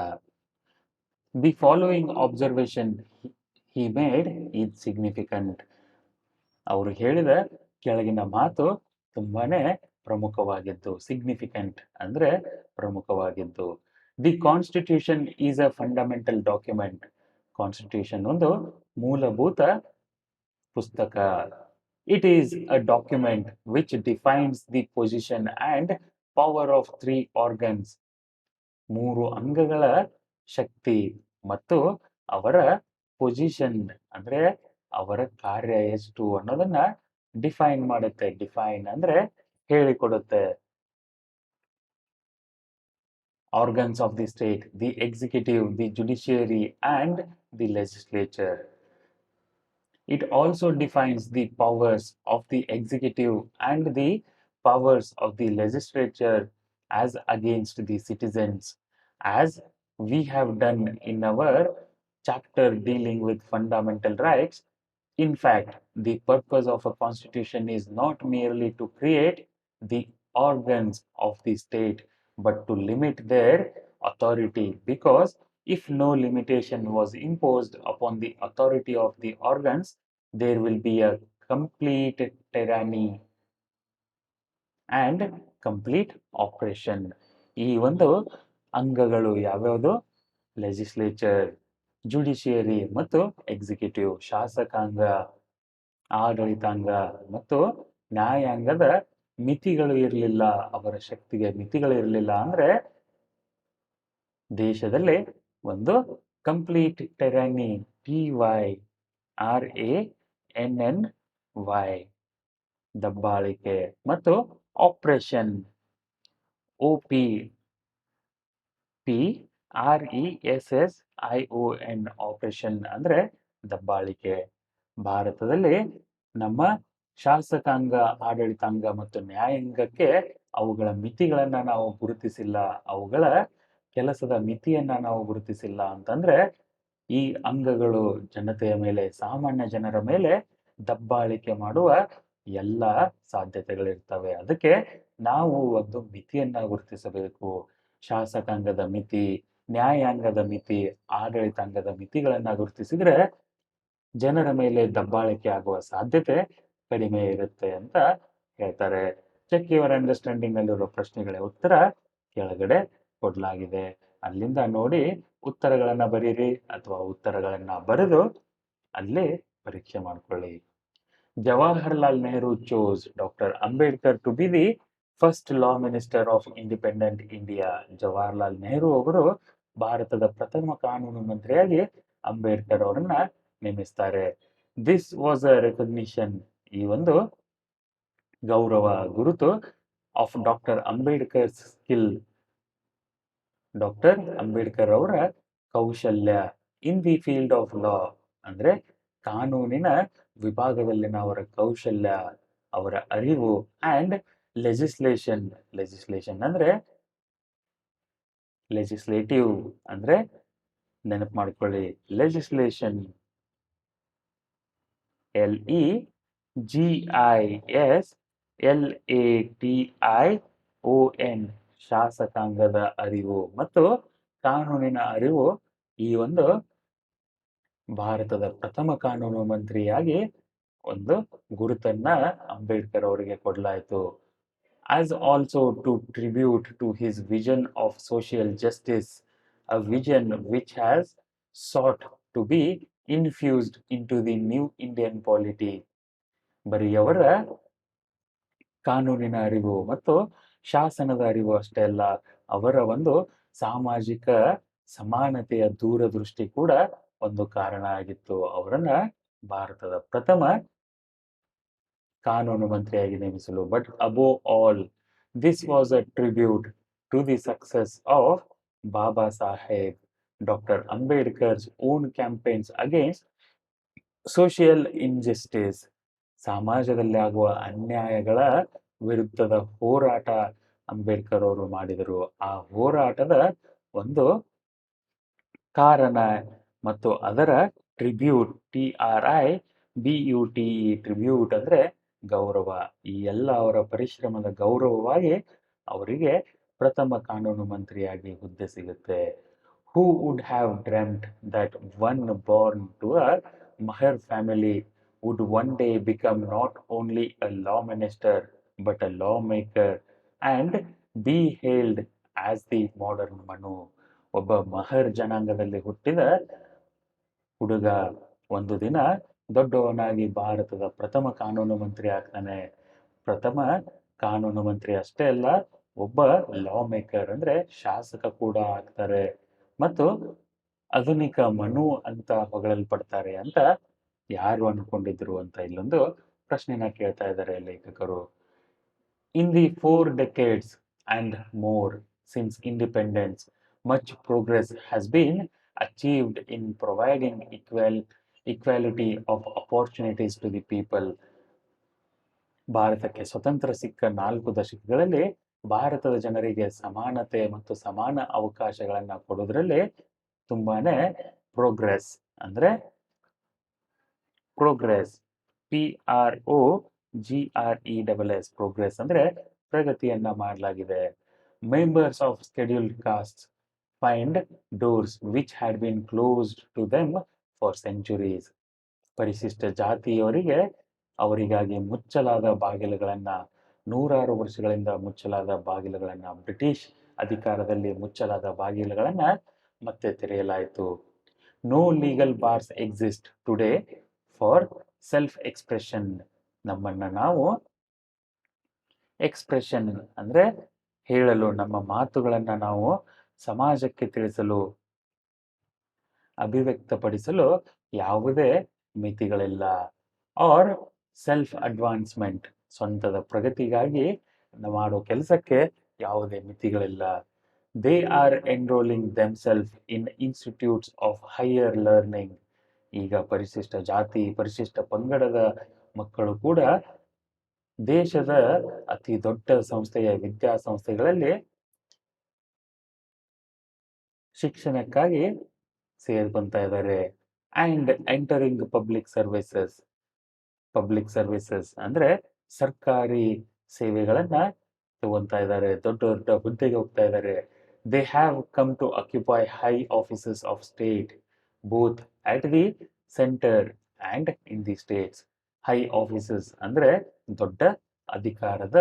The following observation he made is significant. ಅವರು ಹೇಳಿದ ಕೆಳಗಿನ ಮಾತು ತುಂಬಾನೇ ಪ್ರಮುಖವಾಗಿದ್ದು. ಸಿಗ್ನಿಫಿಕೆಂಟ್ ಅಂದ್ರೆ ಪ್ರಮುಖವಾಗಿದ್ದು. The constitution is a fundamental document. Constitution ಒಂದು ಮೂಲಭೂತ ಪುಸ್ತಕ. It is a document which defines the position and power of three organs. ಮೂರು ಅಂಗಗಳ ಶಕ್ತಿ ಮತ್ತು ಅವರ ಪೊಸಿಷನ್ ಅಂದ್ರೆ ಅವರ ಕಾರ್ಯ ಎಷ್ಟು ಅನ್ನೋದನ್ನ ಡಿಫೈನ್ ಮಾಡುತ್ತೆ. ಡಿಫೈನ್ ಅಂದ್ರೆ ಹೇಳಿಕೊಡುತ್ತೆ. Organs of the state: the executive, the judiciary and the legislature. It also defines the powers of the executive and the powers of the legislature as against the citizens, as we have done in our chapter dealing with fundamental rights. In fact, the purpose of a constitution is not merely to create the organs of the state, but to limit their authority, because if no limitation was imposed upon the authority of the organs, there will be a complete tyranny and complete oppression. ಈ ಒಂದು ಅಂಗಗಳು ಯಾವ್ಯಾವುದು? Legislature, judiciary ಮತ್ತು executive. ಶಾಸಕಾಂಗ, ಆಡಳಿತಾಂಗ ಮತ್ತು ನ್ಯಾಯಾಂಗದ ಮಿತಿಗಳು ಇರಲಿಲ್ಲ. ಅವರ ಶಕ್ತಿಗೆ ಮಿತಿಗಳು ಇರಲಿಲ್ಲ ಅಂದ್ರೆ ದೇಶದಲ್ಲಿ ಒಂದು ಕಂಪ್ಲೀಟ್ ಟೈರಾನಿ, TYRANNY, ದಬ್ಬಾಳಿಕೆ ಮತ್ತು ಆಪರೇಷನ್, OPRESSION, ಆಪರೇಷನ್ ಅಂದ್ರೆ ದಬ್ಬಾಳಿಕೆ. ಭಾರತದಲ್ಲಿ ನಮ್ಮ ಶಾಸಕಾಂಗ, ಆಡಳಿತಾಂಗ ಮತ್ತು ನ್ಯಾಯಾಂಗಕ್ಕೆ ಅವುಗಳ ಮಿತಿಗಳನ್ನ ನಾವು ಗುರುತಿಸಿಲ್ಲ, ಅವುಗಳ ಕೆಲಸದ ಮಿತಿಯನ್ನ ನಾವು ಗುರುತಿಸಿಲ್ಲ ಅಂತಂದ್ರೆ ಈ ಅಂಗಗಳು ಜನತೆಯ ಮೇಲೆ, ಸಾಮಾನ್ಯ ಜನರ ಮೇಲೆ ದಬ್ಬಾಳಿಕೆ ಮಾಡುವ ಎಲ್ಲ ಸಾಧ್ಯತೆಗಳಿರ್ತವೆ. ಅದಕ್ಕೆ ನಾವು ಒಂದು ಮಿತಿಯನ್ನ ಗುರುತಿಸಬೇಕು. ಶಾಸಕಾಂಗದ ಮಿತಿ, ನ್ಯಾಯಾಂಗದ ಮಿತಿ, ಆಡಳಿತಾಂಗದ ಮಿತಿಗಳನ್ನ ಗುರುತಿಸಿದ್ರೆ ಜನರ ಮೇಲೆ ದಬ್ಬಾಳಿಕೆ ಆಗುವ ಸಾಧ್ಯತೆ ಕಡಿಮೆ ಇರುತ್ತೆ ಅಂತ ಹೇಳ್ತಾರೆ. ಚೆಕ್ ಯುವರ್ ಅಂಡರ್ಸ್ಟ್ಯಾಂಡಿಂಗ್ ನಲ್ಲಿರೋ ಪ್ರಶ್ನೆಗಳ ಉತ್ತರ ಕೆಳಗಡೆ ಕೊಡಲಾಗಿದೆ. ಅಲ್ಲಿಂದ ನೋಡಿ ಉತ್ತರಗಳನ್ನ ಬರೀರಿ ಅಥವಾ ಉತ್ತರಗಳನ್ನ ಬರೆದು ಅಲ್ಲಿ ಪರೀಕ್ಷೆ ಮಾಡ್ಕೊಳ್ಳಿ. Jawaharlal Nehru chose Dr. Ambedkar to be the first law minister of independent India. Jawaharlal Nehru ಅವರು ಭಾರತದ ಪ್ರಥಮ ಕಾನೂನು ಮಂತ್ರಿಯಾಗಿ ಅಂಬೇಡ್ಕರ್ ಅವರನ್ನ ನೇಮಿಸ್ತಾರೆ. ದಿಸ್ ವಾಸ್ ಅ ರೆಕಗ್ನಿಷನ್, ಈ ಒಂದು ಗೌರವ ಗುರುತು of doctor Ambedkar skill, doctor Ambedkar ಅವರ ಕೌಶಲ್ಯ in the field of law, ಅಂದ್ರೆ ಕಾನೂನಿನ ವಿಭಾಗದಲ್ಲಿನ ಅವರ ಕೌಶಲ್ಯ, ಅವರ ಅರಿವು, ಅಂಡ್ ಲೆಜಿಸ್ಲೇಷನ್, ಲೆಜಿಸ್ಲೇಷನ್ ಅಂದ್ರೆ ಲೆಜಿಸ್ಲೇಟಿವ್ ಅಂದ್ರೆ ನೆನಪು ಮಾಡ್ಕೊಳ್ಳಿ, ಲೆಜಿಸ್ಲೇಷನ್ LEGISLATION, ಶಾಸಕಾಂಗದ ಅರಿವು ಮತ್ತು ಕಾನೂನಿನ ಅರಿವು, ಈ ಒಂದು ಭಾರತದ ಪ್ರಥಮ ಕಾನೂನು ಮಂತ್ರಿಯಾಗಿ ಒಂದು ಗುರುತನ್ನ ಅಂಬೇಡ್ಕರ್ ಅವರಿಗೆ ಕೊಡಲಾಯಿತು. As also to tribute to his vision of social justice, a vision which has sought to be infused into the new Indian polity. ಬರೀ ಅವರ ಕಾನೂನಿನ ಅರಿವು ಮತ್ತು ಶಾಸನದ ಅರಿವು ಅಷ್ಟೇ ಅಲ್ಲ, ಅವರ ಒಂದು ಸಾಮಾಜಿಕ ಸಮಾನತೆಯ ದೂರದೃಷ್ಟಿ ಕೂಡ ಒಂದು ಕಾರಣ ಆಗಿತ್ತು ಅವರನ್ನ ಭಾರತದ ಪ್ರಥಮ ಕಾನೂನು ಮಂತ್ರಿಯಾಗಿ ನೇಮಿಸಲು. But above all, this was a tribute to the success of Baba Saheb doctor Ambedkar's own campaigns against social injustice, ಸಮಾಜದಲ್ಲಿ ಆಗುವ ಅನ್ಯಾಯಗಳ ವಿರುದ್ಧದ ಹೋರಾಟ ಅಂಬೇಡ್ಕರ್ ಅವರು ಮಾಡಿದರು. ಆ ಹೋರಾಟದ ಒಂದು ಕಾರಣ ಮತ್ತು ಅದರ ಟ್ರಿಬ್ಯೂಟ್, TRIBUTE, ಟ್ರಿಬ್ಯೂಟ್ ಅಂದ್ರೆ ಗೌರವ, ಈ ಎಲ್ಲ ಅವರ ಪರಿಶ್ರಮದ ಗೌರವವಾಗಿ ಅವರಿಗೆ ಪ್ರಥಮ ಕಾನೂನು ಮಂತ್ರಿಯಾಗಿ ಹುದ್ದೆ ಸಿಗುತ್ತೆ. Who would have dreamt that one born to a Maher family would one day become not only a law minister but a lawmaker and be hailed as the modern Manu. ಒಬ್ಬ ಮಹರ್ ಜನಾಂಗದಲ್ಲಿ ಹುಟ್ಟಿದ ಹುಡುಗ ಒಂದು ದಿನ ದೊಡ್ಡವನಾಗಿ ಭಾರತದ ಪ್ರಥಮ ಕಾನೂನು ಮಂತ್ರಿ ಆಗ್ತಾನೆ. ಪ್ರಥಮ ಕಾನೂನು ಮಂತ್ರಿ ಅಷ್ಟೇ ಅಲ್ಲ, ಒಬ್ಬ ಲಾ ಮೇಕರ್ ಅಂದ್ರೆ ಶಾಸಕ ಕೂಡ ಆಗ್ತಾರೆ ಮತ್ತು ಆಧುನಿಕ ಮನು ಅಂತ ಹೊಗಳಲ್ಪಡ್ತಾರೆ ಅಂತ ಯಾರು ಅನ್ಕೊಂಡಿದ್ರು ಅಂತ ಇಲ್ಲೊಂದು ಪ್ರಶ್ನೆನ ಕೇಳ್ತಾ ಇದ್ದಾರೆ ಲೇಖಕರು. In the 4 decades and more since independence, much progress has been achieved in providing equality of opportunities to the people. ಭಾರತಕ್ಕೆ ಸ್ವತಂತ್ರ ಸಿಕ್ಕ 4 ದಶಕಗಳಲ್ಲಿ ಭಾರತದ ಜನರಿಗೆ ಸಮಾನತೆ ಮತ್ತು ಸಮಾನ ಅವಕಾಶಗಳನ್ನ ಕೊಡೋದ್ರಲ್ಲಿ ತುಂಬಾನೇ ಪ್ರೋಗ್ರೆಸ್ ಅಂದ್ರೆ ಪ್ರೋಗ್ರೆಸ್ PROGRESS ಪ್ರೋಗ್ರೆಸ್ ಅಂದ್ರೆ ಪ್ರಗತಿಯನ್ನ ಮಾಡಲಾಗಿದೆ. Members of scheduled caste find doors which had been closed to them for centuries. ಪರಿಶಿಷ್ಟ ಜಾತಿಯವರಿಗೆ ಅವರಿಗಾಗಿ ಮುಚ್ಚಲಾದ ಬಾಗಿಲುಗಳನ್ನ, ನೂರಾರು ವರ್ಷಗಳಿಂದ ಮುಚ್ಚಲಾದ ಬಾಗಿಲುಗಳನ್ನ, ಬ್ರಿಟಿಷ್ ಅಧಿಕಾರದಲ್ಲಿ ಮುಚ್ಚಲಾದ ಬಾಗಿಲುಗಳನ್ನ ಮತ್ತೆ ತೆರೆಯಲಾಯಿತು. No legal bars exist today for self expression. ನಮ್ಮನ್ನ ನಾವು ಎಕ್ಸ್ಪ್ರೆಷನ್ ಅಂದ್ರೆ ಹೇಳಲು, ನಮ್ಮ ಮಾತುಗಳನ್ನ ನಾವು ಸಮಾಜಕ್ಕೆ ತಿಳಿಸಲು, ಅಭಿವ್ಯಕ್ತಪಡಿಸಲು ಯಾವುದೇ ಮಿತಿಗಳಿಲ್ಲ. ಆರ್ ಸೆಲ್ಫ್ ಅಡ್ವಾನ್ಸ್ಮೆಂಟ್, ಸ್ವಂತದ ಪ್ರಗತಿಗಾಗಿ ಮಾಡೋ ಕೆಲಸಕ್ಕೆ ಯಾವುದೇ ಮಿತಿಗಳಿಲ್ಲ. They are enrolling themselves in institutes of higher learning. ಈಗ ಪರಿಶಿಷ್ಟ ಜಾತಿ, ಪರಿಶಿಷ್ಟ ಪಂಗಡದ ಮಕ್ಕಳು ಕೂಡ ದೇಶದ ಅತಿ ದೊಡ್ಡ ಸಂಸ್ಥೆಯ ವಿದ್ಯಾಸಂಸ್ಥೆಗಳಲ್ಲಿ ಶಿಕ್ಷಣಕ್ಕಾಗಿ ಸೇರ್ಕೊಂತ ಇದ್ದಾರೆ. ಅಂಡ್ ಎಂಟರಿಂಗ್ ಪಬ್ಲಿಕ್ ಸರ್ವಿಸಸ್ ಅಂದ್ರೆ ಸರ್ಕಾರಿ ಸೇವೆಗಳನ್ನ ತಗೊಂತಾ ಇದ್ದಾರೆ, ದೊಡ್ಡ ದೊಡ್ಡ ಹುದ್ದೆಗೆ ಹೋಗ್ತಾ ಇದ್ದಾರೆ. They have come to occupy high offices of state both at the centre and in the states. High offices ಅಂದರೆ ದೊಡ್ಡ ಅಧಿಕಾರದ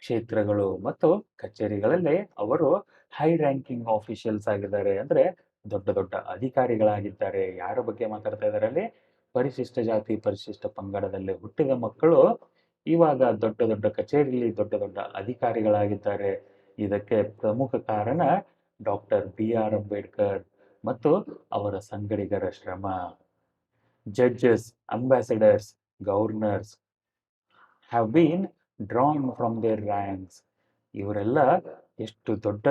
ಕ್ಷೇತ್ರಗಳು ಮತ್ತು ಕಚೇರಿಗಳಲ್ಲಿ ಅವರು ಹೈ ರ್ಯಾಂಕಿಂಗ್ ಆಫೀಷಿಯಲ್ಸ್ ಆಗಿದ್ದಾರೆ, ಅಂದರೆ ದೊಡ್ಡ ದೊಡ್ಡ ಅಧಿಕಾರಿಗಳಾಗಿದ್ದಾರೆ. ಯಾರ ಬಗ್ಗೆ ಮಾತಾಡ್ತಾ ಇದ್ದಾರೆ ಅಲ್ಲಿ? ಪರಿಶಿಷ್ಟ ಜಾತಿ ಪರಿಶಿಷ್ಟ ಪಂಗಡದಲ್ಲಿ ಹುಟ್ಟಿದ ಮಕ್ಕಳು ಇವಾಗ ದೊಡ್ಡ ದೊಡ್ಡ ಕಚೇರಿಯಲ್ಲಿ ದೊಡ್ಡ ದೊಡ್ಡ ಅಧಿಕಾರಿಗಳಾಗಿದ್ದಾರೆ. ಇದಕ್ಕೆ ಪ್ರಮುಖ ಕಾರಣ ಡಾಕ್ಟರ್ ಬಿ ಆರ್ ಅಂಬೇಡ್ಕರ್ ಮತ್ತು ಅವರ ಸಂಗಡಿಗರ ಶ್ರಮ. Judges, ambassadors, governors have been drawn from their ranks. ಇವರೆಲ್ಲ ಎಷ್ಟು ದೊಡ್ಡ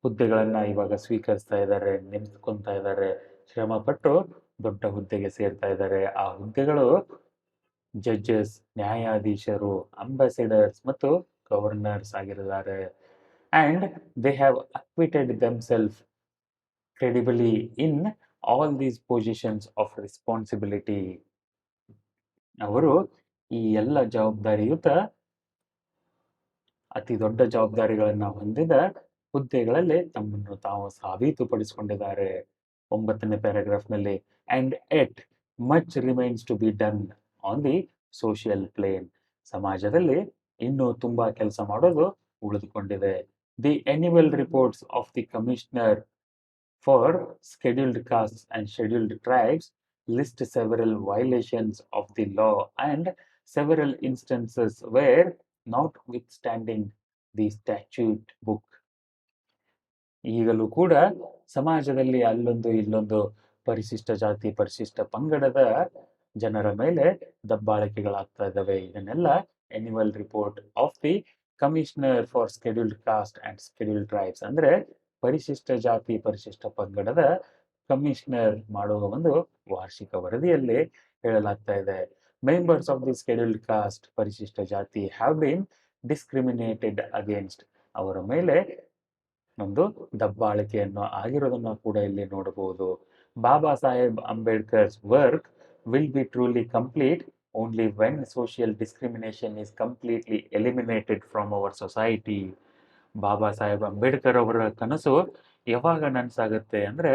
ಹುದ್ದೆಗಳನ್ನ ಇವಾಗ ಸ್ವೀಕರಿಸ್ತಾ ಇದ್ದಾರೆ, ನೆನೆಸ್ಕೊತಾ ಇದ್ದಾರೆ, ಶ್ರಮಪಟ್ಟು ದೊಡ್ಡ ಹುದ್ದೆಗೆ ಸೇರ್ತಾ ಇದ್ದಾರೆ. ಆ ಹುದ್ದೆಗಳು ಜಡ್ಜಸ್, ನ್ಯಾಯಾಧೀಶರು, ಅಂಬಾಸಿಡರ್ಸ್ ಮತ್ತು ಗವರ್ನರ್ಸ್ ಆಗಿದ್ದಾರೆ. And they have acquitted themselves credibly in all these positions of responsibility. ಅವರು ಈ ಎಲ್ಲ ಜವಾಬ್ದಾರಿಯುತ ಅತಿ ದೊಡ್ಡ ಜವಾಬ್ದಾರಿಗಳನ್ನು ಹೊಂದಿದ ಹುದ್ದೆಗಳಲ್ಲಿ ತಮ್ಮನ್ನು ತಾವು ಸಾಬೀತುಪಡಿಸಿಕೊಂಡಿದ್ದಾರೆ. 9ನೇ ಪ್ಯಾರಾಗ್ರಾಫ್ನಲ್ಲಿ and yet much remains to be done on the social plane. ಸಮಾಜದಲ್ಲಿ ಇನ್ನೂ ತುಂಬಾ ಕೆಲಸ ಮಾಡೋದು ಉಳಿದುಕೊಂಡಿದೆ. The annual reports of the commissioner for scheduled castes and scheduled tribes list several violations of the law and several instances where, notwithstanding the statute book, ಈಗಲೂ ಕೂಡ ಸಮಾಜದಲ್ಲಿ ಅಲ್ಲೊಂದು ಇಲ್ಲೊಂದು ಪರಿಶಿಷ್ಟ ಜಾತಿ ಪರಿಶಿಷ್ಟ ಪಂಗಡದ ಜನರ ಮೇಲೆ ದಬ್ಬಾಳಿಕೆಗಳಾಗ್ತಾ ಇದ್ದಾವೆ. ಇದನ್ನೆಲ್ಲ annual report of the commissioner for scheduled cost and scheduled tribes, ಅಂದರೆ ಪರಿಶಿಷ್ಟ ಜಾತಿ ಪರಿಶಿಷ್ಟ ಪಂಗಡದ ಕಮಿಷನರ್ ಮಾಡುವ ಒಂದು ವಾರ್ಷಿಕ ವರದಿಯಲ್ಲಿ ಹೇಳಲಾಗ್ತಾ ಇದೆ. Members of the scheduled cost ಪರಿಶಿಷ್ಟ ಜಾತಿ ಹ್ಯಾವ್ ಬೀನ್ ಡಿಸ್ಕ್ರಿಮಿನೇಟೆಡ್ ಅಗೇನ್ಸ್ಟ್, ಅವರ ಮೇಲೆ ಒಂದು ದಬ್ಬಾಳಿಕೆಯನ್ನು ಆಗಿರೋದನ್ನು ಕೂಡ ಇಲ್ಲಿ ನೋಡಬಹುದು. Baba Saheb Ambedkar's work will be truly complete only when social discrimination is completely eliminated from our society. Baba Saheb Ambedkar ಅವರ ಕನಸು ಯಾವಾಗ ನನಸಾಗುತ್ತೆ ಅಂದರೆ,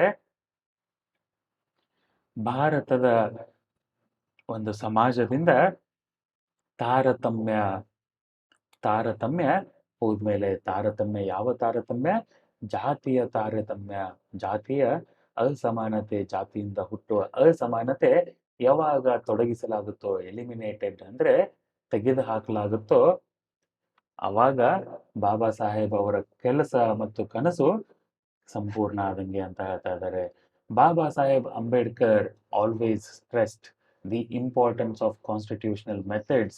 ಭಾರತದ ಒಂದು ಸಮಾಜದಿಂದ ತಾರತಮ್ಯ ಹೋದ್ಮೇಲೆ, ತಾರತಮ್ಯ ಯಾವ ತಾರತಮ್ಯ? ಜಾತಿಯ ತಾರತಮ್ಯ, ಜಾತಿಯ ಅಸಮಾನತೆ, ಜಾತಿಯಿಂದ ಹುಟ್ಟುವ ಅಸಮಾನತೆ ಯಾವಾಗ ತೊಡಗಿಸಲಾಗುತ್ತೋ, ಎಲಿಮಿನೇಟೆಡ್ ಅಂದರೆ ತೆಗೆದು ಹಾಕಲಾಗುತ್ತೋ, ಆವಾಗ ಬಾಬಾ ಸಾಹೇಬ್ ಅವರ ಕೆಲಸ ಮತ್ತು ಕನಸು ಸಂಪೂರ್ಣ ಆದಂಗೆ ಅಂತ ಹೇಳ್ತಾ ಇದ್ದಾರೆ. Baba Saheb Ambedkar always stressed the importance of constitutional methods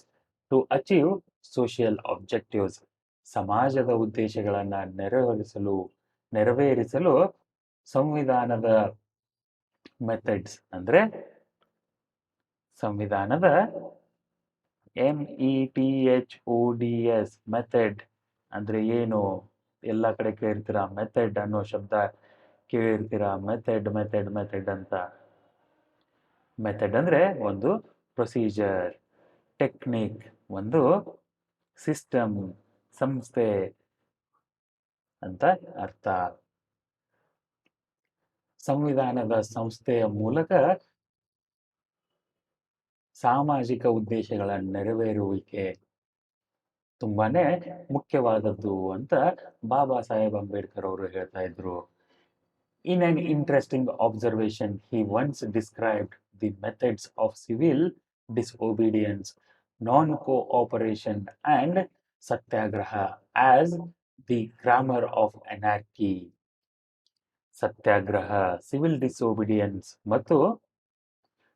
to achieve social objectives. ಸಮಾಜದ ಉದ್ದೇಶಗಳನ್ನು ನೆರವೇರಿಸಲು ಸಂವಿಧಾನದ ಮೆಥಡ್ಸ್, ಅಂದರೆ ಸಂವಿಧಾನದ METHODS ಮೆಥಡ್ ಅಂದರೆ ಏನು? ಎಲ್ಲ ಕಡೆ ಕೇಳಿರ್ತೀರ, ಮೆಥಡ್ ಅನ್ನೋ ಶಬ್ದ ಕೇಳಿರ್ತೀರ. ಮೆಥಡ್ ಮೆಥಡ್ ಮೆಥಡ್ ಅಂತ. ಮೆಥಡ್ ಅಂದರೆ ಒಂದು ಪ್ರೊಸೀಜರ್, ಟೆಕ್ನಿಕ್, ಒಂದು ಸಿಸ್ಟಮ್, ಸಂಸ್ಥೆ ಅಂತ ಅರ್ಥ. ಸಂವಿಧಾನದ ಸಂಸ್ಥೆಯ ಮೂಲಕ ಸಾಮಾಜಿಕ ಉದ್ದೇಶಗಳ ನೆರವೇರುವಿಕೆ ತುಂಬಾನೇ ಮುಖ್ಯವಾದದ್ದು ಅಂತ ಬಾಬಾ ಸಾಹೇಬ್ ಅಂಬೇಡ್ಕರ್ ಅವರು ಹೇಳ್ತಾ ಇದ್ರು. In an interesting observation, he once described the methods of civil disobedience, non-cooperation, and satyagraha as the grammar of anarchy. Satyagraha, civil disobedience ಮತ್ತು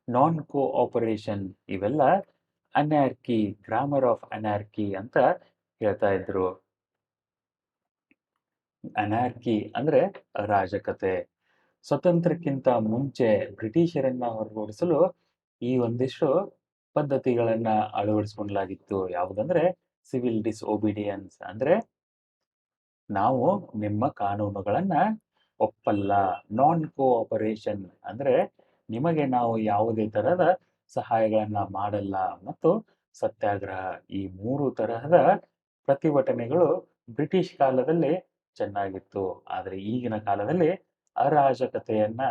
ನಾನ್ ಕೋಆಪರೇಷನ್ ಇವೆಲ್ಲ ಅನ್ಯಾರ್ಕಿ, ಗ್ರಾಮರ್ ಆಫ್ ಅನ್ಯಾರ್ಕಿ ಅಂತ ಹೇಳ್ತಾ ಇದ್ರು. ಅನ್ಯಾರ್ಕಿ ಅಂದ್ರೆ ಅರಾಜಕತೆ. ಸ್ವತಂತ್ರಕ್ಕಿಂತ ಮುಂಚೆ ಬ್ರಿಟಿಷರನ್ನ ಹೊರಗೋಡಿಸಲು ಈ ಒಂದಿಷ್ಟು ಪದ್ಧತಿಗಳನ್ನ ಅಳವಡಿಸಿಕೊಳ್ಳಲಾಗಿತ್ತು. ಯಾವುದಂದ್ರೆ ಸಿವಿಲ್ ಡಿಸ್ಒಬಿಡಿಯನ್ಸ್, ಅಂದ್ರೆ ನಾವು ನಿಮ್ಮ ಕಾನೂನುಗಳನ್ನ ಒಪ್ಪಲ್ಲ. ನಾನ್ ಕೋಆಪರೇಷನ್ ಅಂದ್ರೆ ನಿಮಗೆ ನಾವು ಯಾವುದೇ ತರಹದ ಸಹಾಯಗಳನ್ನ ಮಾಡಲ್ಲ. ಮತ್ತು ಸತ್ಯಾಗ್ರಹ, ಈ 3 ತರಹದ ಪ್ರತಿಭಟನೆಗಳು ಬ್ರಿಟಿಷ್ ಕಾಲದಲ್ಲಿ ಚೆನ್ನಾಗಿತ್ತು. ಆದರೆ ಈಗಿನ ಕಾಲದಲ್ಲಿ ಅರಾಜಕತೆಯನ್ನ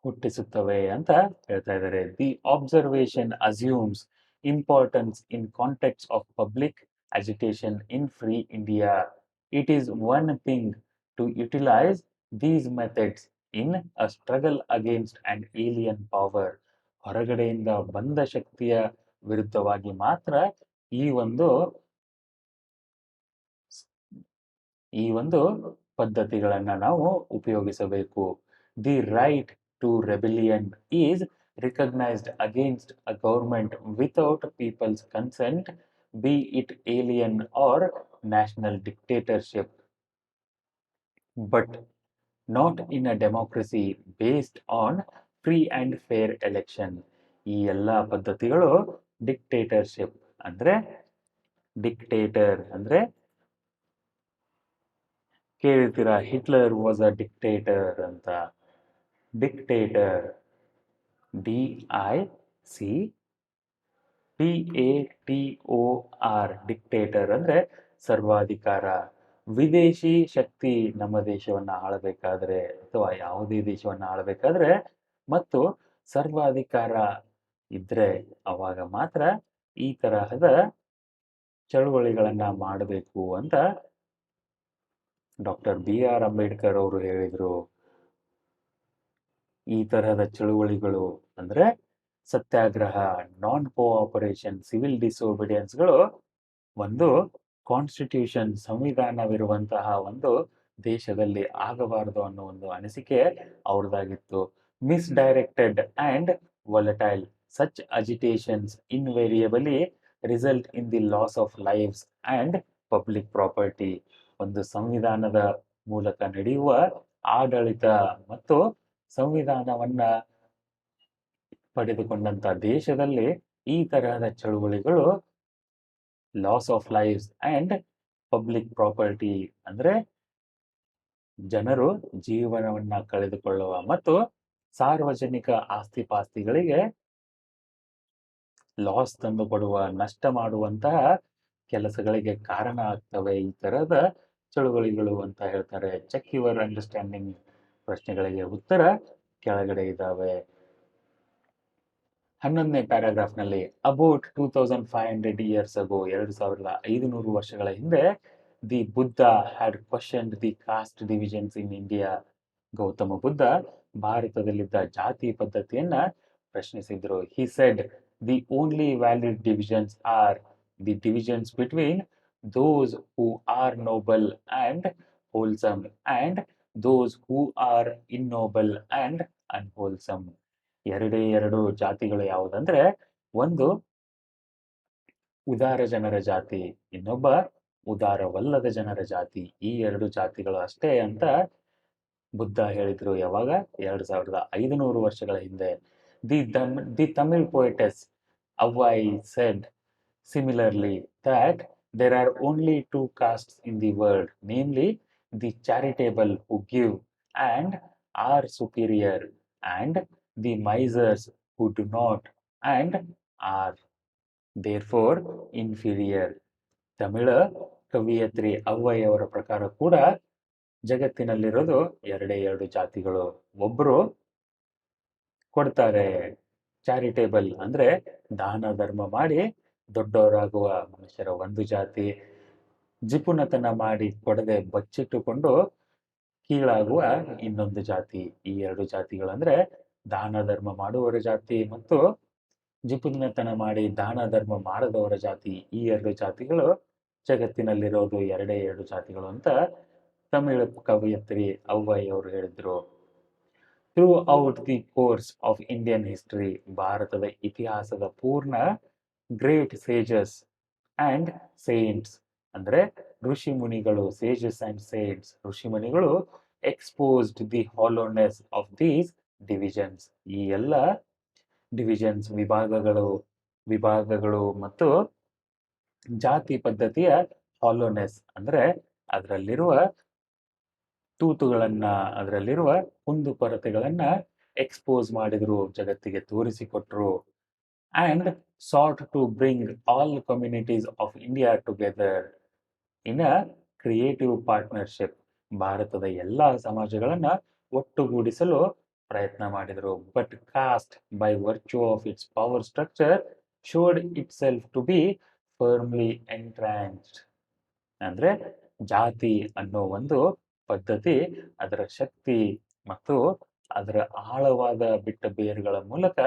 ಹುಟ್ಟಿಸುತ್ತವೆ ಅಂತ ಹೇಳ್ತಾ ಇದ್ದಾರೆ. The observation assumes importance in context of public agitation in free India. It is one thing to utilise these methods in a struggle against and alien power. ಹೊರಗಡೆಯಿಂದ ಬಂದ ಶಕ್ತಿಯ ವಿರುದ್ಧವಾಗಿ ಮಾತ್ರ ಈ ಒಂದು ಈ ಒಂದು ಪದ್ಧತಿಗಳನ್ನ ನಾವು ಉಪಯೋಗಿಸಬೇಕು. The right to rebellion is recognised against a government without people's consent, be it alien or national dictatorship, but not in a democracy based on free and fair election. ಈ ಎಲ್ಲ ಪದ್ಧತಿಗಳು ಡಿಕ್ಟೇಟರ್ಶಿಪ್ ಅಂದ್ರೆ ಡಿಕ್ಟೇಟರ್ ಅಂದ್ರೆ ಕೇಳಿರ್ತೀರಾ, Hitler was a dictator ಅಂತ. Dictator DICTATOR dictator ಅಂದ್ರೆ ಸರ್ವಾಧಿಕಾರ. ವಿದೇಶಿ ಶಕ್ತಿ ನಮ್ಮ ದೇಶವನ್ನ ಆಳಬೇಕಾದ್ರೆ ಅಥವಾ ಯಾವುದೇ ದೇಶವನ್ನ ಆಳಬೇಕಾದ್ರೆ ಮತ್ತು ಸರ್ವಾಧಿಕಾರ ಇದ್ರೆ ಅವಾಗ ಮಾತ್ರ ಈ ತರಹದ ಚಳುವಳಿಗಳನ್ನ ಮಾಡಬೇಕು ಅಂತ ಡಾಕ್ಟರ್ BR ಅಂಬೇಡ್ಕರ್ ಅವರು ಹೇಳಿದ್ರು. ಈ ತರಹದ ಚಳುವಳಿಗಳು ಅಂದ್ರೆ ಸತ್ಯಾಗ್ರಹ, ನಾನ್ ಕೋಆಪರೇಷನ್, ಸಿವಿಲ್ ಡಿಸೋಬಿಡಿಯನ್ಸ್ಗಳು ಒಂದು ಕಾನ್ಸ್ಟಿಟ್ಯೂಷನ್ ಸಂವಿಧಾನವಿರುವಂತಹ ಒಂದು ದೇಶದಲ್ಲಿ ಆಗಬಾರದು ಅನ್ನೋ ಒಂದು ಅನಿಸಿಕೆ ಅವ್ರದ್ದಾಗಿತ್ತು. ಮಿಸ್ಡೈರೆಕ್ಟೆಡ್ and volatile such agitations invariably result in the loss of lives and public property. ಒಂದು ಸಂವಿಧಾನದ ಮೂಲಕ ನಡೆಯುವ ಆಡಳಿತ ಮತ್ತು ಸಂವಿಧಾನವನ್ನ ಪಡೆದುಕೊಂಡಂತ ದೇಶದಲ್ಲಿ ಈ ತರಹದ ಚಳುವಳಿಗಳು loss of lifes and public property ಅಂದ್ರೆ ಜನರು ಜೀವನವನ್ನ ಕಳೆದುಕೊಳ್ಳುವ ಮತ್ತು ಸಾರ್ವಜನಿಕ ಆಸ್ತಿಪಾಸ್ತಿಗಳಿಗೆ ಲಾಸ್ ತಂದು ಕೊಡುವ, ನಷ್ಟ ಮಾಡುವಂತಹ ಕೆಲಸಗಳಿಗೆ ಕಾರಣ ಆಗ್ತವೆ ಈ ತರಹದ ಚಳುವಳಿಗಳು ಅಂತ ಹೇಳ್ತಾರೆ. ಚೆಕ್ ಯುವರ್ ಅಂಡರ್ಸ್ಟ್ಯಾಂಡಿಂಗ್ ಪ್ರಶ್ನೆಗಳಿಗೆ ಉತ್ತರ ಕೆಳಗಡೆ ಇದ್ದಾವೆ. 11ನೇ ಪ್ಯಾರಾಗ್ರಾಫ್ನಲ್ಲಿ ಅಬೌಟ್ 2500 ಇಯರ್ಸ್ ಅಗೋ, 2500 ವರ್ಷಗಳ ಹಿಂದೆ the Buddha had questioned the caste divisions in India. Gautama Buddha ಭಾರತದಲ್ಲಿದ್ದ ಜಾತಿ ಪದ್ಧತಿಯನ್ನ ಪ್ರಶ್ನಿಸಿದ್ರು. He said the only valid divisions are the divisions between those who are noble and wholesome and those who are ignoble and unwholesome. ಎರಡೇ ಎರಡು ಜಾತಿಗಳು ಯಾವುದಂದ್ರೆ ಒಂದು ಉದಾರ ಜನರ ಜಾತಿ, ಇನ್ನೊಬ್ಬ ಉದಾರವಲ್ಲದ ಜನರ ಜಾತಿ. ಈ ಎರಡು ಜಾತಿಗಳು ಅಷ್ಟೇ ಅಂತ ಬುದ್ಧ ಹೇಳಿದ್ರು. ಯಾವಾಗ? 2500 ವರ್ಷಗಳ ಹಿಂದೆ. The Tamil poetess Avvai said similarly that there are only two castes in the world, namely the charitable who give and are superior, and the misers who do not and are therefore inferior. ತಮಿಳ ಕವಿಯತ್ರಿ ಅವ್ವೈ ಅವರ ಪ್ರಕಾರ ಕೂಡ ಜಗತ್ತಿನಲ್ಲಿರೋದು ಎರಡೇ ಎರಡು ಜಾತಿಗಳು. ಒಬ್ರು ಕೊಡ್ತಾರೆ, charitable ಅಂದ್ರೆ ದಾನ ಧರ್ಮ ಮಾಡಿ ದೊಡ್ಡವರಾಗುವ ಮನುಷ್ಯರ ಒಂದು ಜಾತಿ, ಜಿಪುಣತನ ಮಾಡಿ ಕೊಡದೆ ಬಚ್ಚಿಟ್ಟುಕೊಂಡು ಕೀಳಾಗುವ ಇನ್ನೊಂದು ಜಾತಿ. ಈ ಎರಡು ಜಾತಿಗಳಂದ್ರೆ ದಾನ ಧರ್ಮ ಮಾಡುವವರ ಜಾತಿ ಮತ್ತು ಜಿಪುಣತನ ಮಾಡಿ ದಾನ ಧರ್ಮ ಮಾಡದವರ ಜಾತಿ. ಈ ಎರಡು ಜಾತಿಗಳು ಜಗತ್ತಿನಲ್ಲಿರೋದು ಎರಡೇ ಎರಡು ಜಾತಿಗಳು ಅಂತ ತಮಿಳು ಕವಯತ್ರಿ ಅವ್ವೈ ಅವರು ಹೇಳಿದ್ರು. Through out the course of Indian history, ಭಾರತದ ಇತಿಹಾಸದ ಪೂರ್ಣ ಗ್ರೇಟ್ ಸೇಜಸ್ ಅಂಡ್ ಸೇಂಟ್ಸ್ ಅಂದ್ರೆ ಋಷಿ ಮುನಿಗಳು, ಸೇಜಸ್ ಅಂಡ್ ಸೇಂಟ್ಸ್ ಋಷಿ ಮುನಿಗಳು exposed the hollowness of these divisions. ಈ ಎಲ್ಲ ಡಿವಿಷನ್ಸ್ ವಿಭಾಗಗಳು ಮತ್ತು ಜಾತಿ ಪದ್ಧತಿಯ ಹಾಲೋನೆಸ್ ಅಂದ್ರೆ ಅದರಲ್ಲಿರುವ ತೂತುಗಳನ್ನ, ಅದರಲ್ಲಿರುವ ಕುಂದುಕೊರತೆಗಳನ್ನ ಎಕ್ಸ್ಪೋಸ್ ಮಾಡಿದ್ರು, ಜಗತ್ತಿಗೆ ತೋರಿಸಿಕೊಟ್ರು. and sought to bring all communities of India together in a creative partnership. ಭಾರತದ ಎಲ್ಲ ಸಮಾಜಗಳನ್ನ ಒಟ್ಟುಗೂಡಿಸಲು ಪ್ರಯತ್ನ ಮಾಡಿದರು. But caste by virtue of its power structure showed itself to be firmly entrenched. ಅಂದ್ರೆ ಜಾತಿ ಅನ್ನೋ ಒಂದು ಪದ್ಧತಿ ಅದರ ಶಕ್ತಿ ಮತ್ತು ಅದರ ಆಳವಾದ ಬಿಟ್ಟ ಬೇರುಗಳ ಮೂಲಕ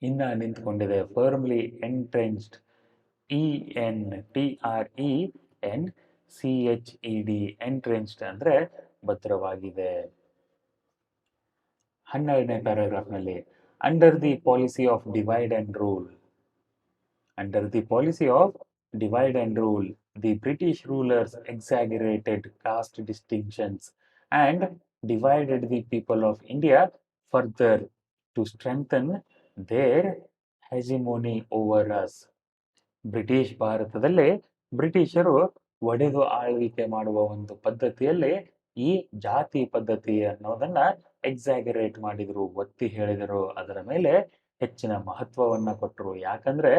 ಇನ್ನ ನಿಂತ್ಕೊಂಡಿದೆ. ಫರ್ಮ್ಲಿ ಎಂಟ್ರೆನ್ಸ್ಡ್, ENTRENCHED, ಎಂಟ್ರೆನ್ಸ್ಡ್ ಅಂದ್ರೆ ಭದ್ರವಾಗಿದೆ. 12ನೇ ಪ್ಯಾರಾಗ್ರಾಫ್ನಲ್ಲಿ under the policy of divide and rule. Under the policy of divide and rule, the British rulers exaggerated caste distinctions and divided the people of India further to strengthen their hegemony over us. British ಭಾರತದಲ್ಲಿ ಬ್ರಿಟಿಷರು ಒಡೆದು ಆಳ್ವಿಕೆ ಮಾಡುವ ಒಂದು ಪದ್ಧತಿಯಲ್ಲಿ ಈ ಜಾತಿ ಪದ್ಧತಿ ಅನ್ನೋದನ್ನ ಎಕ್ಸಾಗರೇಟ್ ಮಾಡಿದ್ರು, ಒತ್ತಿ ಹೇಳಿದರು, ಅದರ ಮೇಲೆ ಹೆಚ್ಚಿನ ಮಹತ್ವವನ್ನ ಕೊಟ್ಟರು. ಯಾಕಂದ್ರೆ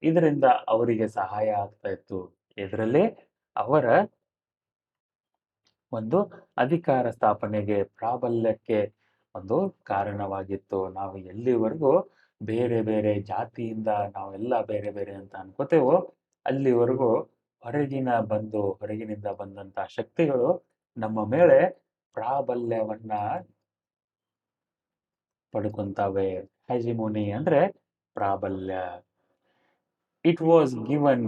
ಇದರಿಂದ ಅವರಿಗೆ ಸಹಾಯ ಆಗ್ತಾ ಇತ್ತು. ಇದರಲ್ಲಿ ಅವರ ಒಂದು ಅಧಿಕಾರ ಸ್ಥಾಪನೆಗೆ, ಪ್ರಾಬಲ್ಯಕ್ಕೆ ಒಂದು ಕಾರಣವಾಗಿತ್ತು. ನಾವು ಎಲ್ಲಿವರೆಗೂ ಬೇರೆ ಬೇರೆ ಜಾತಿಯಿಂದ ನಾವೆಲ್ಲ ಬೇರೆ ಬೇರೆ ಅಂತ ಅನ್ಕೋತೇವೋ ಅಲ್ಲಿವರೆಗೂ ಹೊರಗಿನಿಂದ ಬಂದಂತ ಶಕ್ತಿಗಳು ನಮ್ಮ ಮೇಲೆ ಪ್ರಾಬಲ್ಯವನ್ನ ಪಡ್ಕೊಂತಾವೆ. ಹೆಜಿಮೋನಿ ಅಂದ್ರೆ ಪ್ರಾಬಲ್ಯ. It was given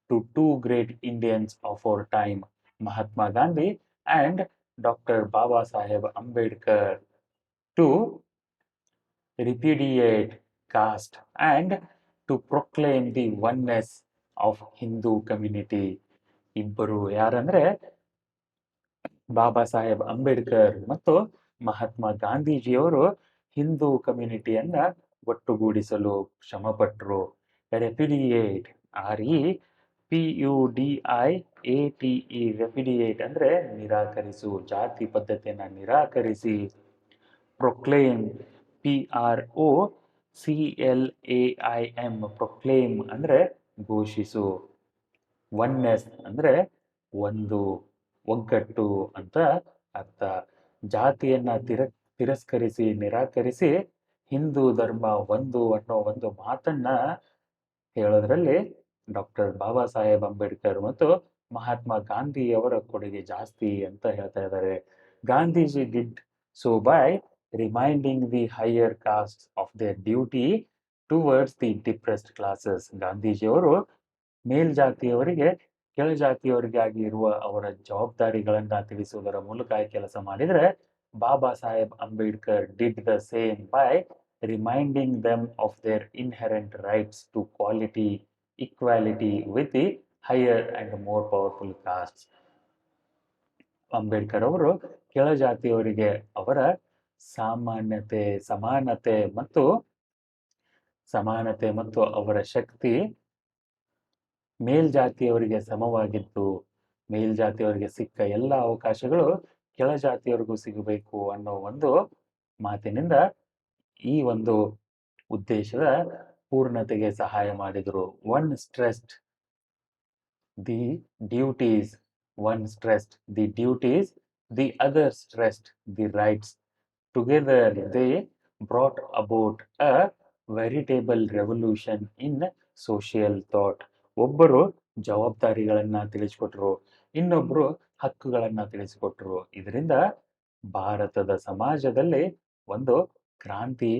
to two great Indians of our time, Mahatma Gandhi and Dr. Baba Saheb Ambedkar, to repudiate caste and to proclaim the oneness of Hindu community. ಇಬ್ಬರು ಯಾರಂದ್ರೆ ಬಾಬಾ ಸಾಹೇಬ್ ಅಂಬೇಡ್ಕರ್ ಮತ್ತು ಮಹಾತ್ಮ ಗಾಂಧೀಜಿಯವರು ಹಿಂದೂ ಕಮ್ಯುನಿಟಿಯನ್ನ ಒಟ್ಟುಗೂಡಿಸಲು ಶ್ರಮಪಟ್ಟರು. ರೆಪ್ಯುಡಿಯೇಟ್, REPUDIATE, ರೆಪ್ಯುಡಿಯೇಟ್ ಅಂದ್ರೆ ನಿರಾಕರಿಸು, ಜಾತಿ ಪದ್ಧತಿಯನ್ನ ನಿರಾಕರಿಸಿ. ಪ್ರೊಕ್ಲೇಮ್, PROCLAIM, ಪ್ರೊಕ್ಲೇಮ್ ಅಂದ್ರೆ ಘೋಷಿಸು. Oneness ಅಂದ್ರೆ ಒಂದು, ಒಗ್ಗಟ್ಟು ಅಂತ ಅರ್ಥ. ಜಾತಿಯನ್ನ ತಿರಸ್ಕರಿಸಿ, ನಿರಾಕರಿಸಿ ಹಿಂದೂ ಧರ್ಮ ಒಂದು ಅನ್ನೋ ಒಂದು ಮಾತನ್ನ ಹೇಳೋದ್ರಲ್ಲಿ ಡಾಕ್ಟರ್ ಬಾಬಾ ಸಾಹೇಬ್ ಅಂಬೇಡ್ಕರ್ ಮತ್ತು ಮಹಾತ್ಮ ಗಾಂಧಿಯವರ ಕೊಡುಗೆ ಜಾಸ್ತಿ ಅಂತ ಹೇಳ್ತಾ ಇದ್ದಾರೆ. Gandhiji did so by reminding the higher cost of their duty towards the depressed classes. ಗಾಂಧೀಜಿಯವರು ಮೇಲ್ಜಾತಿಯವರಿಗೆ ಕೆಳಜಾತಿಯವರಿಗಾಗಿ ಇರುವ ಅವರ ಜವಾಬ್ದಾರಿಗಳನ್ನ ತಿಳಿಸುವುದರ ಮೂಲಕ ಕೆಲಸ ಮಾಡಿದರೆ, Baba Saheb Ambedkar did the same by reminding them of their inherent rights to quality, equality with the higher and more powerful castes. Ambedkar ಅವರು ಕೆಳಜಾತಿಯವರಿಗೆ ಅವರ ಸಮಾನತೆ ಮತ್ತು ಅವರ ಶಕ್ತಿ ಮೇಲ್ಜಾತಿಯವರಿಗೆ ಸಮವಾಗಿದ್ದು, ಮೇಲ್ಜಾತಿಯವರಿಗೆ ಸಿಕ್ಕ ಎಲ್ಲ ಅವಕಾಶಗಳು ಕೆಳಜಾತಿಯವರಿಗೂ ಸಿಗಬೇಕು ಅನ್ನೋ ಒಂದು ಮಾತಿನಿಂದ ಈ ಒಂದು ಉದ್ದೇಶದ ಪೂರ್ಣತೆಗೆ ಸಹಾಯ ಮಾಡಿದರು. One stressed the duties, the other stressed the rights. Together they brought about a veritable revolution in social thought. ಒಬ್ಬರು ಜವಾಬ್ದಾರಿಗಳನ್ನ ತಿಳಿಸಿಕೊಟ್ರು, ಇನ್ನೊಬ್ರು ಹಕ್ಕುಗಳನ್ನ ತಿಳಿಸಿಕೊಟ್ರು. ಇದರಿಂದ ಭಾರತದ ಸಮಾಜದಲ್ಲಿ ಒಂದು ಕ್ರಾಂತಿ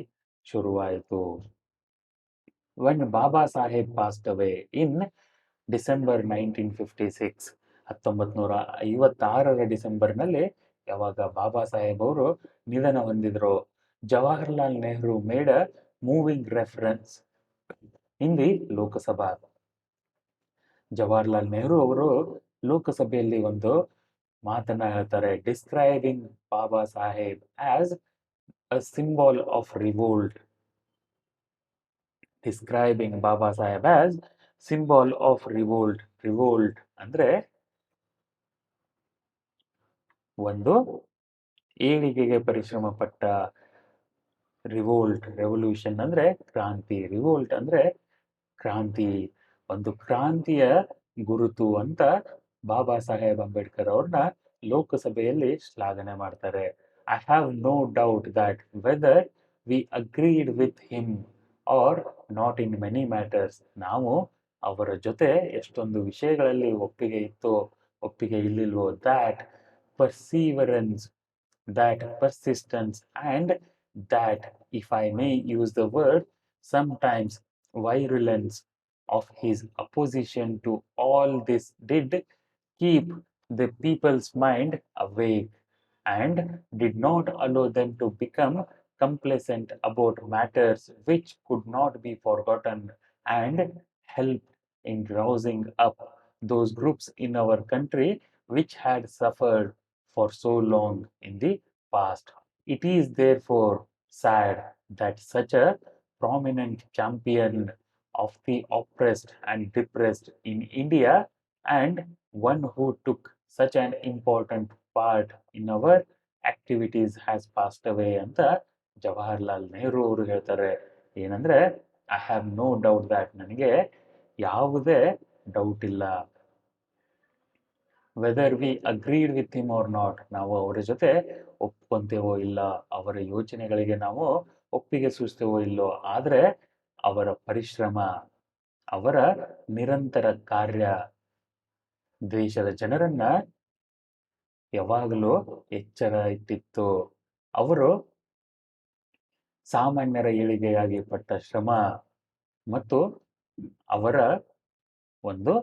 ಶುರುವಾಯಿತು. When Baba Saheb passed away in December 1956, 1956 ಡಿಸೆಂಬರ್ನಲ್ಲಿ ಯಾವಾಗ ಬಾಬಾ ಸಾಹೇಬ್ ಅವರು ನಿಧನ ಹೊಂದಿದ್ರು, Jawaharlal Nehru made a moving reference in the Lok Sabha. Jawaharlal Nehru ಅವರು ಲೋಕಸಭೆಯಲ್ಲಿ ಒಂದು ಮಾತನ್ನ ಹೇಳ್ತಾರೆ, describing Baba Saheb as a symbol of revolt. Describing Baba Saheb as symbol of revolt. Revolt ಅಂದ್ರೆ ಒಂದು ಏಳಿಗೆಗೆ ಪರಿಶ್ರಮ ಪಟ್ಟ, ರಿವೋಲ್ಟ್, ರೆವಲ್ಯೂಷನ್ ಅಂದ್ರೆ ಕ್ರಾಂತಿ, ರಿವೋಲ್ಟ್ ಅಂದ್ರೆ ಕ್ರಾಂತಿ, ಒಂದು ಕ್ರಾಂತಿಯ ಗುರುತು ಅಂತ ಬಾಬಾ ಸಾಹೇಬ್ ಅಂಬೇಡ್ಕರ್ ಅವ್ರನ್ನ ಲೋಕಸಭೆಯಲ್ಲಿ ಶ್ಲಾಘನೆ ಮಾಡ್ತಾರೆ. I have no doubt that whether we agreed with him or not in many matters, ನಾವು ಅವರ ಜೊತೆ ಎಷ್ಟೊಂದು ವಿಷಯಗಳಲ್ಲಿ ಒಪ್ಪಿಗೆ ಇತ್ತೋ ಒಪ್ಪಿಗೆ ಇಲ್ಲಿಲ್ವೋ, perseverance, that persistence, and that, if I may use the word, sometimes virulence of his opposition to all this did keep the people's mind awake and did not allow them to become complacent about matters which could not be forgotten, and helped in rousing up those groups in our country which had suffered for so long in the past. It is therefore sad that such a prominent champion of the oppressed and depressed in India, and one who took such an important part in our activities has passed away ಅಂತ ಜವಾಹರ್ಲಾಲ್ ನೆಹರು ಅವರು ಹೇಳ್ತಾರೆ. ಏನಂದ್ರೆ, I have no doubt that, ನನಗೆ ಯಾವುದೇ doubt ಇಲ್ಲ, whether we agreed with him or not, ನಾವು ಅವರ ಜೊತೆ ಒಪ್ಕೊಂತೇವೋ ಇಲ್ಲ, ಅವರ ಯೋಚನೆಗಳಿಗೆ ನಾವು ಒಪ್ಪಿಗೆ ಸೂಚ್ತೇವೋ ಇಲ್ಲೋ, ಆದರೆ ಅವರ ಪರಿಶ್ರಮ, ಅವರ ನಿರಂತರ ಕಾರ್ಯ ದೇಶದ ಜನರನ್ನ ಯಾವಾಗಲೂ ಎಚ್ಚರ ಇಟ್ಟಿತ್ತು. ಅವರು ಸಾಮಾನ್ಯರ ಏಳಿಗೆಯಾಗಿ ಪಟ್ಟ ಶ್ರಮ ಮತ್ತು ಅವರ ಒಂದು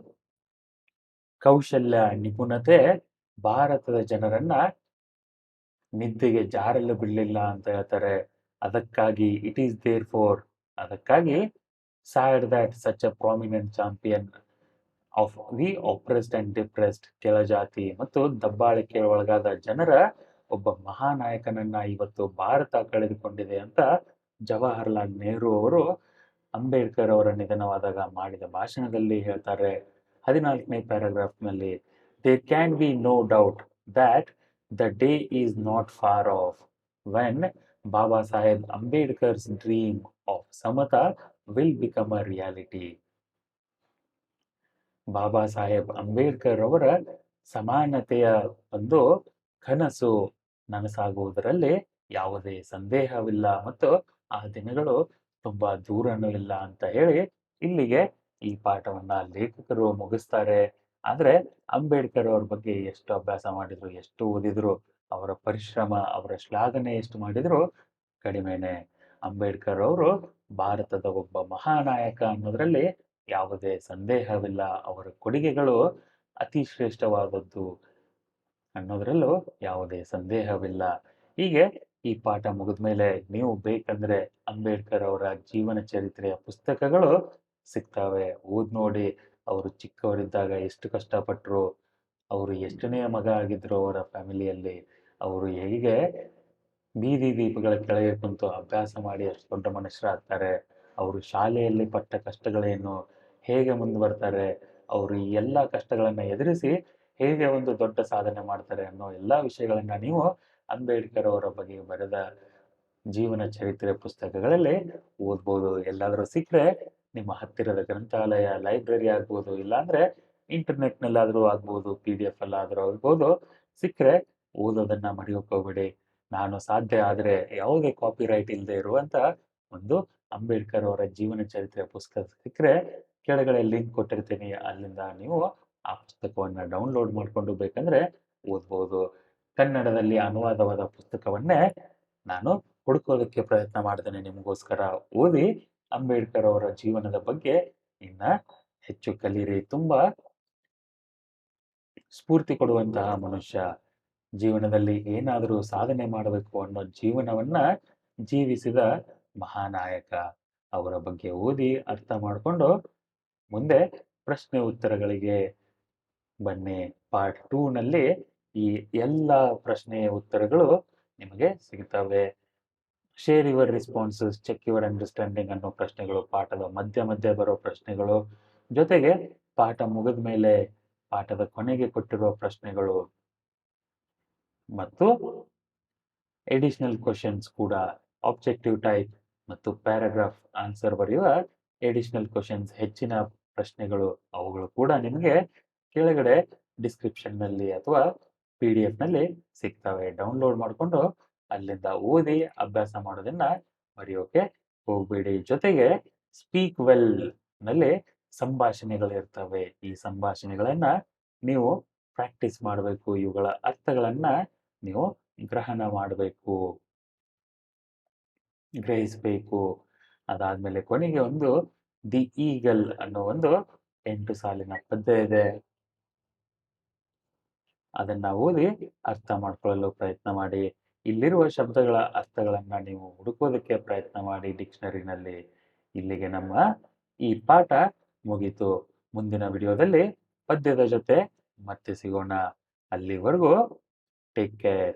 ಕೌಶಲ್ಯ, ನಿಪುಣತೆ ಭಾರತದ ಜನರನ್ನ ನಿದ್ದೆಗೆ ಜಾರಲು ಬಿಡಲಿಲ್ಲ ಅಂತ ಹೇಳ್ತಾರೆ. ಅದಕ್ಕಾಗಿ ಇಟ್ ಈಸ್ ದೇರ್ ಫೋರ್, ಅದಕ್ಕಾಗಿ sad that such a prominent champion of the oppressed and depressed, ಕೆಳಜಾತಿ ಮತ್ತು ದಬ್ಬಾಳಿಕೆ ಒಳಗಾದ ಜನರ ಒಬ್ಬ ಮಹಾನಾಯಕನನ್ನ ಇವತ್ತು ಭಾರತ ಕಳೆದುಕೊಂಡಿದೆ ಅಂತ ಜವಾಹರ್ಲಾಲ್ ನೆಹರು ಅವರು ಅಂಬೇಡ್ಕರ್ ಅವರ ನಿಧನವಾದಾಗ ಮಾಡಿದ ಭಾಷಣದಲ್ಲಿ ಹೇಳ್ತಾರೆ. 14ನೇ ಪ್ಯಾರಾಗ್ರಾಫ್ನಲ್ಲಿ, there can be no doubt that the day is not far off when Baba Saheb Ambedkar's dream of samata will become a reality. Baba Saheb Ambedkar ಅವರ ಸಮಾನತೆಯ ಒಂದು ಕನಸು ನನಸಾಗುವುದರಲ್ಲಿ ಯಾವುದೇ ಸಂದೇಹವಿಲ್ಲ ಮತ್ತು ಆ ದಿನಗಳು ತುಂಬಾ ದೂರನೂ ಇಲ್ಲ ಅಂತ ಹೇಳಿ ಇಲ್ಲಿಗೆ ಈ ಪಾಠವನ್ನ ಲೇಖಕರು ಮುಗಿಸ್ತಾರೆ. ಆದ್ರೆ ಅಂಬೇಡ್ಕರ್ ಅವ್ರ ಬಗ್ಗೆ ಎಷ್ಟು ಅಭ್ಯಾಸ ಮಾಡಿದ್ರು, ಎಷ್ಟು ಓದಿದ್ರು, ಅವರ ಪರಿಶ್ರಮ, ಅವರ ಶ್ಲಾಘನೆ ಎಷ್ಟು ಮಾಡಿದ್ರು ಕಡಿಮೆನೆ. ಅಂಬೇಡ್ಕರ್ ಅವರು ಭಾರತದ ಒಬ್ಬ ಮಹಾನಾಯಕ ಅನ್ನೋದ್ರಲ್ಲಿ ಯಾವುದೇ ಸಂದೇಹವಿಲ್ಲ. ಅವರ ಕೊಡುಗೆಗಳು ಅತಿ ಶ್ರೇಷ್ಠವಾದದ್ದು ಅನ್ನೋದ್ರಲ್ಲೂ ಯಾವುದೇ ಸಂದೇಹವಿಲ್ಲ. ಹೀಗೆ ಈ ಪಾಠ ಮುಗಿದ್ಮೇಲೆ ನೀವು ಬೇಕಂದ್ರೆ ಅಂಬೇಡ್ಕರ್ ಅವರ ಜೀವನ ಚರಿತ್ರೆಯ ಪುಸ್ತಕಗಳು ಸಿಗ್ತವೆ, ಓದ್ ನೋಡಿ. ಅವರು ಚಿಕ್ಕವರಿದ್ದಾಗ ಎಷ್ಟು ಕಷ್ಟಪಟ್ಟರು, ಅವರು ಎಷ್ಟನೇ ಮಗ ಆಗಿದ್ರು ಅವರ ಫ್ಯಾಮಿಲಿಯಲ್ಲಿ, ಅವರು ಹೇಗೆ ಬೀದಿ ದೀಪಗಳ ಕೆಳಗೆ ಕುಂತು ಅಭ್ಯಾಸ ಮಾಡಿ ಅಷ್ಟು ದೊಡ್ಡ ಮನುಷ್ಯರಾಗ್ತಾರೆ, ಅವರು ಶಾಲೆಯಲ್ಲಿ ಪಟ್ಟ ಕಷ್ಟಗಳೇನು, ಹೇಗೆ ಮುಂದುವರ್ತಾರೆ, ಅವರು ಈ ಎಲ್ಲ ಕಷ್ಟಗಳನ್ನ ಎದುರಿಸಿ ಹೇಗೆ ಒಂದು ದೊಡ್ಡ ಸಾಧನೆ ಮಾಡ್ತಾರೆ ಅನ್ನೋ ಎಲ್ಲ ವಿಷಯಗಳನ್ನ ನೀವು ಅಂಬೇಡ್ಕರ್ ಅವರ ಬಗ್ಗೆ ಬರೆದ ಜೀವನ ಚರಿತ್ರೆ ಪುಸ್ತಕಗಳಲ್ಲಿ ಓದ್ಬೋದು. ಎಲ್ಲಾದರೂ ಸಿಕ್ಕರೆ ನಿಮ್ಮ ಹತ್ತಿರದ ಗ್ರಂಥಾಲಯ, ಲೈಬ್ರರಿ ಆಗ್ಬೋದು, ಇಲ್ಲಾಂದ್ರೆ ಇಂಟರ್ನೆಟ್ನಲ್ಲಾದರೂ ಆಗ್ಬೋದು, PDF ಅಲ್ಲಾದರೂ ಆಗ್ಬೋದು. ಸಿಕ್ಕರೆ ಓದೋದನ್ನ ಮರೆಯೋಕೆ ಹೋಗ್ಬೇಡಿ. ನಾನು ಸಾಧ್ಯ ಆದರೆ ಯಾವುದೇ ಕಾಪಿ ರೈಟ್ ಇಲ್ಲದೆ ಇರುವಂತ ಒಂದು ಅಂಬೇಡ್ಕರ್ ಅವರ ಜೀವನ ಚರಿತ್ರೆ ಪುಸ್ತಕ ಸಿಕ್ಕರೆ ಕೆಳಗಡೆ ಲಿಂಕ್ ಕೊಟ್ಟಿರ್ತೀನಿ, ಅಲ್ಲಿಂದ ನೀವು ಆ ಪುಸ್ತಕವನ್ನ ಡೌನ್ಲೋಡ್ ಮಾಡಿಕೊಂಡು ಬೇಕಂದ್ರೆ ಓದ್ಬೋದು. ಕನ್ನಡದಲ್ಲಿ ಅನುವಾದವಾದ ಪುಸ್ತಕವನ್ನೇ ನಾನು ಹುಡುಕೋದಕ್ಕೆ ಪ್ರಯತ್ನ ಮಾಡ್ತೇನೆ ನಿಮಗೋಸ್ಕರ. ಓದಿ ಅಂಬೇಡ್ಕರ್ ಅವರ ಜೀವನದ ಬಗ್ಗೆ ಇನ್ನ ಹೆಚ್ಚು ಕಲೀರಿ. ತುಂಬಾ ಸ್ಫೂರ್ತಿ ಕೊಡುವಂತಹ ಮನುಷ್ಯ, ಜೀವನದಲ್ಲಿ ಏನಾದರೂ ಸಾಧನೆ ಮಾಡಬೇಕು ಅನ್ನೋ ಜೀವನವನ್ನ ಜೀವಿಸಿದ ಮಹಾನಾಯಕ. ಅವರ ಬಗ್ಗೆ ಓದಿ ಅರ್ಥ ಮಾಡಿಕೊಂಡು ಮುಂದೆ ಪ್ರಶ್ನೆ ಉತ್ತರಗಳಿಗೆ ಬನ್ನಿ. ಪಾರ್ಟ್ 2ನಲ್ಲಿ ಈ ಎಲ್ಲ ಪ್ರಶ್ನೆಯ ಉತ್ತರಗಳು ನಿಮಗೆ ಸಿಗ್ತವೆ. Share your responses, check your understanding ಅನ್ನೋ ಪ್ರಶ್ನೆಗಳು, ಪಾಠದ ಮಧ್ಯ ಮಧ್ಯೆ ಬರೋ ಪ್ರಶ್ನೆಗಳು, ಜೊತೆಗೆ ಪಾಠ ಮುಗಿದ ಮೇಲೆ ಪಾಠದ ಕೊನೆಗೆ ಕೊಟ್ಟಿರುವ ಪ್ರಶ್ನೆಗಳು ಮತ್ತು ಎಡಿಷನಲ್ ಕ್ವಶನ್ಸ್ ಕೂಡ, ಆಬ್ಜೆಕ್ಟಿವ್ ಟೈಪ್ ಮತ್ತು ಪ್ಯಾರಾಗ್ರಾಫ್ ಆನ್ಸರ್ ಬರೆಯುವ ಎಡಿಷನಲ್ ಕ್ವಶನ್ಸ್, ಹೆಚ್ಚಿನ ಪ್ರಶ್ನೆಗಳು, ಅವುಗಳು ಕೂಡ ನಿಮಗೆ ಕೆಳಗಡೆ ಡಿಸ್ಕ್ರಿಪ್ಷನ್ನಲ್ಲಿ ಅಥವಾ PDF ನಲ್ಲಿ ಸಿಗ್ತವೆ. ಡೌನ್ಲೋಡ್ ಮಾಡಿಕೊಂಡು ಅಲ್ಲಿಂದ ಓದಿ ಅಭ್ಯಾಸ ಮಾಡೋದನ್ನ ಮರೆಯೋಕೆ ಹೋಗ್ಬೇಡಿ. ಜೊತೆಗೆ ಸ್ಪೀಕ್ ವೆಲ್ ನಲ್ಲಿ ಸಂಭಾಷಣೆಗಳಿರ್ತವೆ. ಈ ಸಂಭಾಷಣೆಗಳನ್ನ ನೀವು ಪ್ರಾಕ್ಟೀಸ್ ಮಾಡಬೇಕು. ಇವುಗಳ ಅರ್ಥಗಳನ್ನ ನೀವು ಗ್ರಹಣ ಮಾಡಬೇಕು, ಗ್ರಹಿಸಬೇಕು. ಅದಾದ್ಮೇಲೆ ಕೊನೆಗೆ ಒಂದು ದಿ ಈಗಲ್ ಅನ್ನೋ ಒಂದು 8 ಸಾಲಿನ ಪದ್ಯ ಇದೆ. ಅದನ್ನ ಓದಿ ಅರ್ಥ ಮಾಡ್ಕೊಳ್ಳಲು ಪ್ರಯತ್ನ ಮಾಡಿ. ಇಲ್ಲಿರುವ ಶಬ್ದಗಳ ಅರ್ಥಗಳನ್ನ ನೀವು ಹುಡುಕೋದಕ್ಕೆ ಪ್ರಯತ್ನ ಮಾಡಿ ಡಿಕ್ಷನರಿನಲ್ಲಿ. ಇಲ್ಲಿಗೆ ನಮ್ಮ ಈ ಪಾಠ ಮುಗೀತು. ಮುಂದಿನ ವಿಡಿಯೋದಲ್ಲಿ ಪದ್ಯದ ಜೊತೆ ಮತ್ತೆ ಸಿಗೋಣ. ಅಲ್ಲಿವರೆಗೂ ಟೇಕ್ ಕೇರ್.